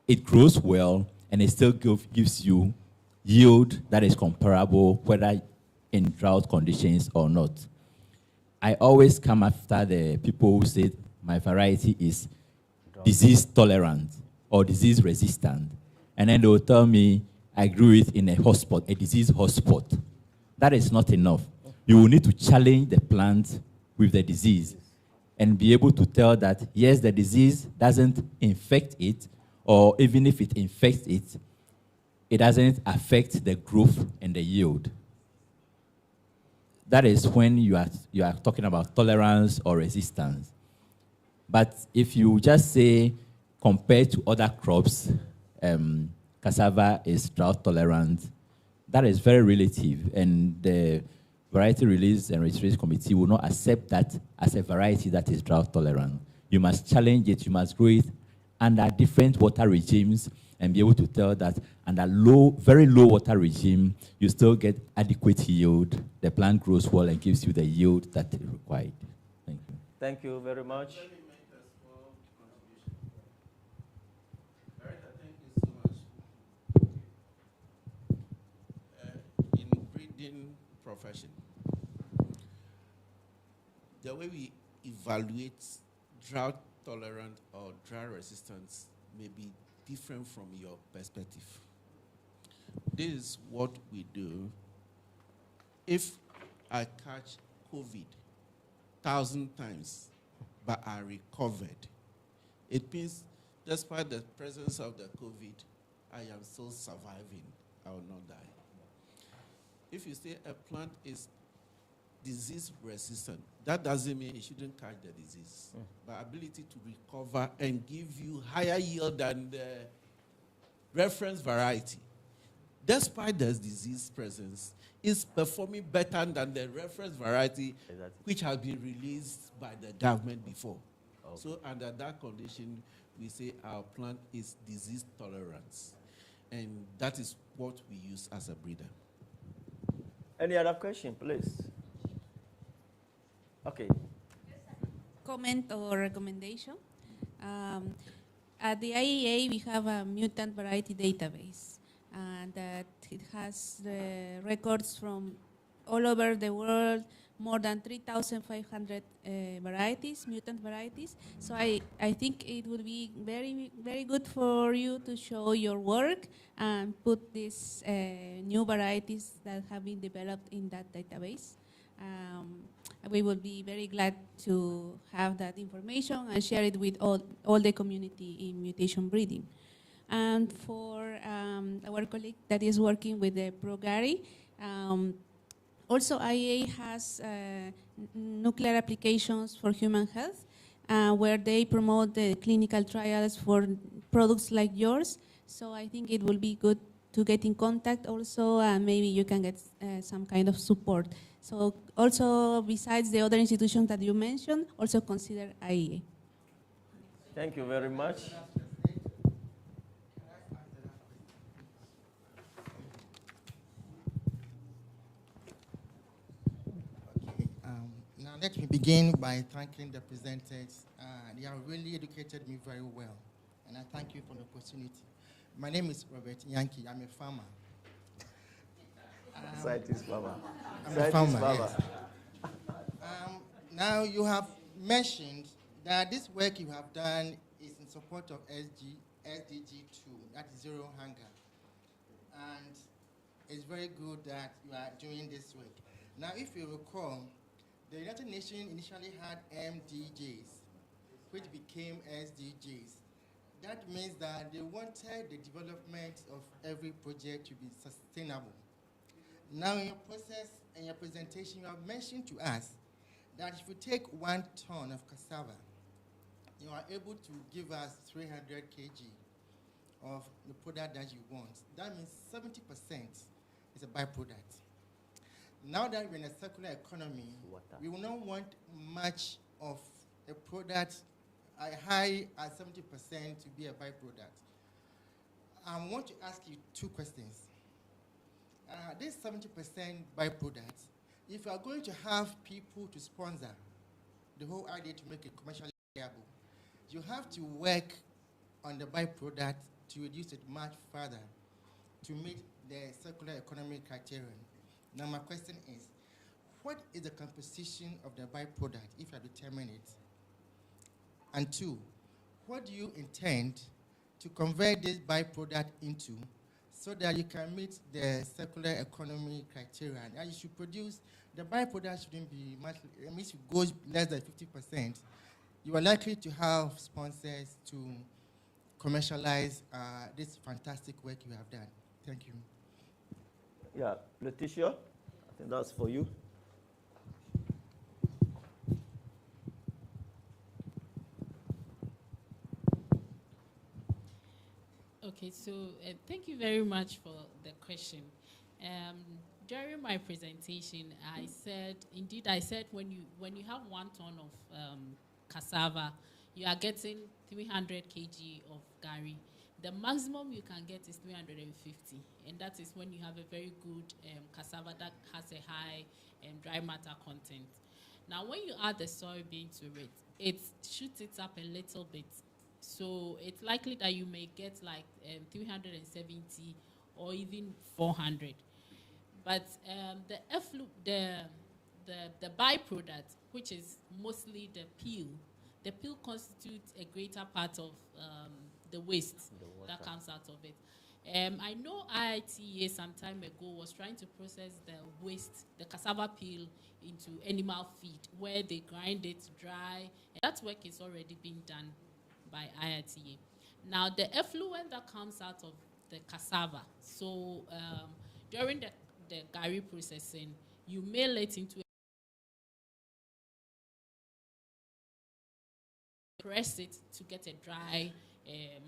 it grows well, and it still gives you yield that is comparable, whether in drought conditions or not. I always come after the people who say my variety is disease tolerant or disease resistant, and then they will tell me I grew it in a hotspot, a disease hotspot. That is not enough. You will need to challenge the plant with the disease and be able to tell that, yes, the disease doesn't infect it, or even if it infects it, it doesn't affect the growth and the yield. That is when you are talking about tolerance or resistance. But if you just say, compared to other crops, cassava is drought tolerant, that is very relative, and the Variety Release and Registration Committee will not accept that as a variety that is drought tolerant. You must challenge it, you must grow it under different water regimes and be able to tell that under very low water regime, you still get adequate yield, the plant grows well and gives you the yield that is required. Thank you. Thank you very much. In breeding profession, the way we evaluate drought tolerant or drought resistance may be different from your perspective. This is what we do. If I catch COVID 1,000 times, but I recovered, it means despite the presence of the COVID, I am still surviving. I will not die. If you say a plant is disease resistant, that doesn't mean it shouldn't catch the disease. But ability to recover and give you higher yield than the reference variety, despite the disease presence, is performing better than the reference variety, which has been released by the government before. Okay. So under that condition, we say our plant is disease tolerant. And that is what we use as a breeder. Any other question, please? Okay. Comment or recommendation. At the IEA, we have a mutant variety database, and that it has the records from all over the world, more than 3,500 varieties, mutant varieties. So I think it would be very, very good for you to show your work and put these new varieties that have been developed in that database. We will be very glad to have that information and share it with all the community in mutation breeding. And for our colleague that is working with the ProGary, also IEA has nuclear applications for human health, where they promote the clinical trials for products like yours. So I think it will be good to get in contact also, and maybe you can get some kind of support. So also, besides the other institutions that you mentioned, also consider IEA. Thank you very much. Now let me begin by thanking the presenters. They have really educated me very well, and I thank you for the opportunity. My name is Robert Yankee. I'm a farmer. Scientist farmer. I'm a farmer, yes. Now you have mentioned that this work you have done is in support of SDG 2, that is zero hunger. And it's very good that you are doing this work. Now, if you recall, the United Nations initially had MDGs, which became SDGs. That means that they wanted the development of every project to be sustainable. Now, in your process and your presentation, you have mentioned to us that if you take 1 ton of cassava, you are able to give us 300 kg of the product that you want. That means 70% is a byproduct. Now that we're in a circular economy, we will not want much of a product as high as 70% to be a byproduct. I want to ask you 2 questions. This 70% byproduct, if you are going to have people to sponsor the whole idea to make it commercially viable, you have to work on the byproduct to reduce it much further to meet the circular economy criterion. Now my question is, what is the composition of the byproduct if you determine it? And 2, what do you intend to convert this byproduct into so that you can meet the circular economy criteria? And you should produce, the byproduct shouldn't be much, I mean, if it goes less than 50%, you are likely to have sponsors to commercialize this fantastic work you have done. Thank you. Yeah, Letitia, I think that's for you. Okay, so thank you very much for the question. During my presentation, I said when you have 1 ton of cassava, you are getting 300 kg of gari. The maximum you can get is 350, and that is when you have a very good cassava that has a high dry matter content. Now, when you add the soybean to it, it shoots it up a little bit. So it's likely that you may get like 370 or even 400. But the byproduct, which is mostly the peel constitutes a greater part of the waste that comes out of it. I know IITA some time ago was trying to process the waste, the cassava peel, into animal feed, where they grind it dry. And that work is already being done by IITA. Now, the effluent that comes out of the cassava, so during the gari processing, you mill it into press it to get a dry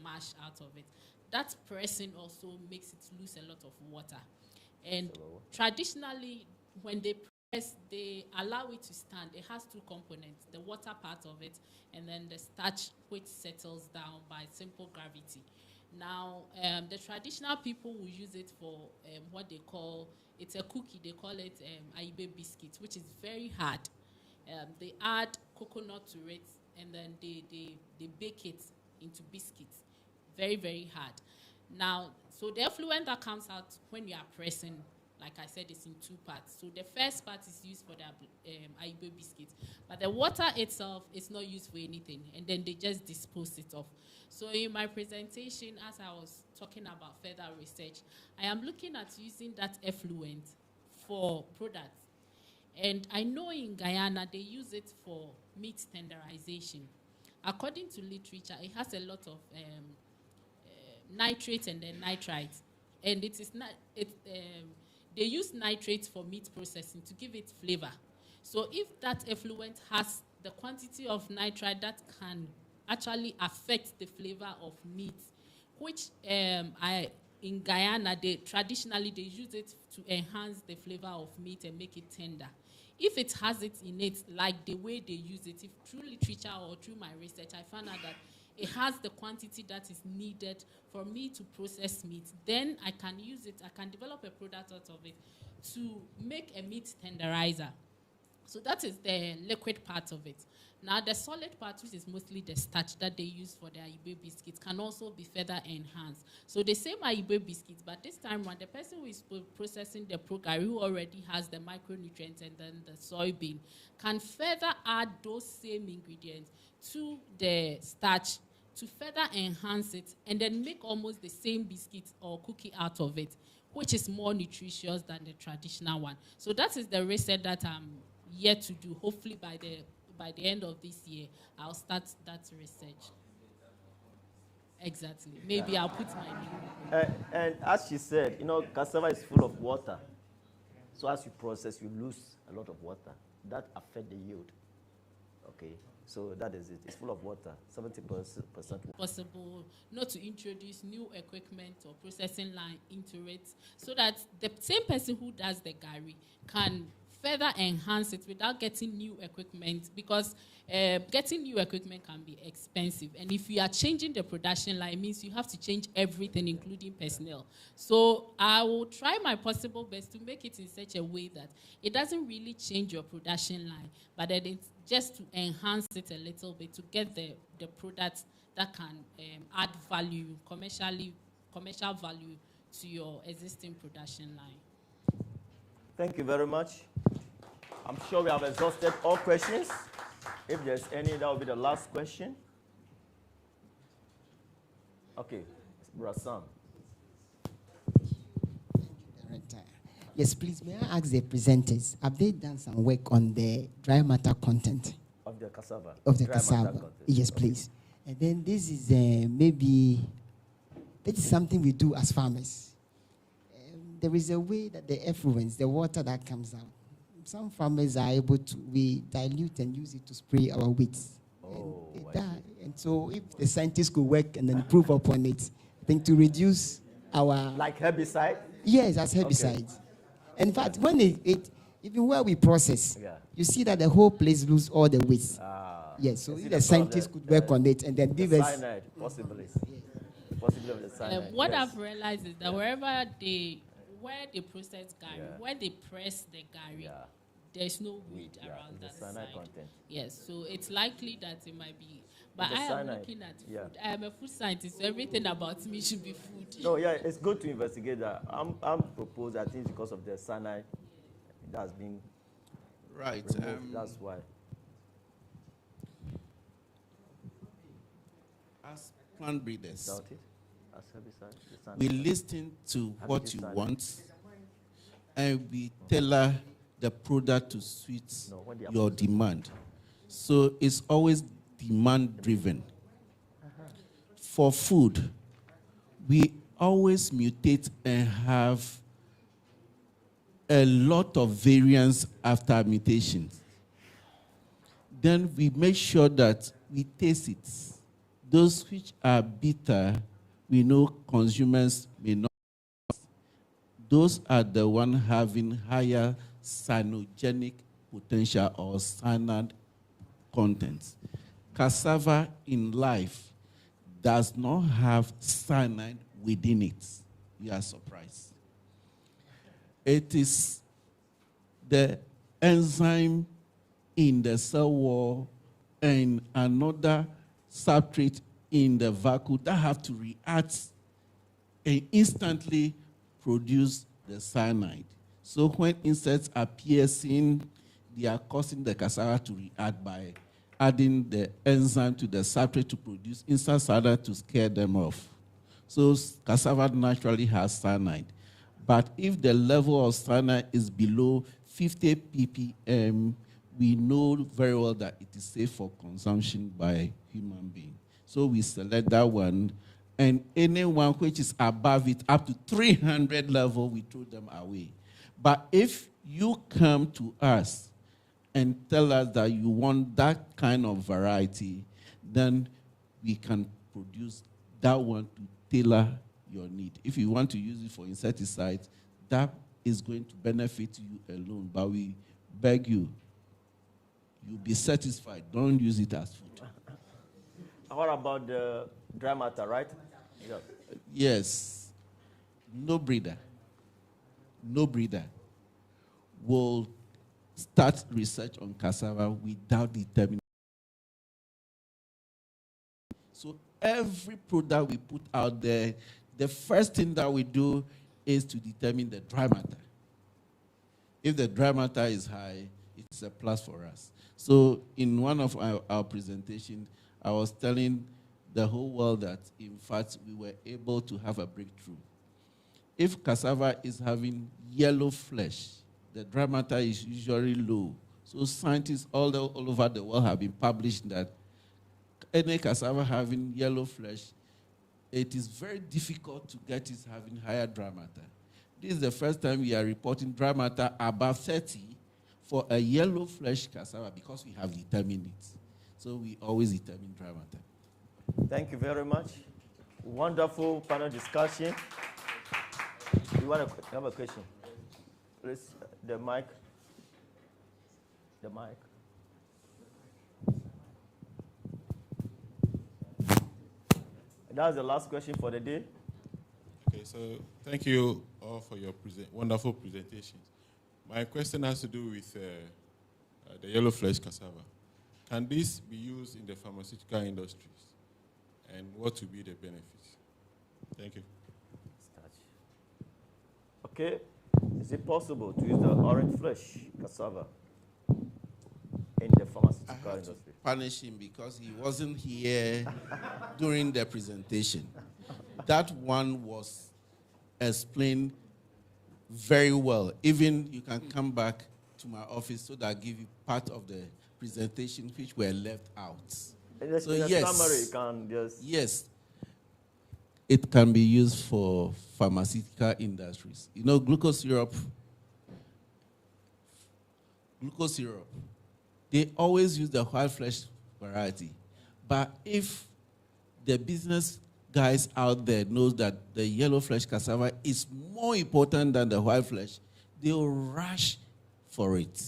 mash out of it. That pressing also makes it lose a lot of water. And traditionally, when they press, they allow it to stand. It has 2 components, the water part of it, and then the starch, which settles down by simple gravity. Now, the traditional people will use it for what they call, it's a cookie, they call it aibe biscuit, which is very hard. They add coconut to it, and then they bake it into biscuits. Very, very hard. Now, so the effluent that comes out when you are pressing, like I said, is in 2 parts. So the first part is used for the aibe biscuits, but the water itself is not used for anything, and then they just dispose it off. So in my presentation, as I was talking about further research, I am looking at using that effluent for products. And I know in Guyana, they use it for meat tenderization. According to literature, it has a lot of nitrates and then nitrites. And it is not, they use nitrates for meat processing to give it flavor. So if that effluent has the quantity of nitrite that can actually affect the flavor of meat, which in Guyana, traditionally they use it to enhance the flavor of meat and make it tender. If it has it in it, like the way they use it, if through literature or through my research, I found out that it has the quantity that is needed for me to process meat, then I can use it, I can develop a product out of it to make a meat tenderizer. So that is the liquid part of it. Now, the solid part, which is mostly the starch that they use for their aibe biscuits, can also be further enhanced. So the same aibe biscuits, but this time around, the person who is processing the pro-gari, who already has the micronutrients and then the soybean, can further add those same ingredients to the starch to further enhance it and then make almost the same biscuit or cookie out of it, which is more nutritious than the traditional one. So that is the research that I'm yet to do. Hopefully by the end of this year, I'll start that research. Exactly. Maybe I'll put my name. And as she said, cassava is full of water. So as you process, you lose a lot of water. That affects the yield. Okay, so that is it. It's full of water, 70% water. Possible not to introduce new equipment or processing line into it, so that the same person who does the gari can further enhance it without getting new equipment, because getting new equipment can be expensive. And if you are changing the production line, it means you have to change everything, including personnel. So I will try my possible best to make it in such a way that it doesn't really change your production line, but that it's just to enhance it a little bit, to get the product that can add value, commercial value to your existing production line. Thank you very much. I'm sure we have exhausted all questions. If there's any, that will be the last question. Okay, Brasam. Yes, please, may I ask the presenters, have they done some work on the dry matter content? Of the cassava? Of the dry cassava. Yes, please. And then this is this is something we do as farmers. There is a way that the effluents, the water that comes out, some farmers are able to, we dilute and use it to spray our weeds. And so if the scientists could work and improve upon it, I think to reduce our... Like herbicide? Yes, as herbicides. Okay. In fact, when even where we process, you see that the whole place lose all the weeds. Yes, so if the scientists could work on it and then give us... Cyanide, possibly. Possibly with the cyanide. What I've realized is that where they process gari, where they press the gari, there's no weed around that side. Content. Yes, so it's likely that it might be. But I am looking at food. I am a food scientist, so everything about me should be food. No, yeah, it's good to investigate that. I'm proposed, I think, because of the cyanide that's been removed. That's why. As plant breeders, we listen to what you want, and we tailor the product to suit your demand. So it's always demand driven. For food, we always mutate and have a lot of variance after mutations. Then we make sure that we taste it. Those which are bitter, we know consumers may not. Those are the ones having higher cyanogenic potential or cyanide contents. Cassava in life does not have cyanide within it. You are surprised. It is the enzyme in the cell wall and another substrate in the vacuole that have to react and instantly produce the cyanide. So when insects are piercing, they are causing the cassava to react by adding the enzyme to the substrate to produce instant cyanide to scare them off. So cassava naturally has cyanide. But if the level of cyanide is below 50 ppm, we know very well that it is safe for consumption by human being. So we select that one, and anyone which is above it, up to 300 level, we throw them away. But if you come to us and tell us that you want that kind of variety, then we can produce that one to tailor your need. If you want to use it for insecticides, that is going to benefit you alone, but we beg you, you'll be satisfied. Don't use it as food. What about the dry matter, right? Yeah. Yes. No breeder will start research on cassava without determining. So every product we put out there, the first thing that we do is to determine the dry matter. If the dry matter is high, it's a plus for us. So in one of our presentations, I was telling the whole world that, in fact, we were able to have a breakthrough. if cassava is having yellow flesh, the dry matter is usually low. So scientists all over the world have been published that any cassava having yellow flesh, it is very difficult to get it having higher dry matter. This is the first time we are reporting dry matter above 30 for a yellow flesh cassava because we have determined it. So we always determine dry matter. Thank you very much. Wonderful panel discussion. You want to have a question? Please, the mic. The mic. That's the last question for the day. Okay, so thank you all for your wonderful presentations. My question has to do with the yellow flesh cassava. Can this be used in the pharmaceutical industries? And what will be the benefits? Thank you. Okay, is it possible to use the orange flesh cassava in the pharmaceutical industry? Punish him because he wasn't here during the presentation. That one was explained very well. Even you can come back to my office so that I give you part of the presentation which were left out. So yes, summary, you can just... Yes, it can be used for pharmaceutical industries. You know, glucose syrup, they always use the white flesh variety. But if the business guys out there knows that the yellow flesh cassava is more important than the white flesh, they'll rush for it.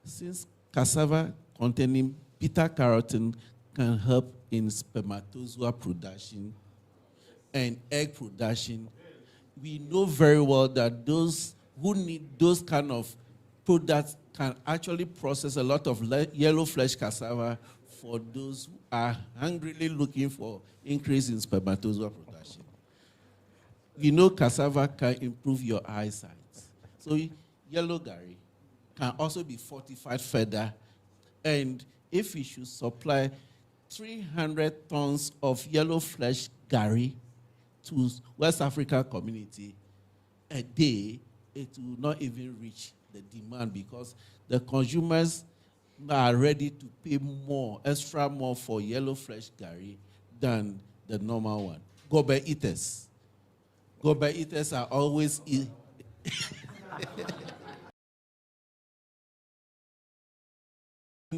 Since cassava containing beta-carotene can help in spermatozoa production and egg production, we know very well that those who need those kind of products can actually process a lot of yellow flesh cassava for those who are hungrily looking for increase in spermatozoa production. We know cassava can improve your eyesight. So yellow gari can also be fortified further, and if we should supply 300 tons of yellow flesh gari to West African community a day, it will not even reach the demand because the consumers are ready to pay more, extra more for yellow flesh gari than the normal one. Gobe eaters. Gobe eaters are always in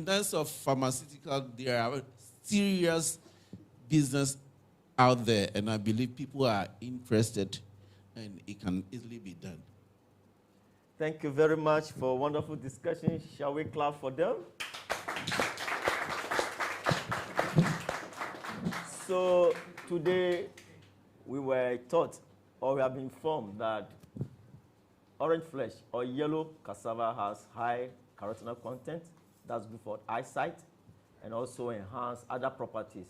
terms of pharmaceutical, there are serious business out there, and I believe people are interested, and it can easily be done. Thank you very much for a wonderful discussion. Shall we clap for them? So today we were taught, or we have been informed that orange flesh or yellow cassava has high carotenoid content. That's good for eyesight and also enhance other properties.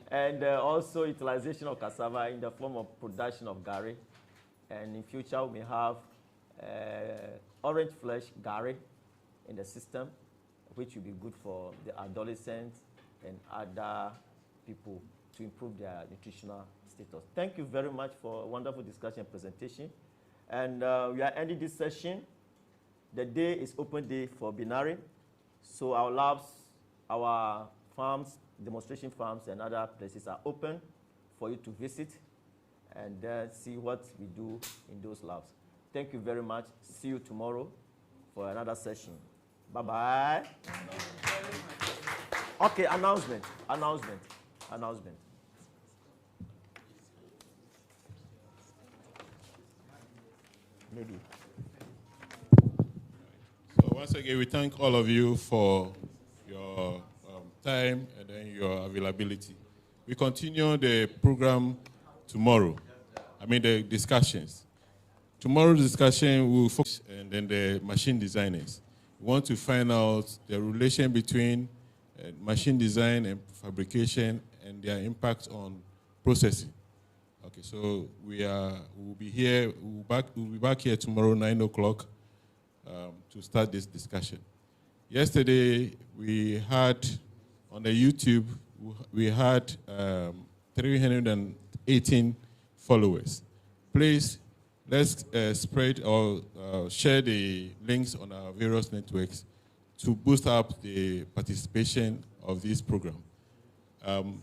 And also utilization of cassava in the form of production of gari. And in future, we may have orange flesh gari in the system, which will be good for the adolescents and other people to improve their nutritional status. Thank you very much for a wonderful discussion and presentation. And we are ending this session. The day is open day for Binari. So our labs, our farms, demonstration farms, and other places are open for you to visit and see what we do in those labs. Thank you very much. See you tomorrow for another session. Bye-bye. Okay, announcement. Maybe. So once again, we thank all of you for your time and then your availability. We continue the program tomorrow. The discussions. Tomorrow's discussion will focus and then the machine designers. We want to find out the relation between machine design and fabrication and their impact on processing. Okay, so we'll be back here tomorrow 9 o'clock to start this discussion. Yesterday we had on the YouTube we had 300 18 followers. Please, let's spread or share the links on our various networks to boost up the participation of this program.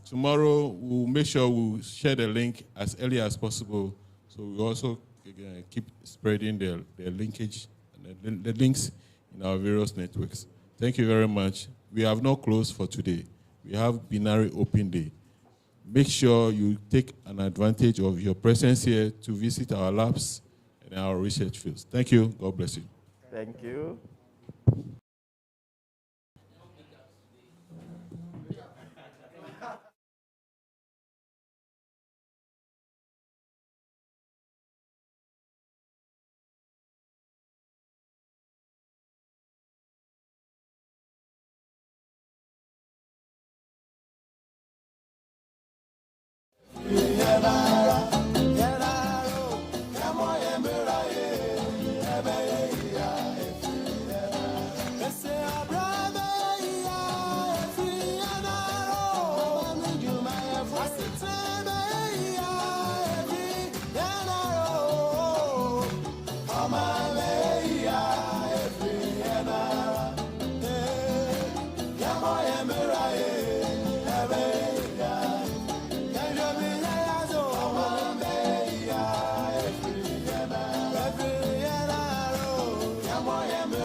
Tomorrow, we'll make sure we'll share the link as early as possible, so we also keep spreading the linkage and the links in our various networks. Thank you very much. We have not closed for today. We have binary open day. Make sure you take an advantage of your presence here to visit our labs and our research fields. Thank you. God bless you. Thank you.